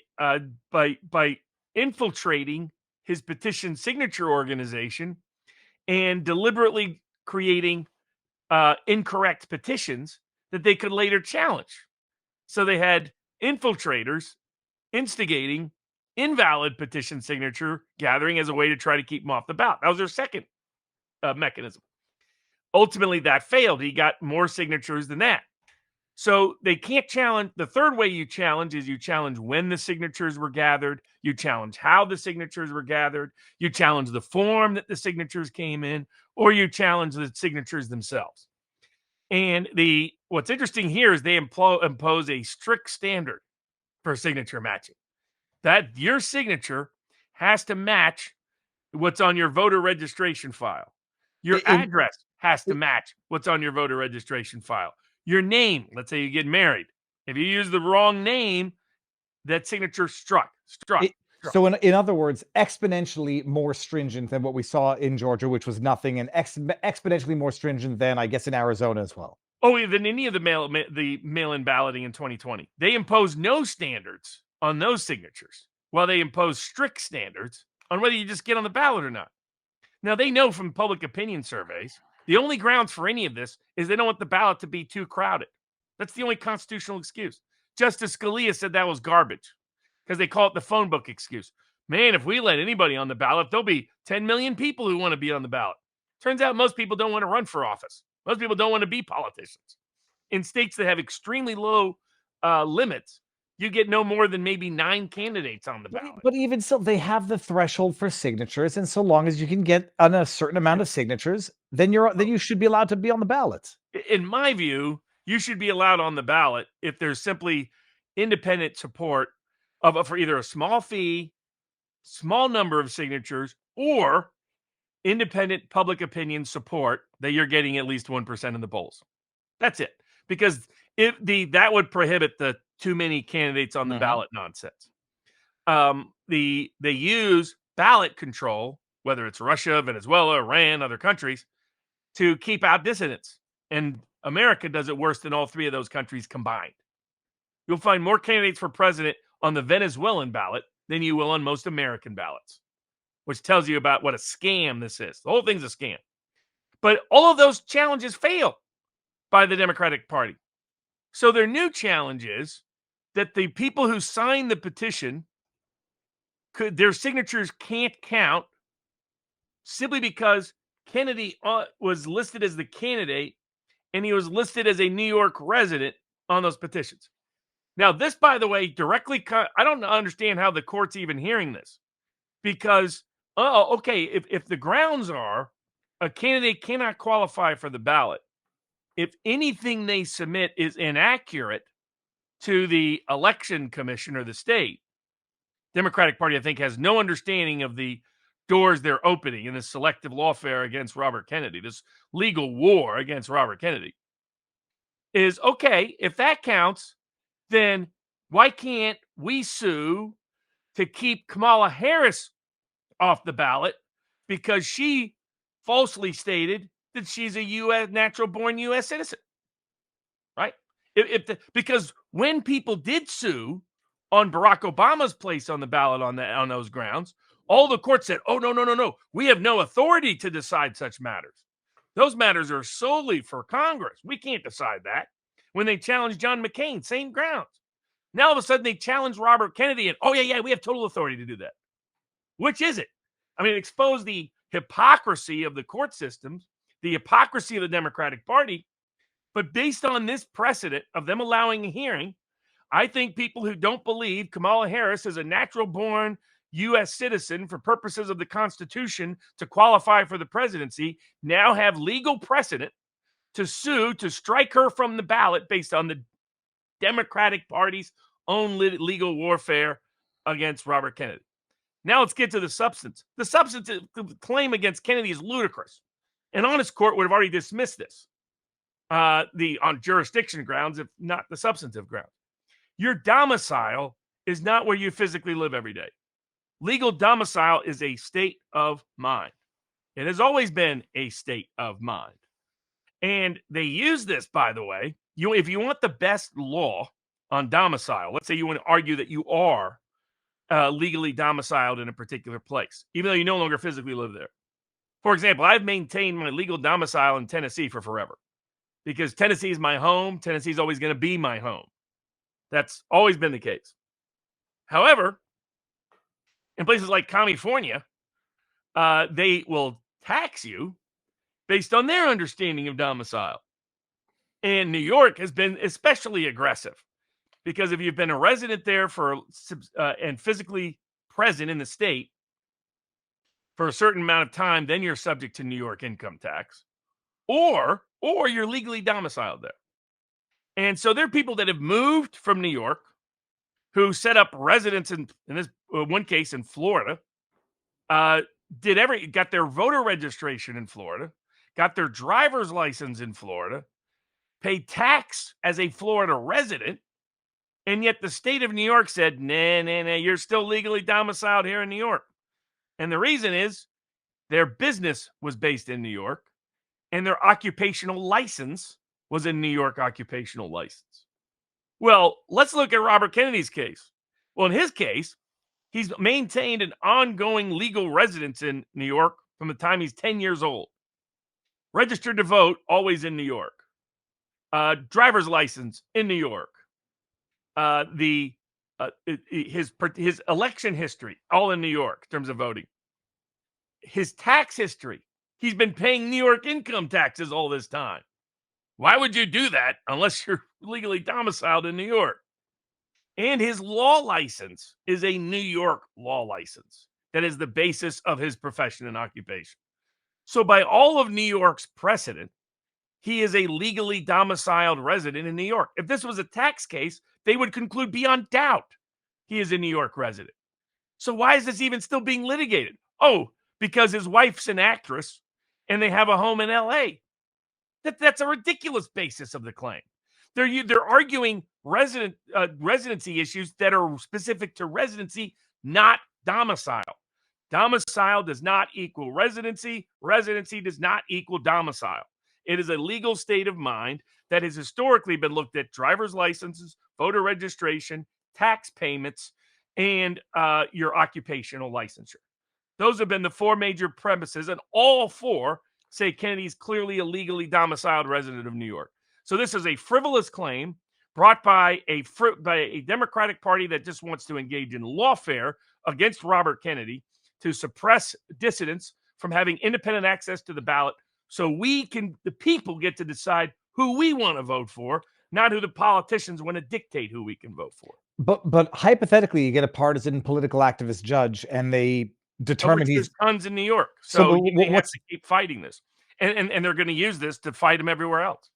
infiltrating his petition signature organization and deliberately creating incorrect petitions that they could later challenge. So they had infiltrators instigating invalid petition signature gathering as a way to try to keep him off the ballot. That was their second mechanism. Ultimately, that failed. He got more signatures than that. So they can't challenge. The third way you challenge is you challenge when the signatures were gathered. You challenge how the signatures were gathered. You challenge the form that the signatures came in, or you challenge the signatures themselves. And what's interesting here is they impose a strict standard for signature matching. That your signature has to match what's on your voter registration file. Your address has to match what's on your voter registration file. Your name, let's say you get married. If you use the wrong name, that signature struck. So in other words, exponentially more stringent than what we saw in Georgia, which was nothing, and exponentially more stringent than, I guess, in Arizona as well. Oh, than any of the mail-in balloting in 2020. They imposed no standards on those signatures, while they imposed strict standards on whether you just get on the ballot or not. Now, they know from public opinion surveys, the only grounds for any of this is they don't want the ballot to be too crowded. That's the only constitutional excuse. Justice Scalia said that was garbage because they call it the phone book excuse. Man, if we let anybody on the ballot, there'll be 10 million people who want to be on the ballot. Turns out most people don't want to run for office. Most people don't want to be politicians. In states that have extremely low limits, you get no more than maybe 9 candidates on the ballot. But even so, they have the threshold for signatures, and so long as you can get on a certain amount of signatures, then you should be allowed to be on the ballot. In my view, you should be allowed on the ballot if there's simply independent support for either a small fee, small number of signatures, or independent public opinion support that you're getting at least 1% in the polls. That's it. Because that would prohibit the too many candidates on the ballot nonsense. They use ballot control, whether it's Russia, Venezuela, Iran, other countries, to keep out dissidents. And America does it worse than all 3 of those countries combined. You'll find more candidates for president on the Venezuelan ballot than you will on most American ballots, which tells you about what a scam this is. The whole thing's a scam. But all of those challenges fail by the Democratic Party. So their new challenge is that the people who signed the petition, their signatures can't count simply because Kennedy was listed as the candidate and he was listed as a New York resident on those petitions. Now, this, by the way, directly, I don't understand how the court's even hearing this, because, if the grounds are a candidate cannot qualify for the ballot if anything they submit is inaccurate to the election commission or the state, Democratic Party, I think, has no understanding of the doors they're opening in this selective lawfare against Robert Kennedy, this legal war against Robert Kennedy. Is, okay, if that counts, then why can't we sue to keep Kamala Harris off the ballot because she falsely stated that she's a U.S. natural-born U.S. citizen, right? Because when people did sue on Barack Obama's place on the ballot on those grounds, all the courts said, "Oh, no, we have no authority to decide such matters. Those matters are solely for Congress. We can't decide that." When they challenged John McCain, same grounds. Now all of a sudden they challenge Robert Kennedy, and we have total authority to do that. Which is it? I mean, it exposed the hypocrisy of the court systems, the hypocrisy of the Democratic Party. But based on this precedent of them allowing a hearing, I think people who don't believe Kamala Harris is a natural-born U.S. citizen for purposes of the Constitution to qualify for the presidency now have legal precedent to sue to strike her from the ballot based on the Democratic Party's own legal warfare against Robert Kennedy. Now let's get to the substance. The substantive claim against Kennedy is ludicrous. An honest court would have already dismissed this on jurisdiction grounds, if not the substantive grounds. Your domicile is not where you physically live every day. Legal domicile is a state of mind. It has always been a state of mind. And they use this, by the way, if you want the best law on domicile, let's say you want to argue that you are legally domiciled in a particular place, even though you no longer physically live there. For example, I've maintained my legal domicile in Tennessee for forever because Tennessee is my home. Tennessee is always going to be my home. That's always been the case. However, in places like California, they will tax you based on their understanding of domicile. And New York has been especially aggressive because if you've been a resident there and physically present in the state for a certain amount of time, then you're subject to New York income tax, or you're legally domiciled there. And so there are people that have moved from New York who set up residence in this one case in Florida, got their voter registration in Florida, got their driver's license in Florida, paid tax as a Florida resident, and yet the state of New York said, nah, you're still legally domiciled here in New York. And the reason is their business was based in New York, and their occupational license was a New York occupational license. Well, let's look at Robert Kennedy's case. Well, in his case, he's maintained an ongoing legal residence in New York from the time he's 10 years old. Registered to vote, always in New York. Driver's license in New York. His election history, all in New York in terms of voting. His tax history, he's been paying New York income taxes all this time. Why would you do that unless you're legally domiciled in New York? And his law license is a New York law license. That is the basis of his profession and occupation. So by all of New York's precedent, he is a legally domiciled resident in New York. If this was a tax case, they would conclude beyond doubt he is a New York resident. So why is this even still being litigated? Oh, because his wife's an actress and they have a home in LA. That's a ridiculous basis of the claim. They're arguing residency issues that are specific to residency, not domicile. Domicile does not equal residency. Residency does not equal domicile. It is a legal state of mind that has historically been looked at driver's licenses, voter registration, tax payments, and your occupational licensure. Those have been the four major premises, and all four say Kennedy's clearly a legally domiciled resident of New York. So this is a frivolous claim brought by a Democratic Party that just wants to engage in lawfare against Robert Kennedy to suppress dissidents from having independent access to the ballot, so the people get to decide who we want to vote for, not who the politicians want to dictate who we can vote for. But hypothetically, you get a partisan political activist judge, and they determine there's tons in New York. So you have to keep fighting this, and they're going to use this to fight him everywhere else.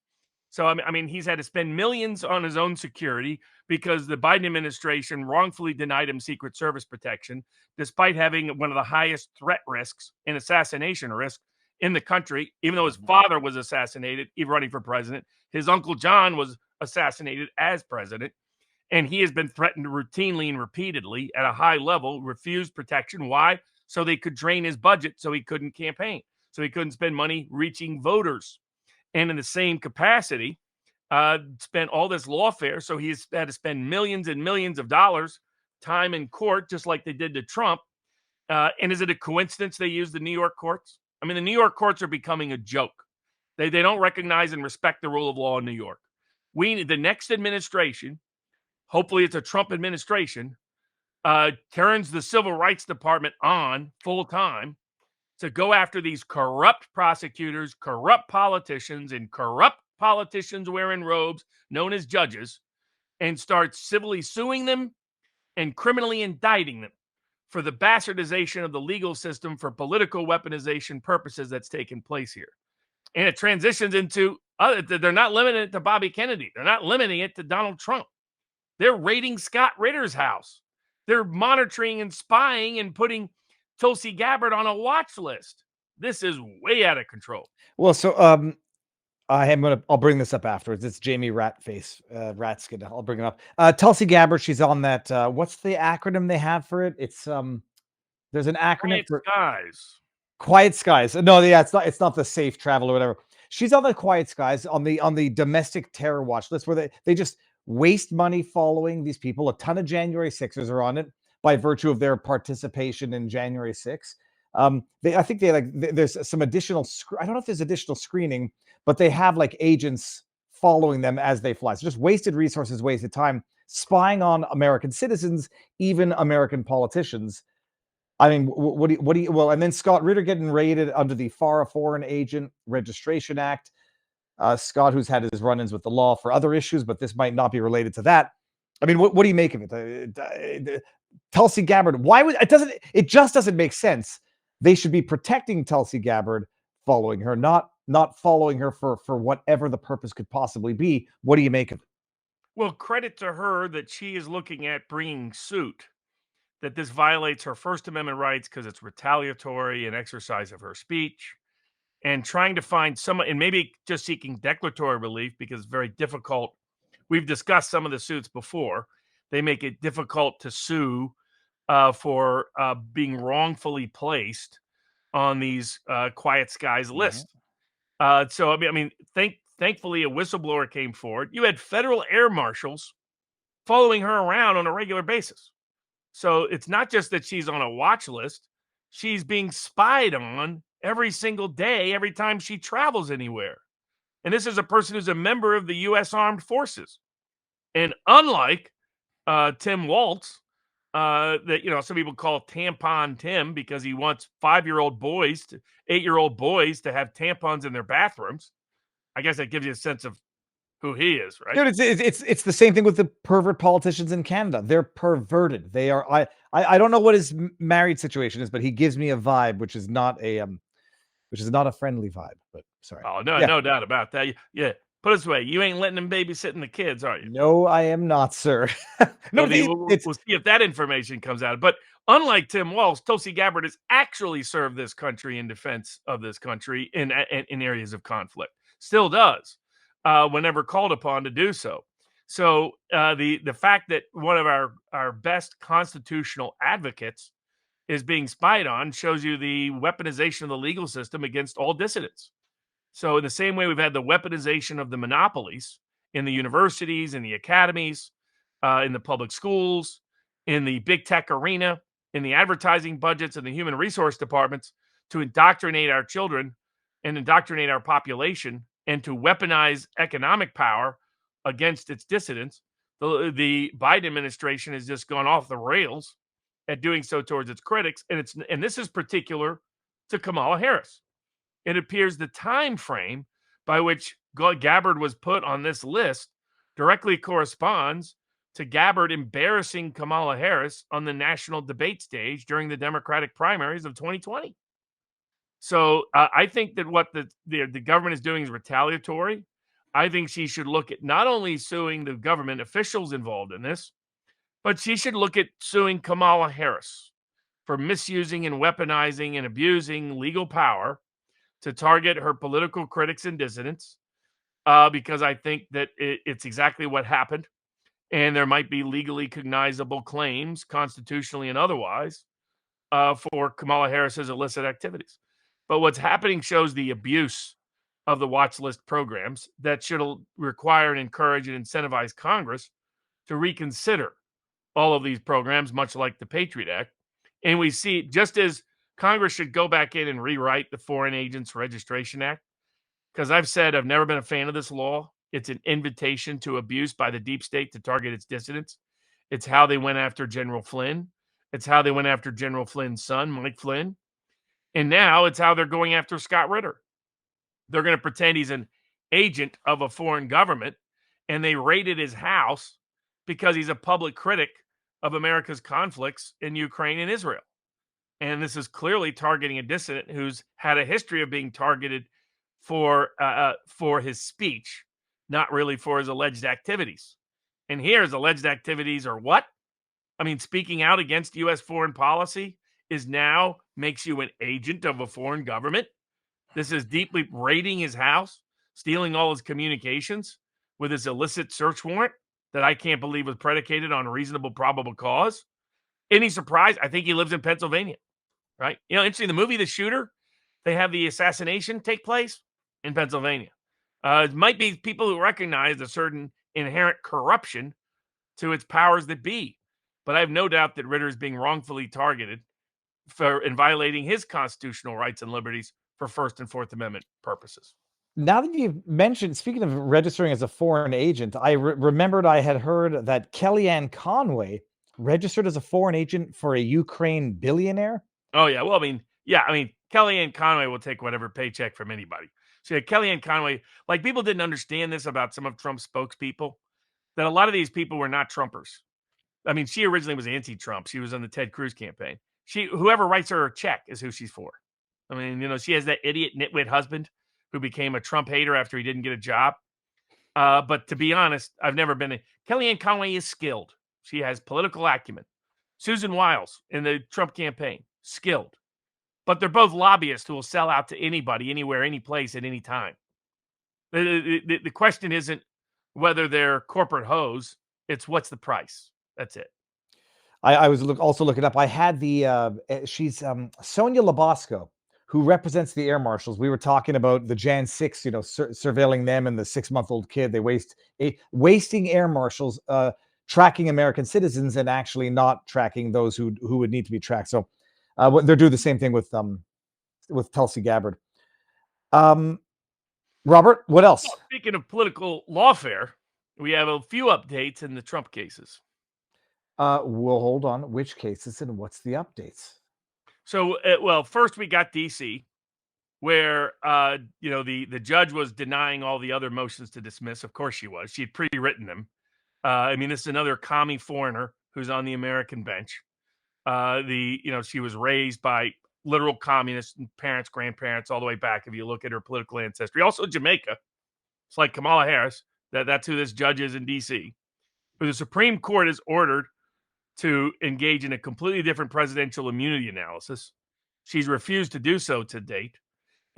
So I mean, he's had to spend millions on his own security because the Biden administration wrongfully denied him Secret Service protection, despite having one of the highest threat risks and assassination risk in the country. Even though his father was assassinated, even running for president, his uncle John was assassinated as president, and he has been threatened routinely and repeatedly at a high level, refused protection. Why? So they could drain his budget so he couldn't campaign, so he couldn't spend money reaching voters. And in the same capacity, spent all this lawfare, so he's had to spend millions and millions of dollars, time in court, just like they did to Trump. And is it a coincidence they use the New York courts? I mean, the New York courts are becoming a joke. They don't recognize and respect the rule of law in New York. We need the next administration, hopefully it's a Trump administration, turns the Civil Rights Department on full time to go after these corrupt prosecutors, corrupt politicians, and corrupt politicians wearing robes known as judges, and start civilly suing them and criminally indicting them for the bastardization of the legal system for political weaponization purposes that's taken place here. And it transitions into, they're not limiting it to Bobby Kennedy. They're not limiting it to Donald Trump. They're raiding Scott Ritter's house. They're monitoring and spying and putting Tulsi Gabbard on a watch list. This is way out of control. Well, so I'll bring this up afterwards. It's Jamie Ratskin. I'll bring it up. Tulsi Gabbard, she's on that. What's the acronym they have for it? It's there's an acronym for Quiet Skies. No, yeah, it's not the safe travel or whatever. She's on the Quiet Skies on the domestic terror watch list, where they just waste money following these people. A ton of January 6ers are on it by virtue of their participation in January 6th. I think there's some additional, I don't know if there's additional screening, but they have like agents following them as they fly. So just wasted resources, wasted time, spying on American citizens, even American politicians. I mean, what do you, well, and then Scott Ritter getting raided under the FARA Foreign Agent Registration Act. Scott, who's had his run-ins with the law for other issues, but this might not be related to that. I mean, what do you make of it? Tulsi Gabbard, why would it just doesn't make sense. They should be protecting Tulsi Gabbard, following her, not following her for whatever the purpose could possibly be. What do you make of it? Well, credit to her that she is looking at bringing suit, that this violates her First Amendment rights because it's retaliatory and exercise of her speech, and trying to find some, and maybe just seeking declaratory relief because it's very difficult. We've discussed some of the suits before. They make it difficult to sue for being wrongfully placed on these quiet skies list. So I mean, thankfully a whistleblower came forward. You had federal air marshals following her around on a regular basis. So it's not just that she's on a watch list; she's being spied on every single day, every time she travels anywhere. And this is a person who's a member of the U.S. Armed Forces. And unlike Tim Walz, that some people call Tampon Tim because he wants 5-year-old boys to 8-year-old boys to have tampons in their bathrooms. I guess that gives you a sense of who he is, right? Dude, it's the same thing with the pervert politicians in Canada. They're perverted. They are. I don't know what his married situation is, but he gives me a vibe which is not a friendly vibe. But sorry. Oh no, Yeah. no doubt about that. Yeah, put it this way: you ain't letting them babysitting the kids, are you? No, I am not, sir. No, We'll see if that information comes out. But unlike Tim Walz, Tulsi Gabbard has actually served this country in defense of this country in areas of conflict. Still does, whenever called upon to do so. So the fact that one of our best constitutional advocates is being spied on shows you the weaponization of the legal system against all dissidents. So in the same way we've had the weaponization of the monopolies in the universities, in the academies, in the public schools, in the big tech arena, in the advertising budgets and the human resource departments to indoctrinate our children and indoctrinate our population and to weaponize economic power against its dissidents, the Biden administration has just gone off the rails at doing so towards its critics. And this is particular to Kamala Harris. It appears the time frame by which Gabbard was put on this list directly corresponds to Gabbard embarrassing Kamala Harris on the national debate stage during the Democratic primaries of 2020. So I think that what the government is doing is retaliatory. I think she should look at not only suing the government officials involved in this, but she should look at suing Kamala Harris for misusing and weaponizing and abusing legal power to target her political critics and dissidents, because I think that it's exactly what happened. And there might be legally cognizable claims, constitutionally and otherwise, for Kamala Harris's illicit activities. But what's happening shows the abuse of the watch list programs that should require and encourage and incentivize Congress to reconsider all of these programs, much like the Patriot Act. And we see, just as Congress should go back in and rewrite the Foreign Agents Registration Act, because I've said I've never been a fan of this law. It's an invitation to abuse by the deep state to target its dissidents. It's how they went after General Flynn. It's how they went after General Flynn's son, Mike Flynn. And now it's how they're going after Scott Ritter. They're going to pretend he's an agent of a foreign government, and they raided his house because he's a public critic of America's conflicts in Ukraine and Israel. And this is clearly targeting a dissident who's had a history of being targeted for his speech, not really for his alleged activities. And here his alleged activities are what? I mean, speaking out against U.S. foreign policy is now makes you an agent of a foreign government. This is deeply raiding his house, stealing all his communications with his illicit search warrant that I can't believe was predicated on reasonable probable cause. Any surprise? I think he lives in Pennsylvania, right? Interesting, the movie The Shooter, they have the assassination take place in Pennsylvania. It might be people who recognize a certain inherent corruption to its powers that be. But I have no doubt that Ritter is being wrongfully targeted for in violating his constitutional rights and liberties for First and Fourth Amendment purposes. Now that you've mentioned, speaking of registering as a foreign agent, I remembered I had heard that Kellyanne Conway registered as a foreign agent for a Ukraine billionaire. Oh, yeah. Well, I mean, Kellyanne Conway will take whatever paycheck from anybody. So yeah, Kellyanne Conway, like people didn't understand this about some of Trump's spokespeople, that a lot of these people were not Trumpers. I mean, she originally was anti-Trump. She was on the Ted Cruz campaign. Whoever writes her a check is who she's for. I mean, she has that idiot nitwit husband who became a Trump hater after he didn't get a job. But to be honest, I've never been. Kellyanne Conway is skilled. She has political acumen. Susan Wiles in the Trump campaign, skilled. But they're both lobbyists who will sell out to anybody, anywhere, any place, at any time. The question isn't whether they're corporate hoes. It's what's the price. That's it. I was also looking up. I had she's Sonia Labasco, who represents the air marshals. We were talking about the Jan 6, surveilling them and the 6-month-old kid. They wasting air marshals, tracking American citizens and actually not tracking those who would need to be tracked. So they're doing the same thing with Tulsi Gabbard. Robert, what else? Well, speaking of political lawfare, we have a few updates in the Trump cases. Well, hold on. Which cases and what's the updates? So, well, first we got D.C., where the judge was denying all the other motions to dismiss. Of course she was. She had pre-written them. This is another commie foreigner who's on the American bench. She was raised by literal communists, parents, grandparents, all the way back. If you look at her political ancestry, also Jamaica. It's like Kamala Harris. That's who this judge is in D.C. But the Supreme Court is ordered to engage in a completely different presidential immunity analysis. She's refused to do so to date.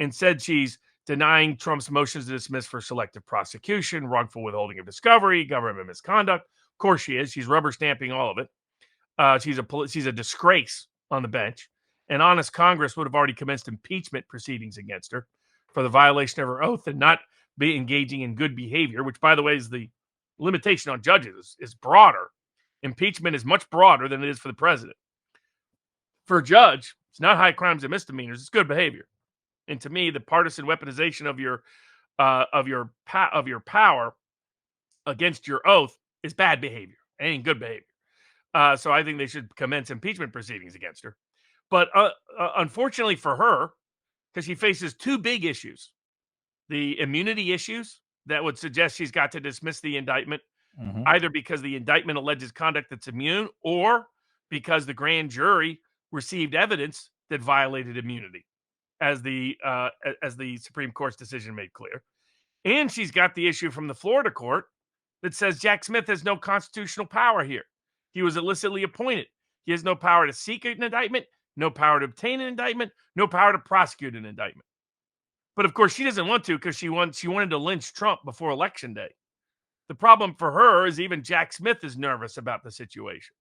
Instead, she's denying Trump's motions to dismiss for selective prosecution, wrongful withholding of discovery, government misconduct. Of course she is. She's rubber stamping all of it. She's a disgrace on the bench. An honest Congress would have already commenced impeachment proceedings against her for the violation of her oath and not be engaging in good behavior, which, by the way, is the limitation on judges, is broader. Impeachment is much broader than it is for the president. For a judge, it's not high crimes and misdemeanors; it's good behavior. And to me, the partisan weaponization of your power against your oath is bad behavior. It ain't good behavior. So I think they should commence impeachment proceedings against her. But unfortunately for her, because she faces two big issues: the immunity issues that would suggest she's got to dismiss the indictment. Either because the indictment alleges conduct that's immune or because the grand jury received evidence that violated immunity, as the Supreme Court's decision made clear. And she's got the issue from the Florida court that says Jack Smith has no constitutional power here. He was illicitly appointed. He has no power to seek an indictment, no power to obtain an indictment, no power to prosecute an indictment. But of course, she doesn't want to because she wanted to lynch Trump before Election Day. The problem for her is even Jack Smith is nervous about the situation.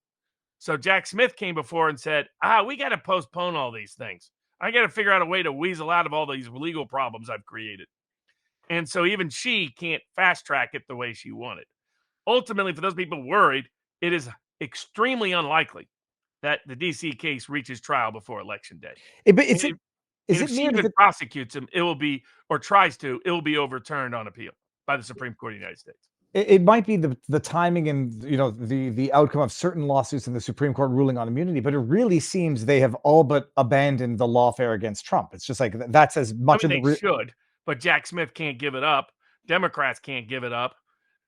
So Jack Smith came before and said, we got to postpone all these things. I got to figure out a way to weasel out of all these legal problems I've created. And so even she can't fast track it the way she wanted. Ultimately, for those people worried, it is extremely unlikely that the D.C. case reaches trial before Election Day. If she even prosecutes him, it will be overturned on appeal by the Supreme Court of the United States. It might be the timing and the outcome of certain lawsuits and the Supreme Court ruling on immunity, but it really seems they have all but abandoned the lawfare against Trump. It's just like that's as much they should, but Jack Smith can't give it up. Democrats can't give it up.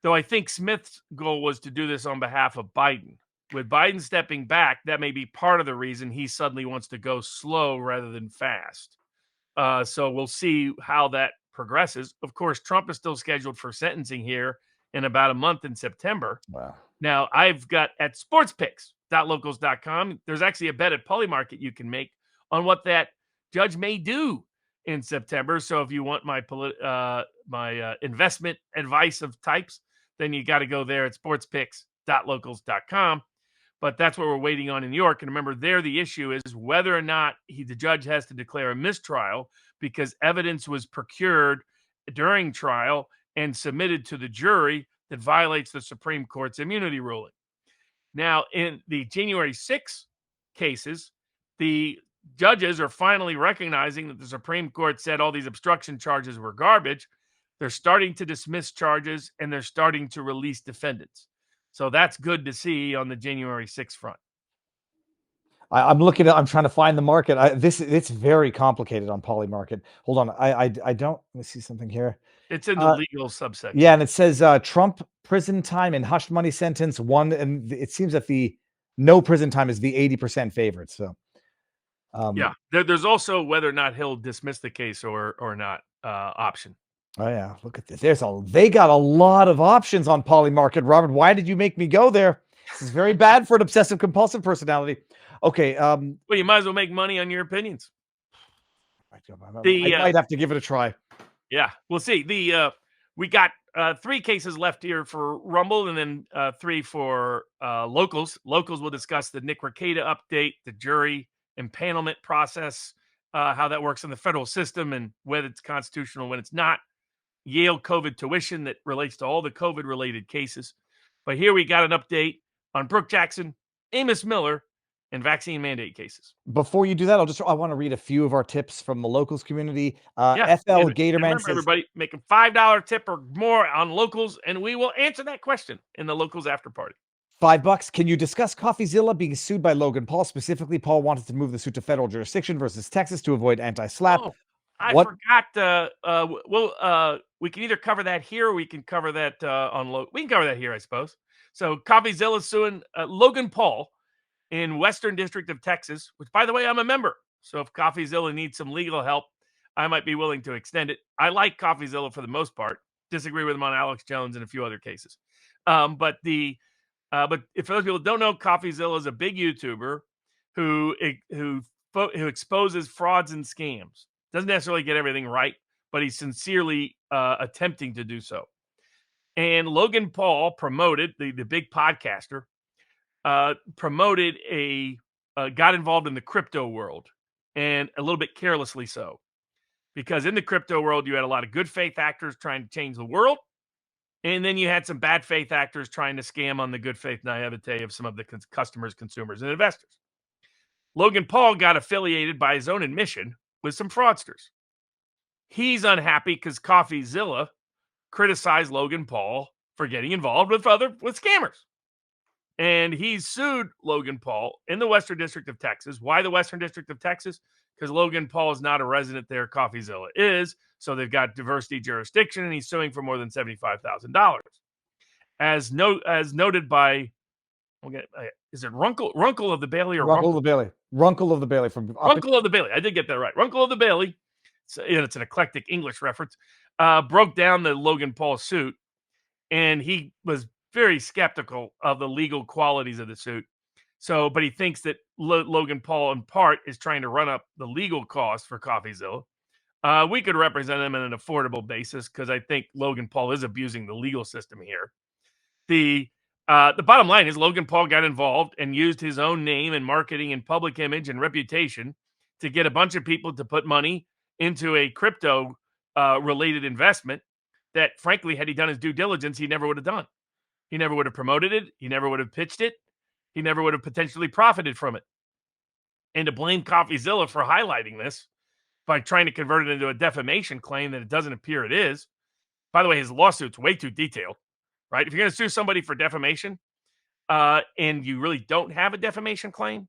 Though I think Smith's goal was to do this on behalf of Biden. With Biden stepping back, that may be part of the reason he suddenly wants to go slow rather than fast. So we'll see how that progresses. Of course, Trump is still scheduled for sentencing here in about a month in September. Wow. Now, I've got at sportspicks.locals.com, there's actually a bet at Polymarket you can make on what that judge may do in September. So if you want my investment advice of types, then you got to go there at sportspicks.locals.com. But that's what we're waiting on in New York. And remember, there the issue is whether or not the judge has to declare a mistrial because evidence was procured during trial and submitted to the jury that violates the Supreme Court's immunity ruling. Now, in the January 6 cases, the judges are finally recognizing that the Supreme Court said all these obstruction charges were garbage. They're starting to dismiss charges and they're starting to release defendants. So that's good to see on the January 6th front. I'm trying to find the market. It's very complicated on Polymarket. Hold on. I don't, let me see something here. It's in the legal subsection. Yeah, and it says Trump prison time and hush money sentence one, and it seems that the no prison time is the 80% favorite. So, yeah, there's also whether or not he'll dismiss the case or not option. Oh yeah, look at this. They got a lot of options on Polymarket. Robert, why did you make me go there? This is very bad for an obsessive compulsive personality. Okay. Well, you might as well make money on your opinions. I might have to give it a try. Yeah, we'll see. We got 3 cases left here for Rumble, and then 3 for locals. Locals will discuss the Nick Rekieta update, the jury empanelment process, how that works in the federal system, and whether it's constitutional, when it's not. Yale COVID tuition that relates to all the COVID-related cases. But here we got an update on Brooke Jackson, Amos Miller, and vaccine mandate cases. Before you do that, I want to read a few of our tips from the locals community. FL Gatorman says, everybody, make a $5 tip or more on locals, and we will answer that question in the locals after party. $5. Can you discuss CoffeeZilla being sued by Logan Paul? Specifically, Paul wanted to move the suit to federal jurisdiction versus Texas to avoid anti-slap. Oh, I forgot. We can either cover that here, or we can cover that on. We can cover that here, I suppose. So, CoffeeZilla suing Logan Paul in Western District of Texas, which, by the way, I'm a member. So, if CoffeeZilla needs some legal help, I might be willing to extend it. I like CoffeeZilla for the most part. Disagree with him on Alex Jones and a few other cases. But if for those people who don't know, CoffeeZilla is a big YouTuber who exposes frauds and scams. Doesn't necessarily get everything right, but he's sincerely attempting to do so. And Logan Paul promoted, the big podcaster, promoted got involved in the crypto world, and a little bit carelessly so. Because in the crypto world, you had a lot of good faith actors trying to change the world, and then you had some bad faith actors trying to scam on the good faith naivete of some of the customers, consumers, and investors. Logan Paul got affiliated by his own admission with some fraudsters. He's unhappy because CoffeeZilla criticized Logan Paul for getting involved with scammers. And he sued Logan Paul in the Western District of Texas. Why the Western District of Texas? Because Logan Paul is not a resident there. CoffeeZilla is. So they've got diversity jurisdiction, and he's suing for more than $75,000. As noted by, is it Runkle of the Bailey or Runkle of the Bailey? Runkle of the Bailey from Runkle of the Bailey. I did get that right. Runkle of the Bailey. It's an eclectic English reference. Broke down the Logan Paul suit, and he was very skeptical of the legal qualities of the suit. So, but he thinks that Logan Paul, in part, is trying to run up the legal costs for CoffeeZilla. We could represent him on an affordable basis because I think Logan Paul is abusing the legal system here. The bottom line is Logan Paul got involved and used his own name and marketing and public image and reputation to get a bunch of people to put money into a crypto related investment that, frankly, had he done his due diligence, he never would have done. He never would have promoted it. He never would have pitched it. He never would have potentially profited from it. And to blame CoffeeZilla for highlighting this by trying to convert it into a defamation claim that it doesn't appear it is. By the way, his lawsuit's way too detailed, right? If you're going to sue somebody for defamation and you really don't have a defamation claim,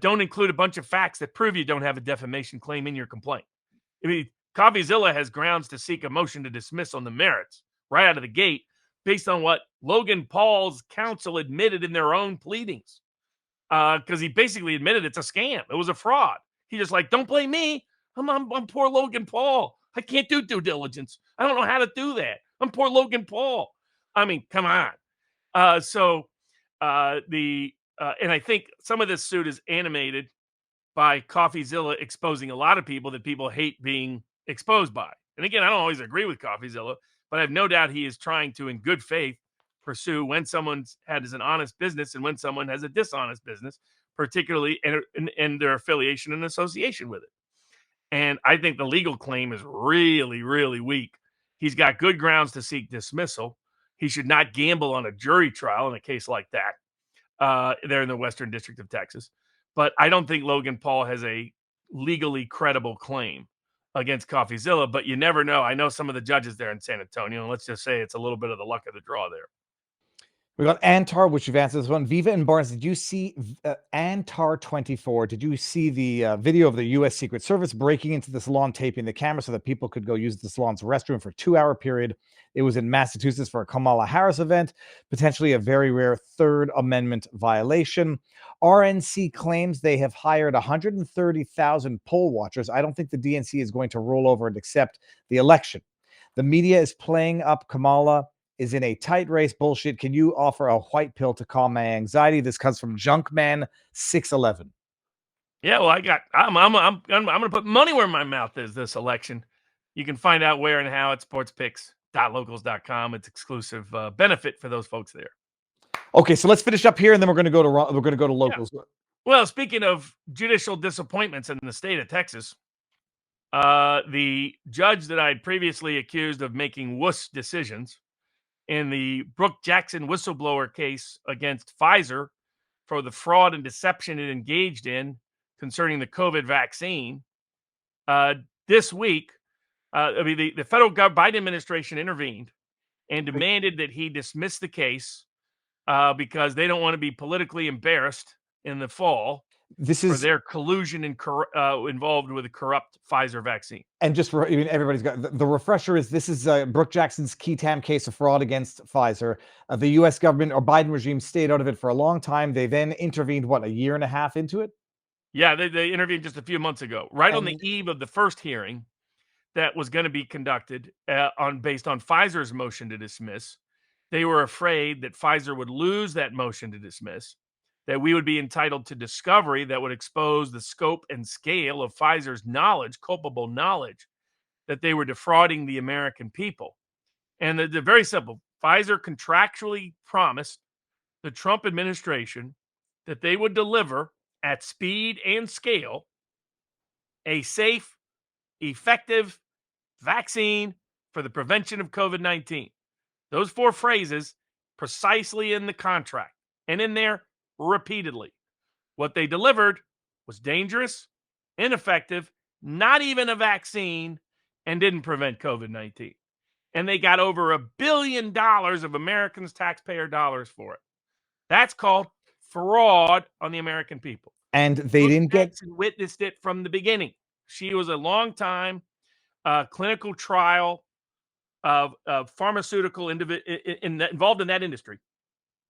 don't include a bunch of facts that prove you don't have a defamation claim in your complaint. I mean, CoffeeZilla has grounds to seek a motion to dismiss on the merits right out of the gate based on what Logan Paul's counsel admitted in their own pleadings. Because he basically admitted it's a scam. It was a fraud. He just don't blame me. I'm poor Logan Paul. I can't do due diligence. I don't know how to do that. I'm poor Logan Paul. I mean, come on. And I think some of this suit is animated by CoffeeZilla exposing a lot of people that people hate being exposed by. And again, I don't always agree with CoffeeZilla, but I have no doubt he is trying to, in good faith, pursue when someone's has an honest business and when someone has a dishonest business, particularly in their affiliation and association with it. And I think the legal claim is really, really weak. He's got good grounds to seek dismissal. He should not gamble on a jury trial in a case like that there in the Western District of Texas. But I don't think Logan Paul has a legally credible claim against CoffeeZilla, but you never know. I know some of the judges there in San Antonio, and let's just say it's a little bit of the luck of the draw there. We got Antar, which you've answered this one. Viva and Barnes, did you see Antar24? Did you see the video of the U.S. Secret Service breaking into the salon, taping the camera so that people could go use the salon's restroom for a 2-hour period? It was in Massachusetts for a Kamala Harris event, potentially a very rare Third Amendment violation. RNC claims they have hired 130,000 poll watchers. I don't think the DNC is going to roll over and accept the election. The media is playing up Kamala is in a tight race. Bullshit. Can you offer a white pill to calm my anxiety? This comes from Junkman611. Yeah, well, I'm going to put money where my mouth is this election. You can find out where and how at sportspicks.locals.com. It's exclusive benefit for those folks there. Okay, so let's finish up here, and then we're going to go to locals. Yeah. Well, speaking of judicial disappointments in the state of Texas, the judge that I'd previously accused of making wuss decisions in the Brooke Jackson whistleblower case against Pfizer for the fraud and deception it engaged in concerning the COVID vaccine, this week, the federal Biden administration intervened and demanded that he dismiss the case because they don't want to be politically embarrassed in the fall for their collusion and involved with a corrupt Pfizer vaccine. And just for everybody's got the refresher is this is Brooke Jackson's key tam case of fraud against Pfizer. The U.S. government or Biden regime stayed out of it for a long time. They then intervened, a year and a half into it? Yeah, they intervened just a few months ago, right on the eve of the first hearing that was going to be conducted based on Pfizer's motion to dismiss. They were afraid that Pfizer would lose that motion to dismiss, that we would be entitled to discovery that would expose the scope and scale of Pfizer's culpable knowledge, that they were defrauding the American people. And they're very simple. Pfizer contractually promised the Trump administration that they would deliver at speed and scale a safe, effective vaccine for the prevention of COVID-19. Those four phrases precisely in the contract and in there repeatedly. What they delivered was dangerous, ineffective, not even a vaccine, and didn't prevent COVID-19. And they got over $1 billion of Americans' taxpayer dollars for it. That's called fraud on the American people. And they didn't witnessed it from the beginning. She was a long time clinical trial of pharmaceutical involved in that industry,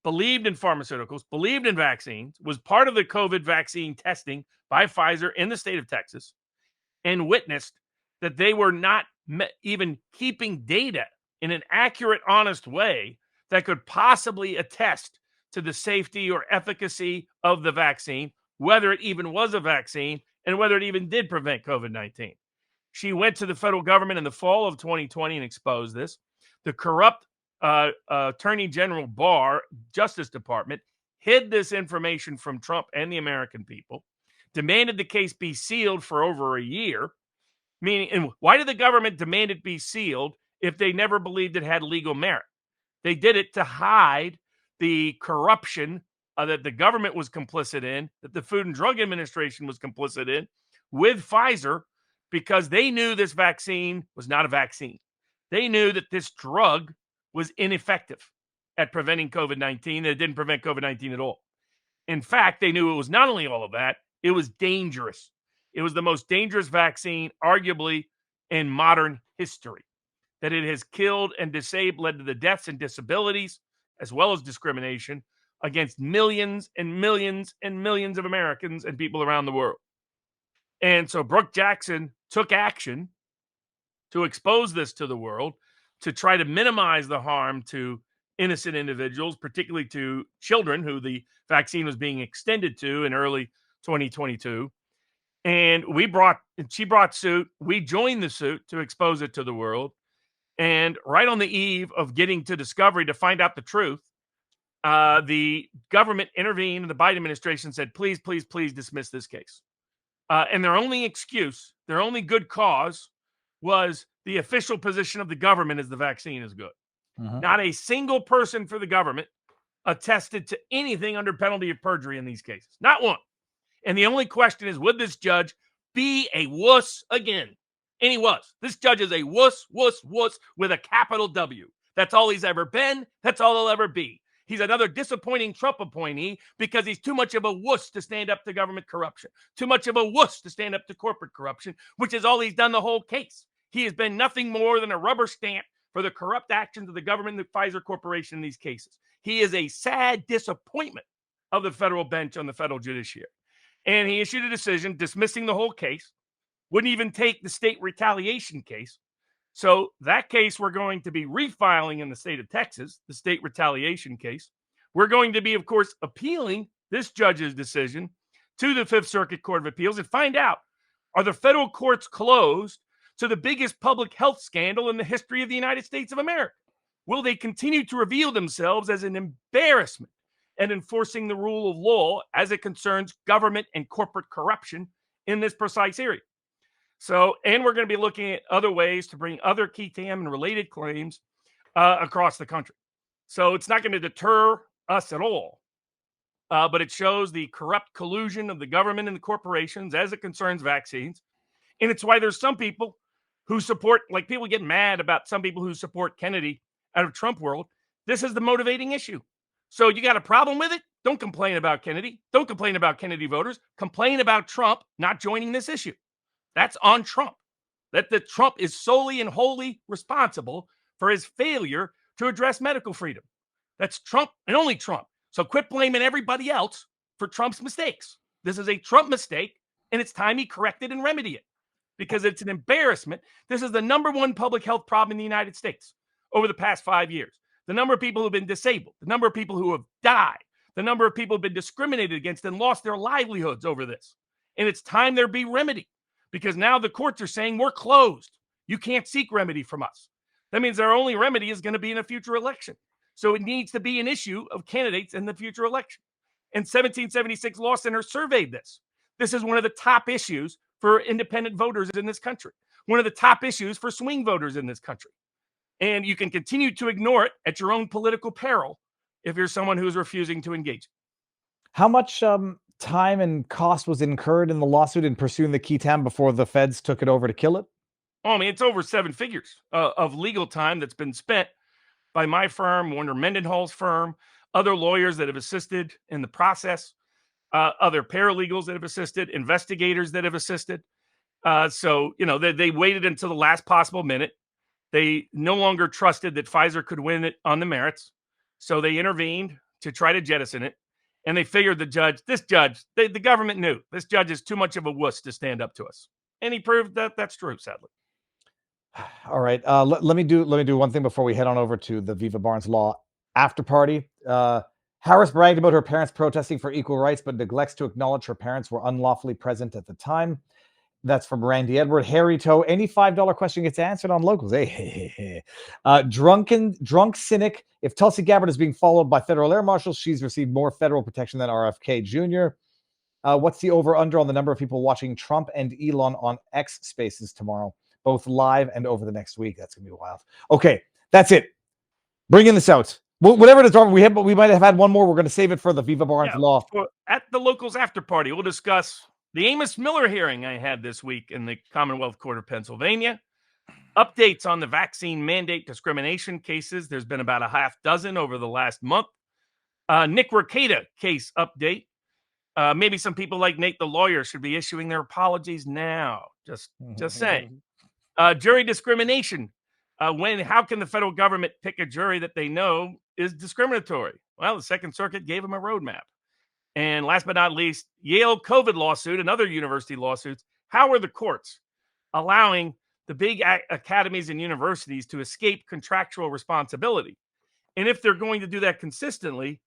believed in pharmaceuticals, believed in vaccines, was part of the COVID vaccine testing by Pfizer in the state of Texas, and witnessed that they were not even keeping data in an accurate, honest way that could possibly attest to the safety or efficacy of the vaccine, whether it even was a vaccine, and whether it even did prevent COVID-19. She went to the federal government in the fall of 2020 and exposed this. The corrupt Attorney General Barr, Justice Department, hid this information from Trump and the American people, demanded the case be sealed for over a year. And why did the government demand it be sealed if they never believed it had legal merit? They did it to hide the corruption that the government was complicit in, that the Food and Drug Administration was complicit in with Pfizer, because they knew this vaccine was not a vaccine. They knew that this drug was ineffective at preventing COVID-19, that it didn't prevent COVID-19 at all. In fact, they knew it was not only all of that, it was dangerous. It was the most dangerous vaccine, arguably, in modern history. That it has killed and led to the deaths and disabilities, as well as discrimination, against millions and millions and millions of Americans and people around the world. And so Brooke Jackson took action to expose this to the world, to try to minimize the harm to innocent individuals, particularly to children who the vaccine was being extended to in early 2022. And she brought suit. We joined the suit to expose it to the world. And right on the eve of getting to discovery to find out the truth, the government intervened and the Biden administration said, please, please, please dismiss this case. And their only excuse, their only good cause was the official position of the government is the vaccine is good. Uh-huh. Not a single person for the government attested to anything under penalty of perjury in these cases. Not one. And the only question is, would this judge be a wuss again? And he was. This judge is a wuss, wuss, wuss with a capital W. That's all he's ever been. That's all he'll ever be. He's another disappointing Trump appointee because he's too much of a wuss to stand up to government corruption, too much of a wuss to stand up to corporate corruption, which is all he's done the whole case. He has been nothing more than a rubber stamp for the corrupt actions of the government and the Pfizer Corporation in these cases. He is a sad disappointment of the federal bench on the federal judiciary. And he issued a decision dismissing the whole case, wouldn't even take the state retaliation case, So that case we're going to be refiling in the state of Texas, the state retaliation case. We're going to be, of course, appealing this judge's decision to the Fifth Circuit Court of Appeals and find out, are the federal courts closed to the biggest public health scandal in the history of the United States of America? Will they continue to reveal themselves as an embarrassment and enforcing the rule of law as it concerns government and corporate corruption in this precise area? So, and we're going to be looking at other ways to bring other key TAM and related claims across the country. So it's not going to deter us at all, but it shows the corrupt collusion of the government and the corporations as it concerns vaccines. And it's why there's some people who support, like people get mad about some people who support Kennedy out of Trump world. This is the motivating issue. So you got a problem with it? Don't complain about Kennedy. Don't complain about Kennedy voters. Complain about Trump not joining this issue. That's on Trump. That the Trump is solely and wholly responsible for his failure to address medical freedom. That's Trump and only Trump. So quit blaming everybody else for Trump's mistakes. This is a Trump mistake, and it's time he corrected and remedy it because it's an embarrassment. This is the #1 public health problem in the United States over the past 5 years. The number of people who have been disabled, the number of people who have died, the number of people who have been discriminated against and lost their livelihoods over this. And it's time there be remedy because now the courts are saying we're closed. You can't seek remedy from us. That means our only remedy is going to be in a future election. So it needs to be an issue of candidates in the future election. And 1776 Law Center surveyed this. This is one of the top issues for independent voters in this country, one of the top issues for swing voters in this country. And you can continue to ignore it at your own political peril if you're someone who's refusing to engage. How much time and cost was incurred in the lawsuit in pursuing the key TAM before the feds took it over to kill it? Oh, I mean, it's over 7 figures of legal time that's been spent by my firm, Warner Mendenhall's firm, other lawyers that have assisted in the process, other paralegals that have assisted, investigators that have assisted. So, you know, they waited until the last possible minute. They no longer trusted that Pfizer could win it on the merits. So they intervened to try to jettison it. And they figured the government knew this judge is too much of a wuss to stand up to us. And he proved that that's true, sadly. All right. Let me do one thing before we head on over to the Viva Barnes Law after party. Harris bragged about her parents protesting for equal rights, but neglects to acknowledge her parents were unlawfully present at the time. That's from Randy Edward. Harry Toe, any $5 question gets answered on locals. Hey. Drunk cynic. If Tulsi Gabbard is being followed by federal air marshals, she's received more federal protection than RFK Jr. What's the over-under on the number of people watching Trump and Elon on X Spaces tomorrow, both live and over the next week? That's going to be wild. Okay, that's it. Bringing this out. Whatever it is, Robert, we might have had one more. We're going to save it for the Viva Barnes Law. At the locals after party, we'll discuss the Amos Miller hearing I had this week in the Commonwealth Court of Pennsylvania. Updates on the vaccine mandate discrimination cases. There's been about a half dozen over the last month. Nick Rekieta case update. Maybe some people like Nate the lawyer should be issuing their apologies now. Just saying. Jury discrimination. How can the federal government pick a jury that they know is discriminatory? Well, the Second Circuit gave them a roadmap. And last but not least, Yale COVID lawsuit and other university lawsuits. How are the courts allowing the big academies and universities to escape contractual responsibility? And if they're going to do that consistently,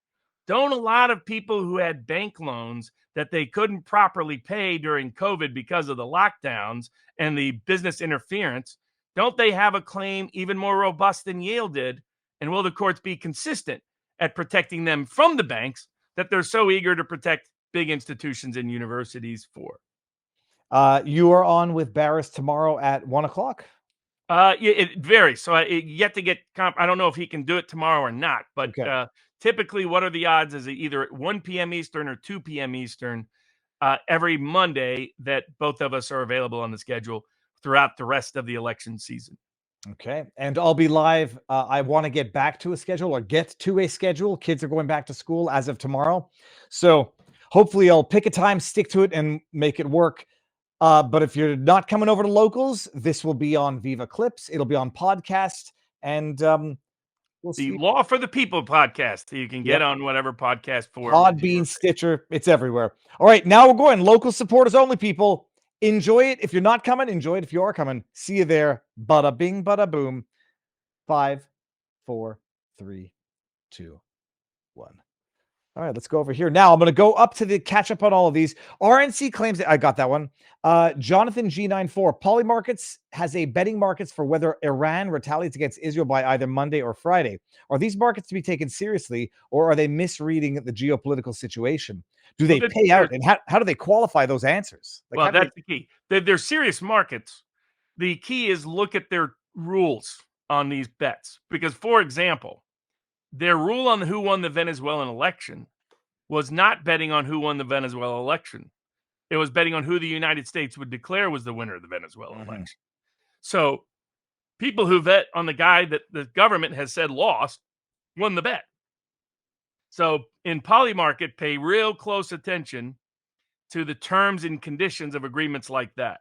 don't a lot of people who had bank loans that they couldn't properly pay during COVID because of the lockdowns and the business interference, don't they have a claim even more robust than Yale did? And will the courts be consistent at protecting them from the banks that they're so eager to protect big institutions and universities for? You are on with Barris tomorrow at 1:00. It varies. So yet to get I don't know if he can do it tomorrow or not, but okay. Typically what are the odds is either at 1 p.m. Eastern or 2 p.m. Eastern every Monday that both of us are available on the schedule throughout the rest of the election season. Okay. And I'll be live. I want to get back to a schedule or get to a schedule. Kids are going back to school as of tomorrow. So hopefully I'll pick a time, stick to it, and make it work. But if you're not coming over to locals, this will be on Viva Clips. It'll be on podcast. And we'll see. The Law for the People podcast that you can get on whatever podcast for. Podbean, Stitcher. It's everywhere. All right. Now we're going local supporters only, people. Enjoy it. If you're not coming, enjoy it. If you are coming, see you there. Bada bing, bada boom. 5, 4, 3, 2, 1. All right, let's go over here. Now I'm going to go up to the catch up on all of these. RNC claims that I got that one. Jonathan G94, Polymarkets has a betting markets for whether Iran retaliates against Israel by either Monday or Friday. Are these markets to be taken seriously, or are they misreading the geopolitical situation? Do they pay out, and how do they qualify those answers? Like, well, that's the key. They're serious markets. The key is look at their rules on these bets. Because, for example, their rule on who won the Venezuelan election was not betting on who won the Venezuelan election. It was betting on who the United States would declare was the winner of the Venezuelan election. So people who bet on the guy that the government has said lost won the bet. So in Polymarket, pay real close attention to the terms and conditions of agreements like that.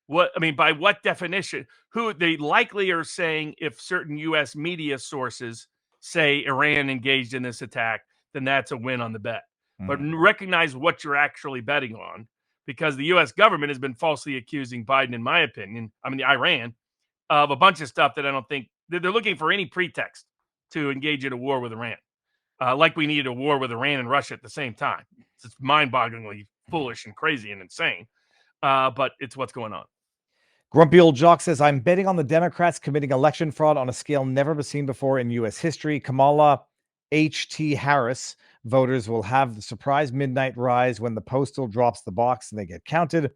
By what definition? Who they likely are saying if certain U.S. media sources say Iran engaged in this attack, then that's a win on the bet. But recognize what you're actually betting on, because the U.S. government has been falsely accusing Biden, in my opinion, Iran, of a bunch of stuff that I don't think they're looking for any pretext to engage in a war with Iran. Like we needed a war with Iran and Russia at the same time. It's mind-bogglingly foolish and crazy and insane, but it's what's going on. Grumpy Old Jock says, I'm betting on the Democrats committing election fraud on a scale never seen before in U.S. history. Kamala H.T. Harris voters will have the surprise midnight rise when the postal drops the box and they get counted.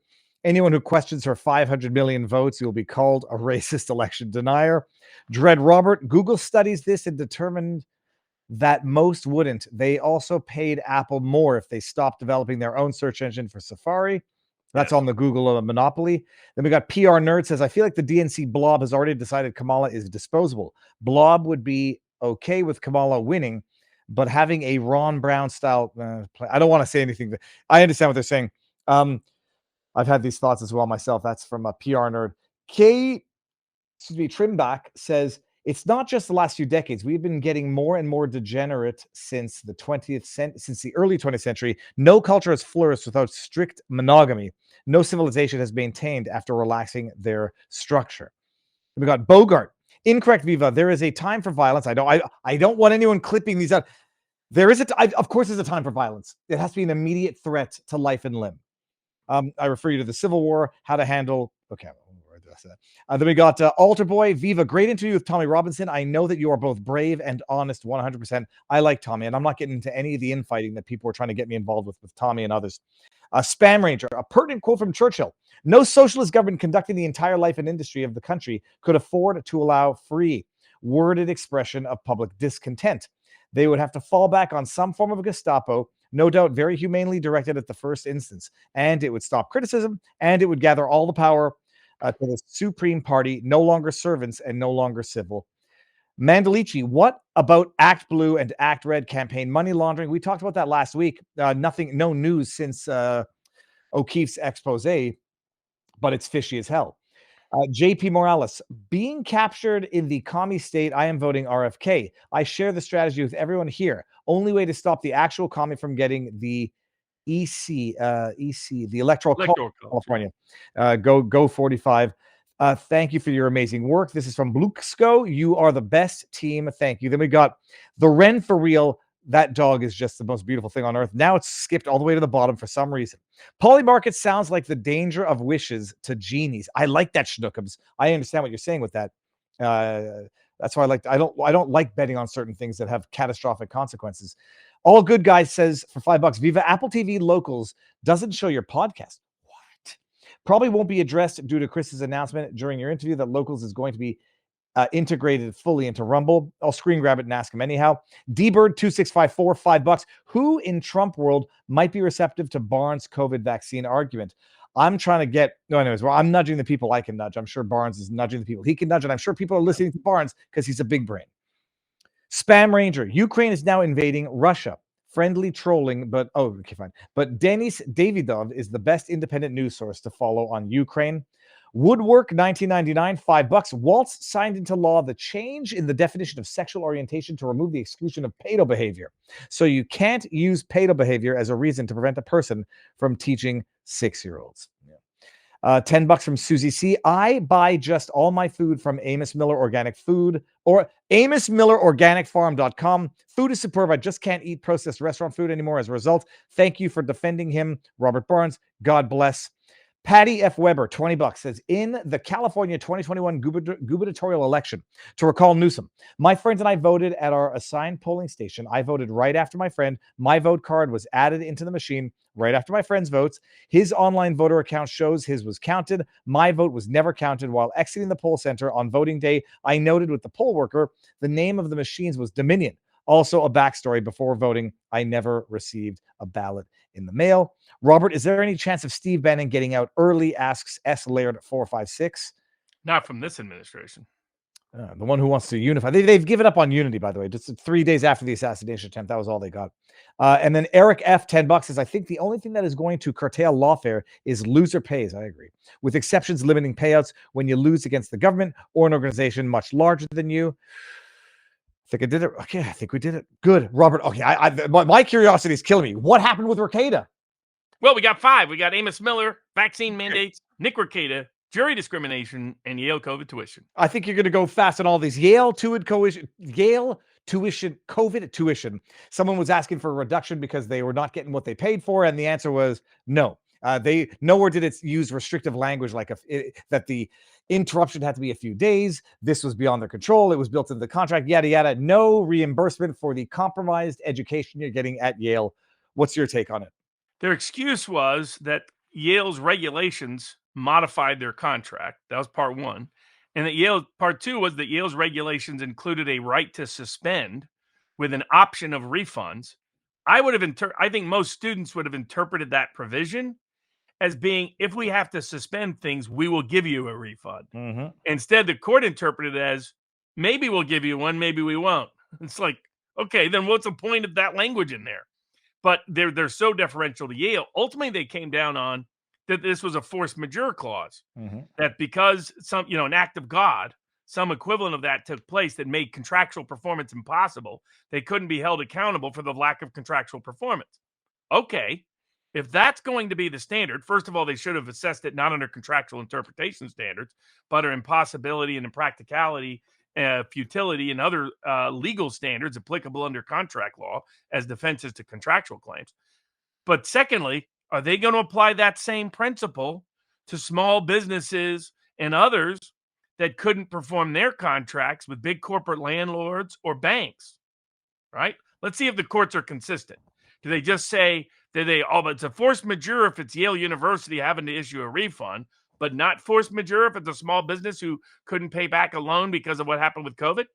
Anyone who questions her 500 million votes will be called a racist election denier. Dread Robert, Google studies this and determined that most wouldn't. They also paid Apple more if they stopped developing their own search engine for Safari. That's on the Google monopoly. Then we got PR Nerd says, I feel like the DNC blob has already decided Kamala is disposable. Blob would be okay with Kamala winning, but having a Ron Brown style play. I don't want to say anything. I understand what they're saying. I've had these thoughts as well myself. That's from a PR Nerd. Trimback says, it's not just the last few decades. We've been getting more and more degenerate since the early 20th century. No culture has flourished without strict monogamy. No civilization has maintained after relaxing their structure. We got Bogart. Incorrect, Viva. There is a time for violence. I don't want anyone clipping these out. Of course, there's a time for violence. It has to be an immediate threat to life and limb. I refer you to the Civil War, how to handle. Okay. Then we got Alter Boy, Viva, great interview with Tommy Robinson. I know that you are both brave and honest 100%. I like Tommy, and I'm not getting into any of the infighting that people are trying to get me involved with Tommy and others. Spam Ranger, a pertinent quote from Churchill. No socialist government conducting the entire life and industry of the country could afford to allow free, worded expression of public discontent. They would have to fall back on some form of Gestapo, no doubt very humanely directed at the first instance, and it would stop criticism, and it would gather all the power to the Supreme Party, no longer servants and no longer civil. Mandalici, what about Act Blue and Act Red campaign money laundering? We talked about that last week. No news since O'Keefe's expose, but it's fishy as hell. JP Morales, being captured in the commie state, I am voting RFK. I share the strategy with everyone here. Only way to stop the actual commie from getting the the Electoral College of California. Go 45. Thank you for your amazing work. This is from Bluxco. You are the best team. Thank you. Then we got the Ren for real. That dog is just the most beautiful thing on earth. Now it's skipped all the way to the bottom for some reason. Polymarket sounds like the danger of wishes to genies. I like that, Schnookums. I understand what you're saying with that. That's why I don't like betting on certain things that have catastrophic consequences. All Good Guys says for $5, Viva, Apple TV Locals doesn't show your podcast. What? Probably won't be addressed due to Chris's announcement during your interview that Locals is going to be integrated fully into Rumble. I'll screen grab it and ask him anyhow. D-Bird2654, $5. Who in Trump world might be receptive to Barnes' COVID vaccine argument? I'm trying to get, I'm nudging the people I can nudge. I'm sure Barnes is nudging the people he can nudge, and I'm sure people are listening to Barnes because he's a big brain. Spam Ranger, Ukraine is now invading Russia. Friendly trolling, but okay, fine. But Denis Davidov is the best independent news source to follow on Ukraine. Woodwork 1999, $5. Walz signed into law the change in the definition of sexual orientation to remove the exclusion of pedo behavior. So you can't use pedo behavior as a reason to prevent a person from teaching 6-year-olds. $10 from Susie C. I buy just all my food from Amos Miller Organic Food or AmosMillerOrganicFarm.com. Food is superb. I just can't eat processed restaurant food anymore as a result. Thank you for defending him, Robert Barnes. God bless. Patty F. Weber, $20, says, in the California 2021 gubernatorial election, to recall Newsom, my friend and I voted at our assigned polling station. I voted right after my friend. My vote card was added into the machine right after my friend's votes. His online voter account shows his was counted. My vote was never counted. While exiting the poll center on voting day, I noted with the poll worker, the name of the machines was Dominion. Also, a backstory: before voting, I never received a ballot in the mail. Robert, is there any chance of Steve Bannon getting out early? Asks S. Laird 456. Not from this administration. The one who wants to unify. They've given up on unity, by the way. Just 3 days after the assassination attempt, that was all they got. And then Eric F. $10 says, I think the only thing that is going to curtail lawfare is loser pays. I agree. With exceptions limiting payouts when you lose against the government or an organization much larger than you. I think I did it. Okay, I think we did it. Good, Robert. Okay, my curiosity is killing me. What happened with Rekieta? Well, we got 5. We got Amos Miller, vaccine mandates, Nick Rekieta, jury discrimination, and Yale COVID tuition. I think you're going to go fast on all these. Yale tuition, COVID tuition. Someone was asking for a reduction because they were not getting what they paid for, and the answer was no. They nowhere did it use restrictive language like that the interruption had to be a few days. This was beyond their control. It was built into the contract, yada, yada. No reimbursement for the compromised education you're getting at Yale. What's your take on it? Their excuse was that Yale's regulations modified their contract. That was part one. And that part two was that Yale's regulations included a right to suspend with an option of refunds. I think most students would have interpreted that provision as being, if we have to suspend things, we will give you a refund. Mm-hmm. Instead, the court interpreted it as, maybe we'll give you one, maybe we won't. It's like, okay, then what's the point of that language in there? But they're so deferential to Yale. Ultimately, they came down on that this was a force majeure clause. Mm-hmm. That because an act of God, some equivalent of that took place that made contractual performance impossible, they couldn't be held accountable for the lack of contractual performance. Okay, if that's going to be the standard, first of all, they should have assessed it not under contractual interpretation standards, but under impossibility and impracticality, futility, and other legal standards applicable under contract law as defenses to contractual claims. But secondly, are they going to apply that same principle to small businesses and others that couldn't perform their contracts with big corporate landlords or banks? Right? Let's see if the courts are consistent. Do they just say that it's a force majeure if it's Yale University having to issue a refund, but not force majeure if it's a small business who couldn't pay back a loan because of what happened with COVID?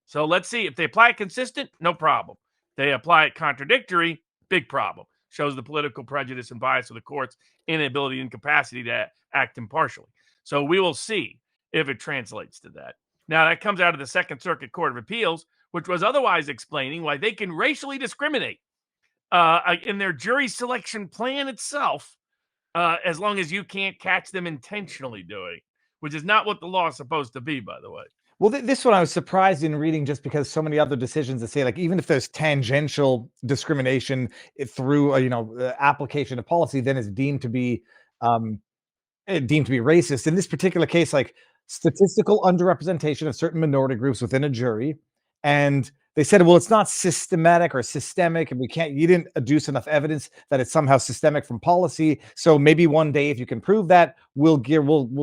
So let's see. If they apply it consistent, no problem. They apply it contradictory, big problem. Shows the political prejudice and bias of the court's inability and capacity to act impartially. So we will see if it translates to that. Now, that comes out of the Second Circuit Court of Appeals, which was otherwise explaining why they can racially discriminate in their jury selection plan itself, as long as you can't catch them intentionally doing, which is not what the law is supposed to be, by the way. Well, this one I was surprised in reading, just because so many other decisions that say, like, even if there's tangential discrimination through application of policy, then it's deemed to be racist. In this particular case, like statistical underrepresentation of certain minority groups within a jury, and they said, well, it's not systematic or systemic, and you didn't adduce enough evidence that it's somehow systemic from policy. So maybe one day, if you can prove that, we'll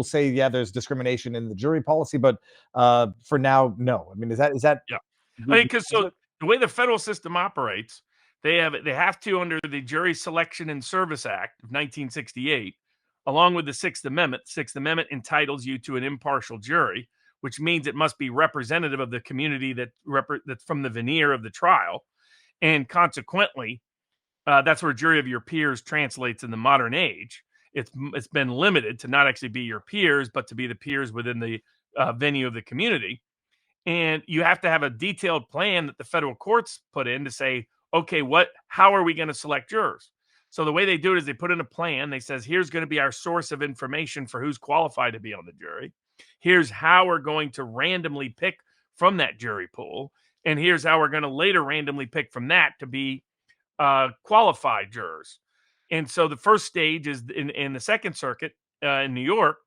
say, yeah, there's discrimination in the jury policy. But for now, no. I mean, is that? Yeah. Because the way the federal system operates, they have to, under the Jury Selection and Service Act of 1968, along with the Sixth Amendment. The Sixth Amendment entitles you to an impartial jury, which means it must be representative of the community that's from the veneer of the trial. And consequently, that's where jury of your peers translates in the modern age. It's been limited to not actually be your peers, but to be the peers within the venue of the community. And you have to have a detailed plan that the federal courts put in to say, okay, how are we going to select jurors? So the way they do it is they put in a plan. They says, here's going to be our source of information for who's qualified to be on the jury. Here's how we're going to randomly pick from that jury pool. And here's how we're going to later randomly pick from that to be qualified jurors. And so the first stage is in the Second Circuit, in New York,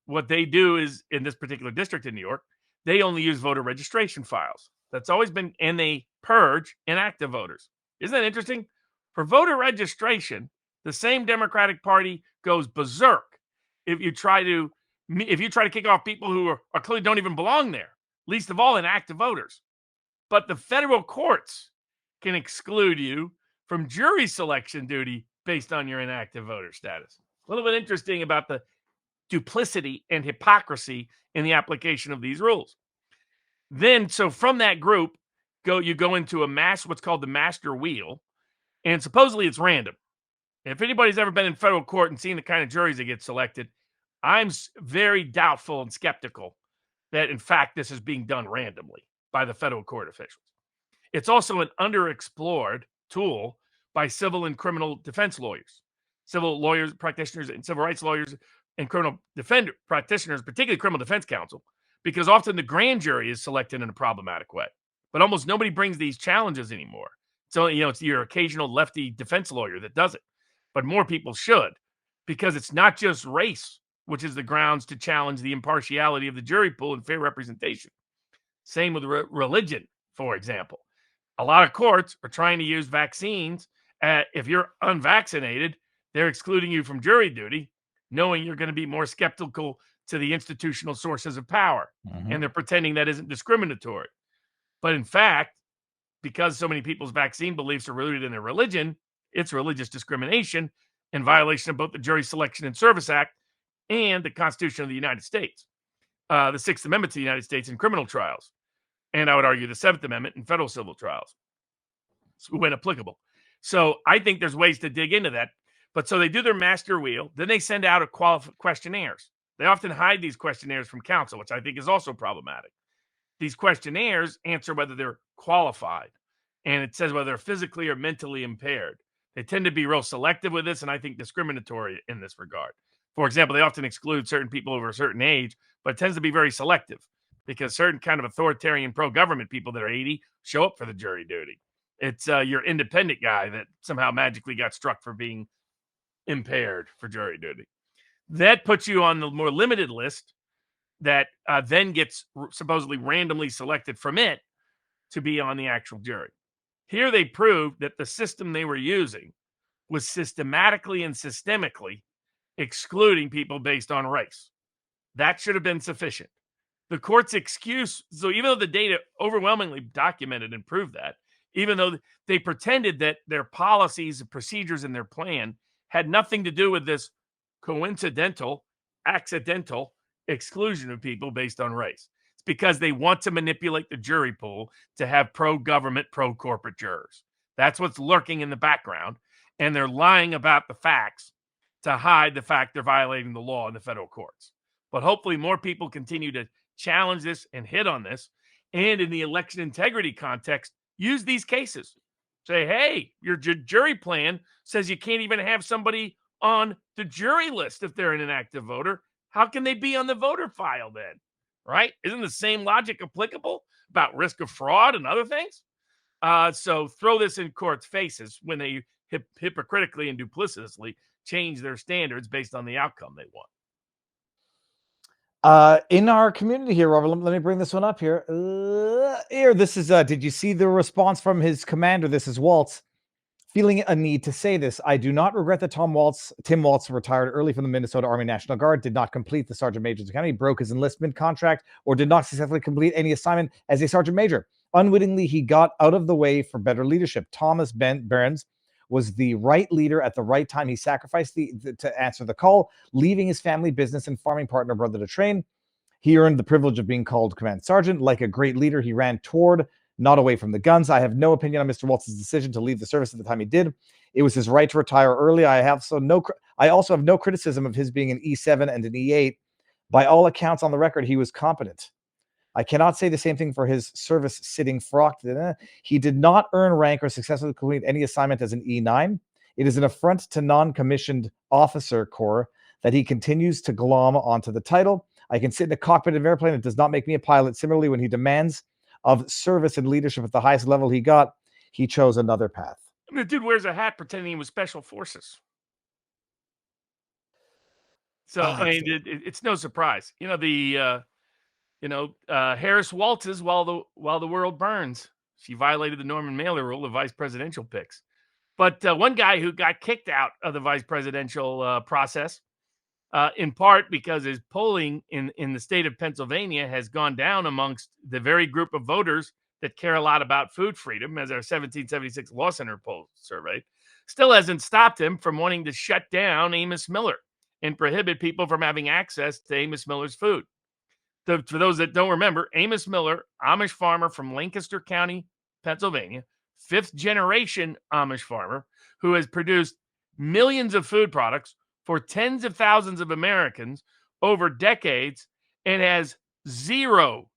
what they do is, in this particular district in New York, they only use voter registration files. That's always been, and they purge inactive voters. Isn't that interesting? For voter registration, the same Democratic Party goes berserk if you try to kick off people who are clearly don't even belong there, least of all inactive voters. But the federal courts can exclude you from jury selection duty based on your inactive voter status. A little bit interesting about the duplicity and hypocrisy in the application of these rules. Then, so from that group, you go into what's called the master wheel, and supposedly it's random. If anybody's ever been in federal court and seen the kind of juries that get selected, I'm very doubtful and skeptical that, in fact, this is being done randomly by the federal court officials. It's also an underexplored tool by civil and criminal defense lawyers, civil lawyers, practitioners, and civil rights lawyers, and criminal defender practitioners, particularly criminal defense counsel, because often the grand jury is selected in a problematic way. But almost nobody brings these challenges anymore. So, it's your occasional lefty defense lawyer that does it. But more people should, because it's not just race, which is the grounds to challenge the impartiality of the jury pool and fair representation. Same with religion, for example. A lot of courts are trying to use vaccines. If you're unvaccinated, they're excluding you from jury duty, knowing you're going to be more skeptical to the institutional sources of power. Mm-hmm. And they're pretending that isn't discriminatory. But in fact, because so many people's vaccine beliefs are rooted in their religion, it's religious discrimination in violation of both the Jury Selection and Service Act and the Constitution of the United States, the Sixth Amendment to the United States in criminal trials. And I would argue the Seventh Amendment in federal civil trials, when applicable. So I think there's ways to dig into that. But so they do their master wheel. Then they send out questionnaires. They often hide these questionnaires from counsel, which I think is also problematic. These questionnaires answer whether they're qualified, and it says whether they're physically or mentally impaired. They tend to be real selective with this, and I think discriminatory in this regard. For example, they often exclude certain people over a certain age, but it tends to be very selective because certain kind of authoritarian pro-government people that are 80 show up for the jury duty. It's your independent guy that somehow magically got struck for being impaired for jury duty. That puts you on the more limited list that then gets supposedly randomly selected from it to be on the actual jury. Here they proved that the system they were using was systematically and systemically excluding people based on race. That should have been sufficient. The court's excuse, so even though the data overwhelmingly documented and proved that, even though they pretended that their policies, procedures, and their plan had nothing to do with this coincidental, accidental exclusion of people based on race. It's because they want to manipulate the jury pool to have pro-government, pro-corporate jurors. That's what's lurking in the background, and they're lying about the facts to hide the fact they're violating the law in the federal courts. But hopefully more people continue to challenge this and hit on this, and in the election integrity context, use these cases. Say, hey, your jury plan says you can't even have somebody on the jury list if they're an inactive voter. How can they be on the voter file then? Right? Isn't the same logic applicable about risk of fraud and other things? So throw this in courts' faces when they hypocritically and duplicitously change their standards based on the outcome they want. In our community here, Robert, let me bring this one up here. Here, this is, did you see the response from his commander? This is Walz. Feeling a need to say this. I do not regret that Tim Walz retired early from the Minnesota Army National Guard, did not complete the Sergeant Major's Academy, broke his enlistment contract, or did not successfully complete any assignment as a Sergeant Major. Unwittingly, he got out of the way for better leadership. Thomas Behrens was the right leader at the right time. He sacrificed to answer the call, leaving his family business and farming partner brother to train. He earned the privilege of being called Command Sergeant. Like a great leader, he ran toward, not away from the guns. I have no opinion on Mr. Walz's decision to leave the service at the time he did. It was his right to retire early. I also have no criticism of his being an E7 and an E8. By all accounts on the record, he was competent. I cannot say the same thing for his service sitting frocked. He did not earn rank or successfully complete any assignment as an E9. It is an affront to non-commissioned officer corps that he continues to glom onto the title. I can sit in the cockpit of an airplane. It does not make me a pilot. Similarly, when he demands of service and leadership at the highest level he got, he chose another path. The dude wears a hat pretending he was special forces. So I mean, it's no surprise. Harris waltzes while the world burns. She violated the Norman Mailer rule of vice presidential picks. But one guy who got kicked out of the vice presidential process, in part because his polling in the state of Pennsylvania has gone down amongst the very group of voters that care a lot about food freedom, as our 1776 Law Center poll surveyed, still hasn't stopped him from wanting to shut down Amos Miller and prohibit people from having access to Amos Miller's food. For those that don't remember, Amos Miller, Amish farmer from Lancaster County, Pennsylvania, fifth generation Amish farmer who has produced millions of food products for tens of thousands of Americans over decades and has zero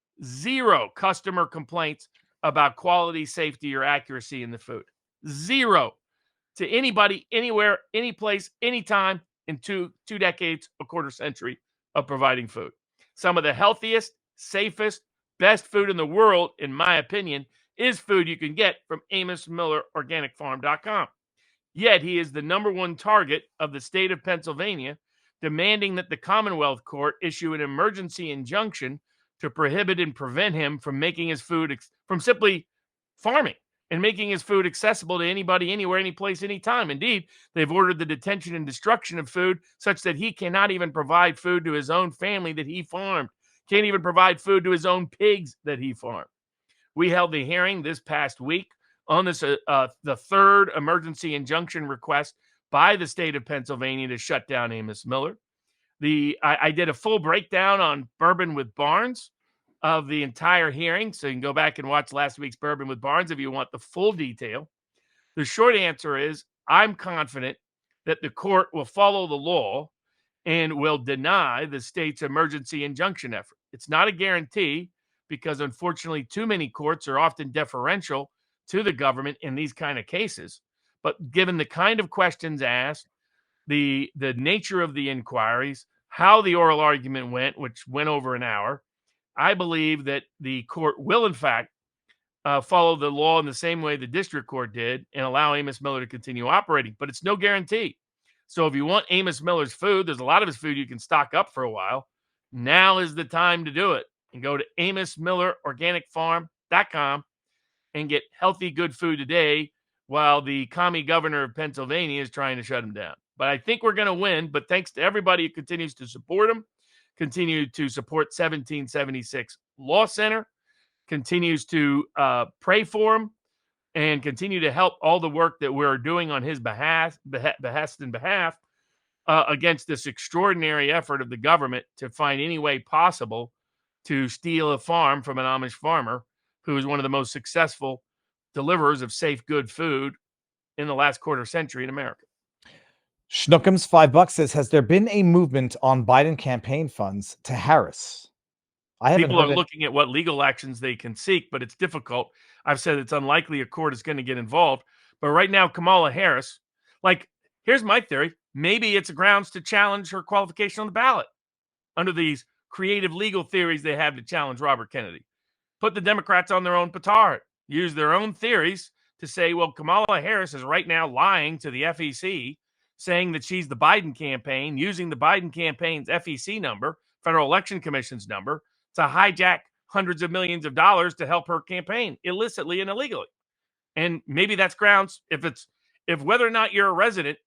customer complaints about quality, safety, or accuracy in the food. Zero to anybody, anywhere, any place, anytime in two decades, a quarter century of providing food. Some of the healthiest, safest, best food in the world, in my opinion, is food you can get from AmosMillerOrganicFarm.com. Yet he is the number one target of the state of Pennsylvania, demanding that the Commonwealth Court issue an emergency injunction to prohibit and prevent him from making his food, from simply farming and making his food accessible to anybody, anywhere, any place, anytime. Indeed, they've ordered the detention and destruction of food such that he cannot even provide food to his own family that he farmed, can't even provide food to his own pigs that he farmed. We held the hearing this past week on this, the third emergency injunction request by the state of Pennsylvania to shut down Amos Miller. I did a full breakdown on Bourbon with Barnes of the entire hearing, so you can go back and watch last week's Bourbon with Barnes if you want the full detail. The short answer is I'm confident that the court will follow the law and will deny the state's emergency injunction effort. It's not a guarantee because, unfortunately, too many courts are often deferential to the government in these kind of cases. But given the kind of questions asked, the nature of the inquiries, how the oral argument went, which went over an hour, I believe that the court will, in fact, follow the law in the same way the district court did and allow Amos Miller to continue operating. But it's no guarantee. So if you want Amos Miller's food, there's a lot of his food you can stock up for a while. Now is the time to do it. And go to AmosMillerOrganicFarm.com and get healthy, good food today while the commie governor of Pennsylvania is trying to shut him down. But I think we're going to win. But thanks to everybody who continues to support him, continue to support 1776 Law Center, continues to pray for him, and continue to help all the work that we're doing on his behest against this extraordinary effort of the government to find any way possible to steal a farm from an Amish farmer who is one of the most successful deliverers of safe, good food in the last quarter century in America. Schnookums $5 says, has there been a movement on Biden campaign funds to Harris? People are looking at what legal actions they can seek, but it's difficult. I've said it's unlikely a court is going to get involved. But right now, Kamala Harris, here's my theory. Maybe it's grounds to challenge her qualification on the ballot under these creative legal theories they have to challenge Robert Kennedy. Put the Democrats on their own petard. Use their own theories to say, well, Kamala Harris is right now lying to the FEC, saying that she's the Biden campaign, using the Biden campaign's FEC number, Federal Election Commission's number, to hijack hundreds of millions of dollars to help her campaign illicitly and illegally. And maybe that's grounds, if whether or not you're a resident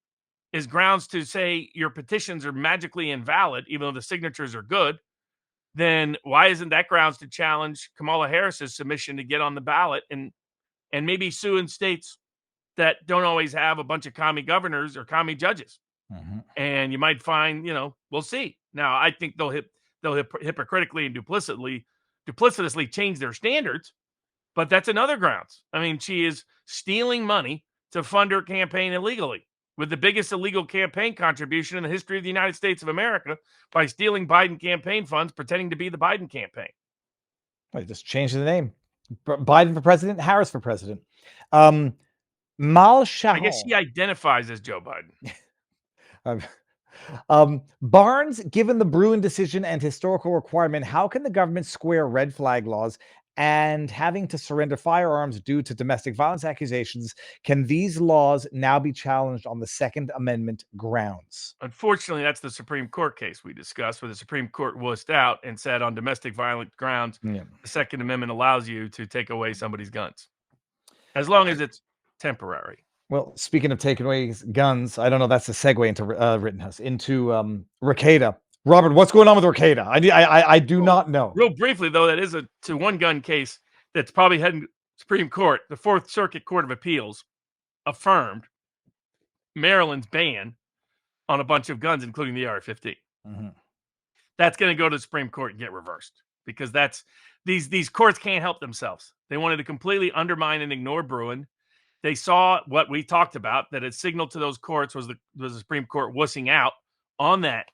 is grounds to say your petitions are magically invalid, even though the signatures are good, then why isn't that grounds to challenge Kamala Harris's submission to get on the ballot and maybe sue in states that don't always have a bunch of commie governors or commie judges? Mm-hmm. And you might find, we'll see. Now, I think they'll hypocritically and duplicitously change their standards, but that's another grounds. I mean, she is stealing money to fund her campaign illegally, with the biggest illegal campaign contribution in the history of the United States of America by stealing Biden campaign funds, pretending to be the Biden campaign. I just changed the name. Biden for president, Harris for president. Mal Shahal. I guess he identifies as Joe Biden. Barnes, given the Bruin decision and historical requirement, how can the government square red flag laws and having to surrender firearms due to domestic violence accusations. Can these laws now be challenged on the Second Amendment grounds? Unfortunately, that's the Supreme Court case we discussed, where the Supreme Court wussed out and said on domestic violence grounds, the Second Amendment allows you to take away somebody's guns, as long as it's temporary. Well, speaking of taking away guns, I don't know. That's a segue into Rittenhouse, into Rekieta. Robert, what's going on with Rekieta? I do not know. Real briefly, though, that is a one gun case that's probably heading to Supreme Court. The Fourth Circuit Court of Appeals affirmed Maryland's ban on a bunch of guns, including the AR-15. That's going to go to the Supreme Court and get reversed, because that's these courts can't help themselves. They wanted to completely undermine and ignore Bruen. They saw what we talked about, that a signal to those courts was the Supreme Court wussing out on that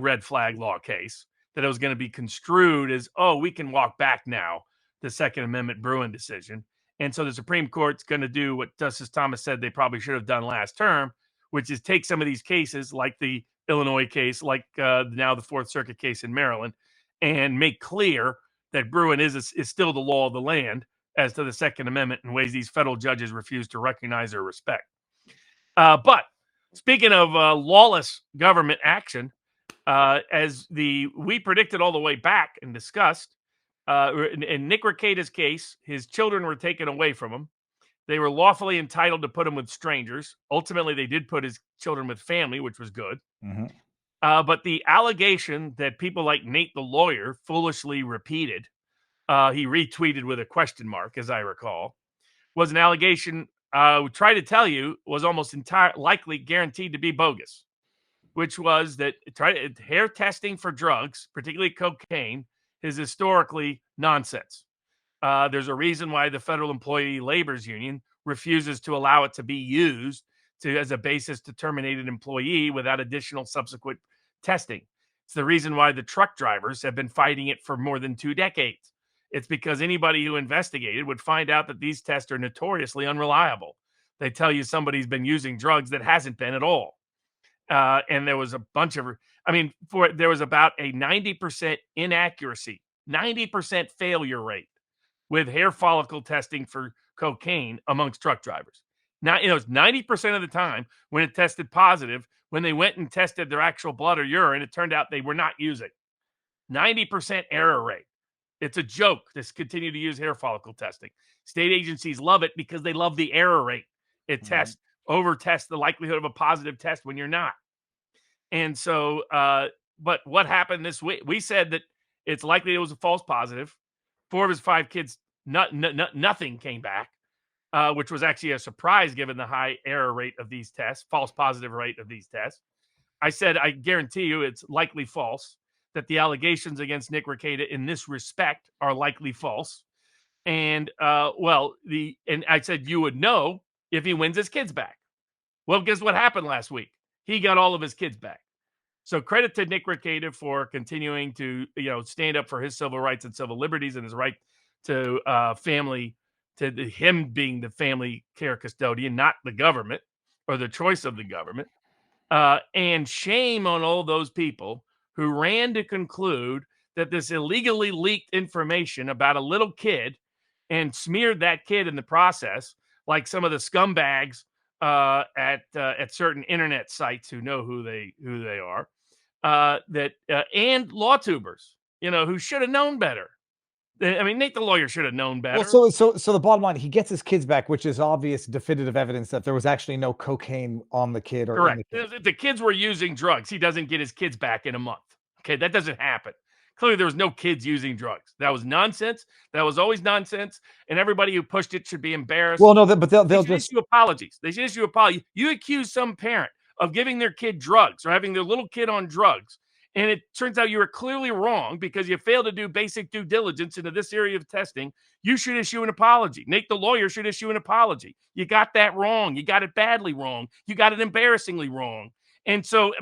red flag law case, that it was going to be construed as, oh, we can walk back now, the Second Amendment Bruen decision. And so the Supreme Court's going to do what Justice Thomas said they probably should have done last term, which is take some of these cases, like the Illinois case, like now the Fourth Circuit case in Maryland, and make clear that Bruen is still the law of the land as to the Second Amendment in ways these federal judges refuse to recognize or respect. But speaking of lawless government action, as we predicted all the way back and discussed, in Nick Rekieta's case, his children were taken away from him. They were lawfully entitled to put him with strangers. Ultimately, they did put his children with family, which was good. But the allegation that people like Nate the lawyer foolishly repeated, he retweeted with a question mark, as I recall, was an allegation we try to tell you was almost likely guaranteed to be bogus, which was that hair testing for drugs, particularly cocaine, is historically nonsense. There's a reason why the Federal Employee Labor's Union refuses to allow it to be used as a basis to terminate an employee without additional subsequent testing. It's the reason why the truck drivers have been fighting it for more than 2 decades. It's because anybody who investigated would find out that these tests are notoriously unreliable. They tell you somebody's been using drugs that hasn't been at all. And there was a bunch of, there was about a 90% inaccuracy, 90% failure rate with hair follicle testing for cocaine amongst truck drivers. Now, it's 90% of the time when it tested positive, when they went and tested their actual blood or urine, it turned out they were not using. 90% error rate. It's a joke to continue to use hair follicle testing. State agencies love it because they love the error rate. It over-tests the likelihood of a positive test when you're not. And so, but what happened this week? We said that it's likely it was a false positive. 4 of his 5 kids, nothing came back, which was actually a surprise given the high error rate of these tests, false positive rate of these tests. I said, I guarantee you it's likely false, that the allegations against Nick Rekieta in this respect are likely false. And, and I said, you would know if he wins his kids back. Well, guess what happened last week? He got all of his kids back. So credit to Nick Rekieta for continuing to, stand up for his civil rights and civil liberties and his right to family, to him being the family care custodian, not the government or the choice of the government. And shame on all those people who ran to conclude that this illegally leaked information about a little kid and smeared that kid in the process, like some of the scumbags at certain internet sites who know who they are, and law tubers, who should have known better. Nate the lawyer should have known better. Well, so the bottom line, he gets his kids back, which is obvious, definitive evidence that there was actually no cocaine on the kid. Or correct. The kids were using drugs. He doesn't get his kids back in a month. Okay, that doesn't happen. Clearly, there was no kids using drugs. That was nonsense. That was always nonsense. And everybody who pushed it should be embarrassed. Well, no, but they'll just issue apologies. They should issue apologies. You accuse some parent of giving their kid drugs or having their little kid on drugs, and it turns out you were clearly wrong because you failed to do basic due diligence into this area of testing. You should issue an apology. Nate the lawyer should issue an apology. You got that wrong. You got it badly wrong. You got it embarrassingly wrong. And so,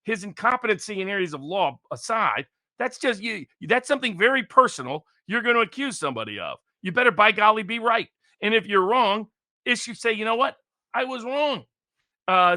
his incompetency in areas of law aside, that's just you. That's something very personal you're going to accuse somebody of. You better, by golly, be right. And if you're wrong, say, you know what? I was wrong.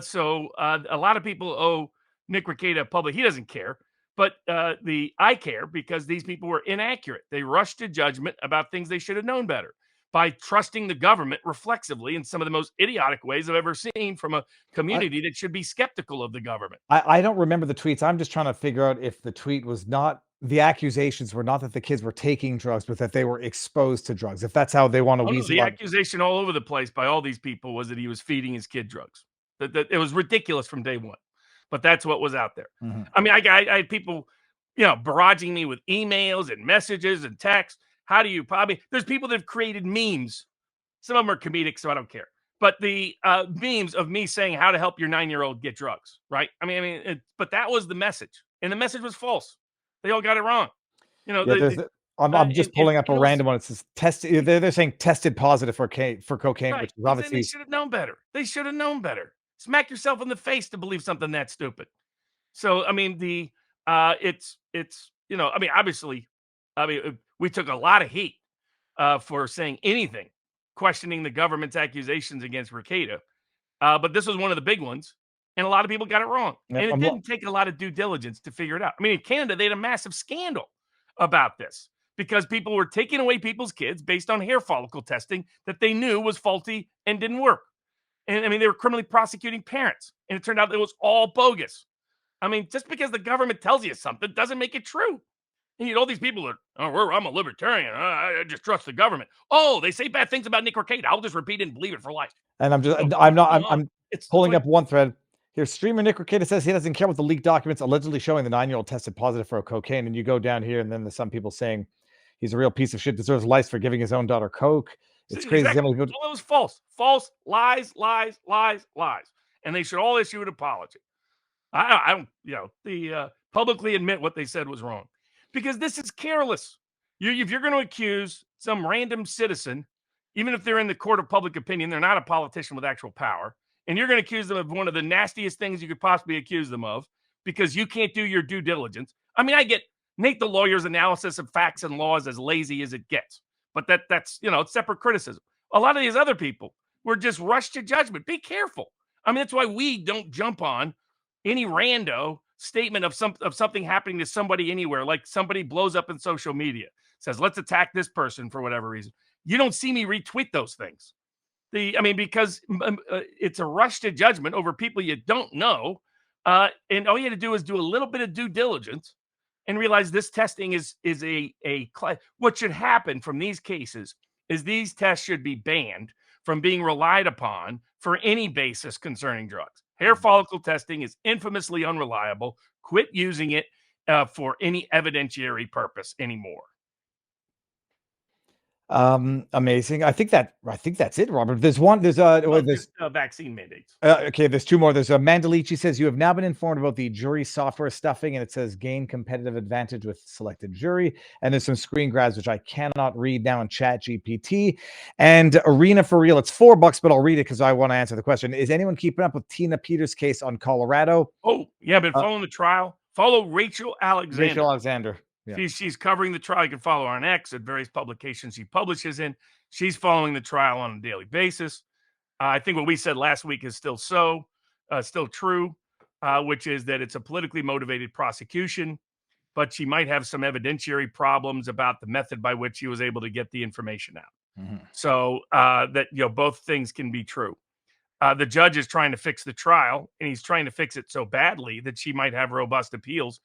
So a lot of people owe Nick Rekieta public. He doesn't care. But I care because these people were inaccurate. They rushed to judgment about things they should have known better by trusting the government reflexively in some of the most idiotic ways I've ever seen from a community that should be skeptical of the government. I don't remember the tweets. I'm just trying to figure out if the tweet was not, the accusations were not that the kids were taking drugs, but that they were exposed to drugs. If that's how they want to weasel The out. accusation all over the place by all these people was that he was feeding his kid drugs. That it was ridiculous from day one. But that's what was out there. Mm-hmm. I mean, I had people, barraging me with emails and messages and texts. How do you probably? There's people that have created memes. Some of them are comedic, so I don't care. But the memes of me saying how to help your 9-year-old get drugs, right? But that was the message, and the message was false. They all got it wrong. I'm just pulling up a random one. It says tested. They're saying tested positive for cocaine, right. which is obviously they should have known better. They should have known better. Smack yourself in the face to believe something that stupid. So obviously, we took a lot of heat for saying anything, questioning the government's accusations against Rekieta. But this was one of the big ones, and a lot of people got it wrong. Yep, and it didn't take a lot of due diligence to figure it out. I mean, in Canada, they had a massive scandal about this because people were taking away people's kids based on hair follicle testing that they knew was faulty and didn't work. And they were criminally prosecuting parents, and it turned out it was all bogus. Just because the government tells you something doesn't make it true. And all these people are, I'm a libertarian. I just trust the government. Oh, they say bad things about Nick Rekieta. I'll just repeat it and believe it for life. And I'm pulling up one thread here. Streamer Nick Rekieta says he doesn't care about the leaked documents allegedly showing the 9-year-old tested positive for cocaine. And you go down here, and then there's some people saying he's a real piece of shit, deserves life for giving his own daughter coke. It's crazy. Exactly. All it was false. False, lies. And they should all issue an apology. I don't, publicly admit what they said was wrong. Because this is careless. If you're going to accuse some random citizen, even if they're in the court of public opinion, they're not a politician with actual power, and you're going to accuse them of one of the nastiest things you could possibly accuse them of because you can't do your due diligence. I get Nate the lawyer's analysis of facts and laws as lazy as it gets. But that's it's separate criticism. A lot of these other people were just rushed to judgment. Be careful. That's why we don't jump on any rando statement of something happening to somebody anywhere, like somebody blows up in social media, says, let's attack this person for whatever reason. You don't see me retweet those things. Because it's a rush to judgment over people you don't know. And all you had to do is do a little bit of due diligence and realize this testing is what should happen from these cases is these tests should be banned from being relied upon for any basis concerning drugs. Hair follicle testing is infamously unreliable. Quit using it for any evidentiary purpose anymore. Amazing. I think that's it, Robert. There's vaccine mandates. Okay, there's two more. There's a Mandalici says you have now been informed about the jury software stuffing, and it says gain competitive advantage with selected jury. And there's some screen grabs which I cannot read now in Chat GPT. And Arena for Real, it's $4, but I'll read it because I want to answer the question. Is anyone keeping up with Tina Peters' case on Colorado? Oh yeah, I've been following the trial. Follow Rachel Alexander. Rachel Alexander. Yeah. She's covering the trial. You can follow her on X at various publications she publishes in. She's following the trial on a daily basis. I think what we said last week is still true, which is that it's a politically motivated prosecution, but she might have some evidentiary problems about the method by which she was able to get the information out. Mm-hmm. So both things can be true. The judge is trying to fix the trial, and he's trying to fix it so badly that she might have robust appeals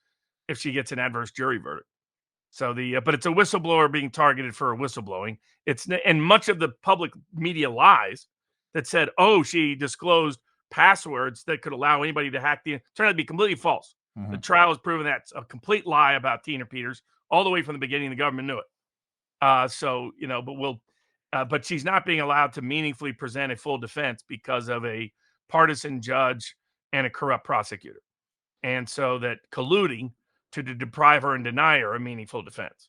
if she gets an adverse jury verdict. So but it's a whistleblower being targeted for whistleblowing. And much of the public media lies that said, she disclosed passwords that could allow anybody to hack turned out to be completely false. Mm-hmm. The trial has proven that's a complete lie about Tina Peters all the way from the beginning. The government knew it. But she's not being allowed to meaningfully present a full defense because of a partisan judge and a corrupt prosecutor. And so that colluding to deprive her and deny her a meaningful defense.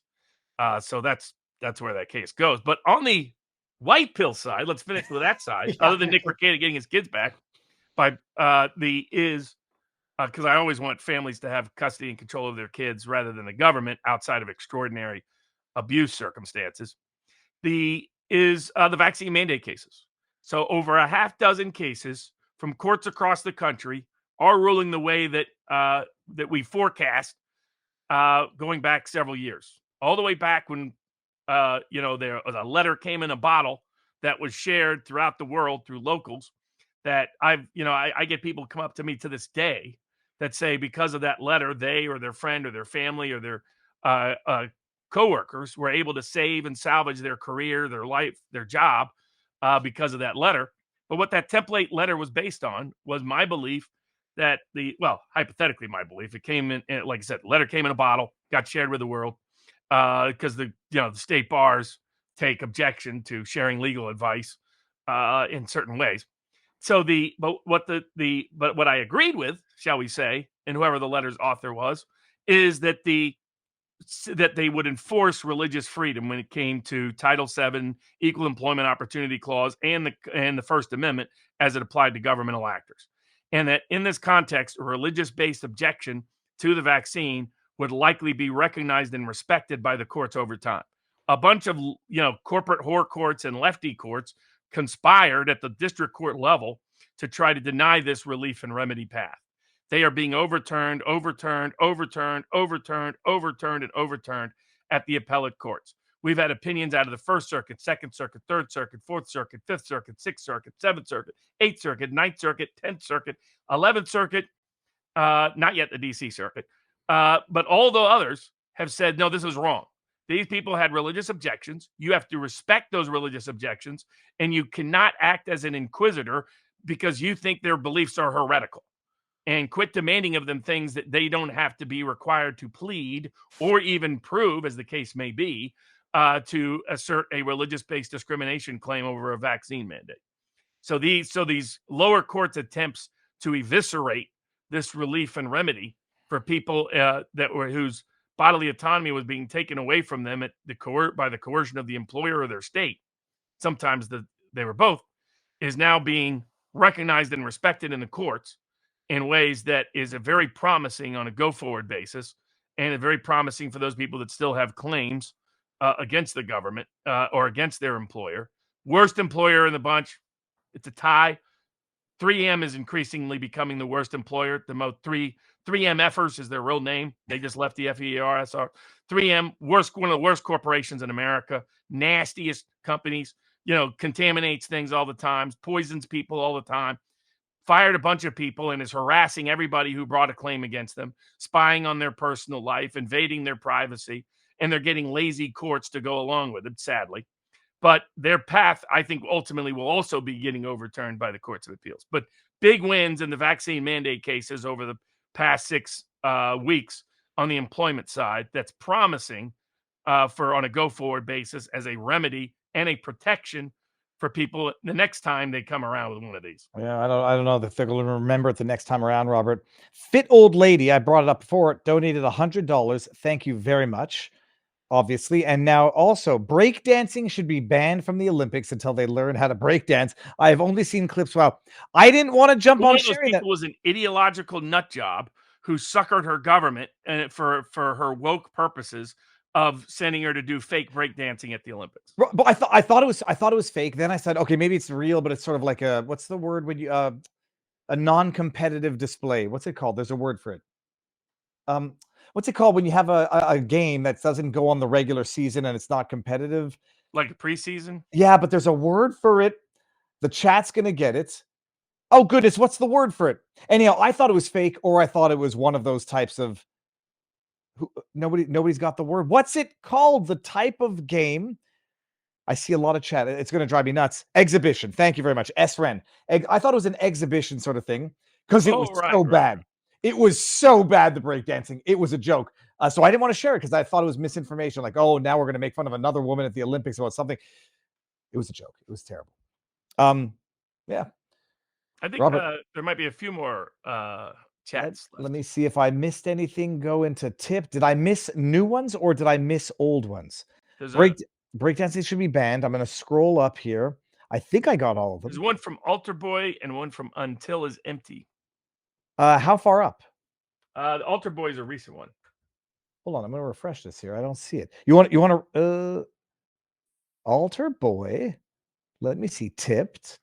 So that's where that case goes. But on the white pill side, let's finish with that side, other than Nick Rekieta getting his kids back, because I always want families to have custody and control of their kids rather than the government outside of extraordinary abuse circumstances. The vaccine mandate cases. So over a half dozen cases from courts across the country are ruling the way that we forecast going back several years, all the way back when there was a letter came in a bottle that was shared throughout the world through locals. That I get people come up to me to this day that say because of that letter, they or their friend or their family or their coworkers were able to save and salvage their career, their life, their job because of that letter. But what that template letter was based on was my belief that hypothetically my belief, it came in, like I said, the letter came in a bottle, got shared with the world because the state bars take objection to sharing legal advice in certain ways. So what I agreed with, shall we say, and whoever the letter's author was, is that that they would enforce religious freedom when it came to Title VII, Equal Employment Opportunity Clause, and the First Amendment as it applied to governmental actors. And that in this context, a religious-based objection to the vaccine would likely be recognized and respected by the courts over time. A bunch of corporate whore courts and lefty courts conspired at the district court level to try to deny this relief and remedy path. They are being overturned at the appellate courts. We've had opinions out of the First Circuit, Second Circuit, Third Circuit, Fourth Circuit, Fifth Circuit, Sixth Circuit, Seventh Circuit, Eighth Circuit, Ninth Circuit, 10th Circuit, 11th Circuit, not yet the DC Circuit, but all the others have said, no, this is wrong. These people had religious objections. You have to respect those religious objections, and you cannot act as an inquisitor because you think their beliefs are heretical. And quit demanding of them things that they don't have to be required to plead or even prove, as the case may be, to assert a religious-based discrimination claim over a vaccine mandate. So these lower courts' attempts to eviscerate this relief and remedy for people whose bodily autonomy was being taken away from them by the coercion of the employer or their state, sometimes they were both, is now being recognized and respected in the courts in ways that is a very promising on a go-forward basis, and a very promising for those people that still have claims against the government or against their employer. Worst employer in the bunch, it's a tie. 3M is increasingly becoming the worst employer. The most 3MFers is their real name. They just left the FERSR. 3M, one of the worst corporations in America, nastiest companies, contaminates things all the time, poisons people all the time. Fired a bunch of people and is harassing everybody who brought a claim against them, spying on their personal life, invading their privacy, and they're getting lazy courts to go along with it, sadly. But their path, I think, ultimately will also be getting overturned by the courts of appeals. But big wins in the vaccine mandate cases over the past 6 weeks on the employment side. That's promising for on a go-forward basis as a remedy and a protection for people the next time they come around with one of these. Yeah, I don't know if they're going to remember it the next time around, Robert. Fit Old Lady, I brought it up before, donated $100. Thank you very much, obviously. And now also, breakdancing should be banned from the Olympics until they learn how to breakdance. I have only seen clips. Wow, I didn't want to jump on sharing that. Was an ideological nut job who suckered her government and for her woke purposes of sending her to do fake breakdancing at the Olympics. But I thought it was fake. Then I said, okay, maybe it's real, but it's sort of like what's the word when you a non-competitive display? What's it called? There's a word for it. What's it called when you have a game that doesn't go on the regular season and it's not competitive? Like a preseason? Yeah, but there's a word for it. The chat's gonna get it. Oh goodness, what's the word for it? Anyhow, I thought it was fake, or I thought it was one of those types of nobody's got the word. What's it called? The type of game. I see a lot of chat. It's going to drive me nuts. Exhibition. Thank you very much. S-Ren. I thought it was an exhibition sort of thing because it was so bad. It was so bad, the breakdancing. It was a joke. So I didn't want to share it because I thought it was misinformation. Like, oh, now we're going to make fun of another woman at the Olympics about something. It was a joke. It was terrible. Yeah. I think there might be a few more chats. Let me see if I missed anything. Go into tip. Did I miss new ones or did I miss old ones? Breakdancing should be banned. I'm going to scroll up here. I think I got all of them. There's one from Altar Boy and one from Until is Empty. How far up? The Altar Boy is a recent one. Hold on, I'm going to refresh this here. I don't see it. You want to Altar Boy? Let me see. Tipped.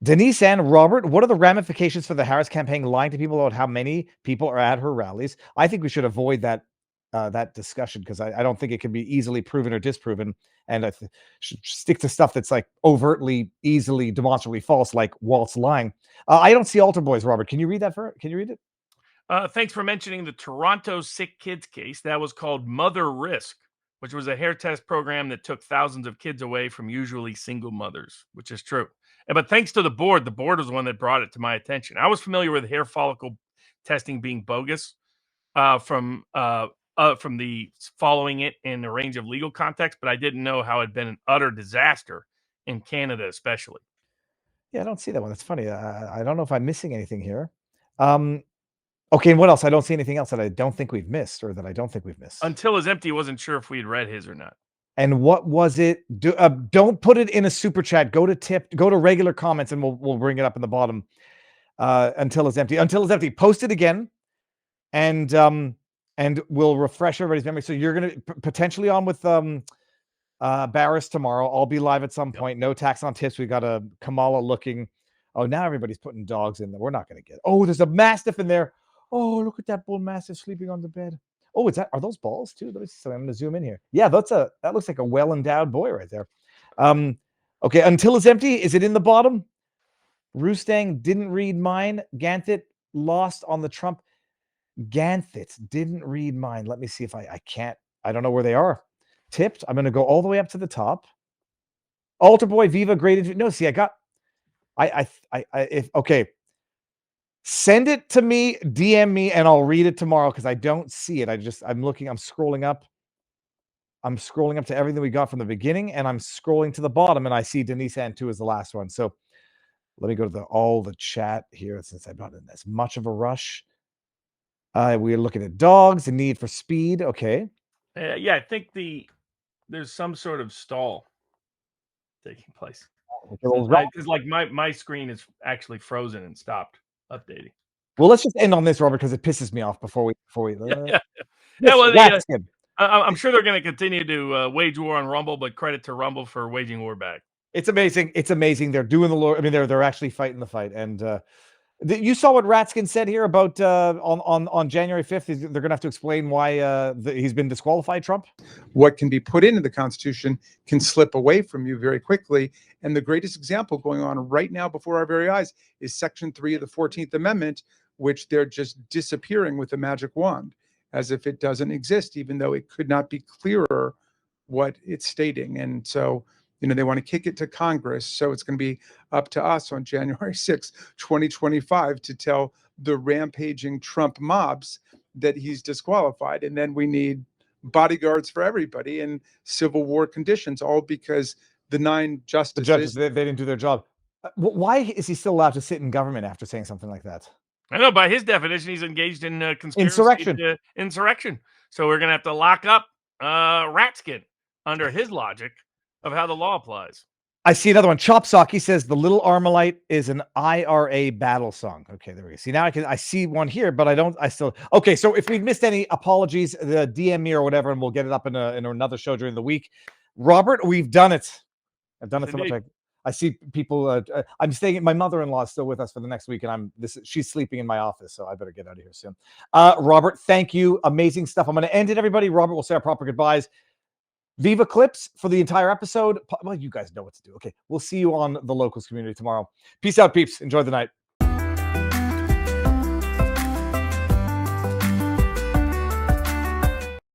Denise and Robert, what are the ramifications for the Harris campaign lying to people about how many people are at her rallies? I think we should avoid that that discussion, because I don't think it can be easily proven or disproven, and I should stick to stuff that's like overtly, easily, demonstrably false, like Walz lying. I don't see altar boys, Robert. Can you read that? Can you read it? Thanks for mentioning the Toronto sick kids case. That was called Mother Risk, which was a hair test program that took thousands of kids away from usually single mothers, which is true. But thanks to the board was the one that brought it to my attention. I was familiar with hair follicle testing being bogus from the following it in a range of legal contexts, but I didn't know how it had been an utter disaster in Canada, especially. Yeah, I don't see that one. That's funny. I don't know if I'm missing anything here. Okay, and what else? I don't see anything else that I don't think we've missed, or that I don't think we've missed. Until Is Empty wasn't sure if we'd read his or not. And what was it? Don't put it in a super chat. Go to regular comments, and we'll bring it up in the bottom. Until Is Empty. Until Is Empty. Post it again, and we'll refresh everybody's memory. So you're gonna potentially on with Barris tomorrow. I'll be live at some point. No tax on tips. We got a Kamala looking. Oh, now everybody's putting dogs in there. We're not gonna get. Oh, there's a mastiff in there. Oh, look at that bull mastiff sleeping on the bed. Oh, are those balls too? Let me see. I'm going to zoom in here. Yeah, that looks like a well-endowed boy right there. Okay, Until Is Empty. Is it in the bottom? Roostang didn't read mine. Ganthit lost on the Trump. Ganthit didn't read mine. Let me see if I can't. I don't know where they are. Tipped. I'm going to go all the way up to the top. Altar Boy, Viva, graded. No, see, okay. Send it to me, DM me, and I'll read it tomorrow, because I don't see it. I'm scrolling up. I'm scrolling up to everything we got from the beginning, and I'm scrolling to the bottom, and I see Denise Antu is the last one. So let me go to all the chat here, since I'm not in as much of a rush. We're looking at dogs, the need for speed. Okay. Yeah, I think there's some sort of stall taking place. Because like my screen is actually frozen and stopped updating. Well, let's just end on this, Robert, because it pisses me off before we. Yeah, well, I'm sure they're going to continue to wage war on Rumble, but credit to Rumble for waging war back. It's amazing. It's amazing. They're doing the Lord. I mean, they're actually fighting the fight. And you saw what Ratskin said here about on January 5th. They're going to have to explain why he's been disqualified, Trump. What can be put into the Constitution can slip away from you very quickly. And the greatest example going on right now before our very eyes is Section 3 of the 14th Amendment, which they're just disappearing with a magic wand, as if it doesn't exist, even though it could not be clearer what it's stating. And so, they want to kick it to Congress. So it's going to be up to us on January 6, 2025, to tell the rampaging Trump mobs that he's disqualified. And then we need bodyguards for everybody in civil war conditions, all because the 9 justices. The judges, they didn't do their job. Why is he still allowed to sit in government after saying something like that? I know, by his definition, he's engaged in conspiracy. Insurrection. So we're going to have to lock up Ratskin under his logic of how the law applies. I see another one. Chopsocky says the Little Armalite is an IRA battle song. Okay, there we go. See, now I see one here, but okay. So if we've missed any, apologies, the DM me or whatever, and we'll get it up in another show during the week. Robert, we've done it. I've done it so much. I see people. I'm staying. My mother-in-law is still with us for the next week, and she's sleeping in my office, so I better get out of here soon. Robert, thank you. Amazing stuff. I'm going to end it, everybody. Robert will say our proper goodbyes. Viva clips for the entire episode. Well, you guys know what to do. Okay, we'll see you on the Locals community tomorrow. Peace out, peeps. Enjoy the night.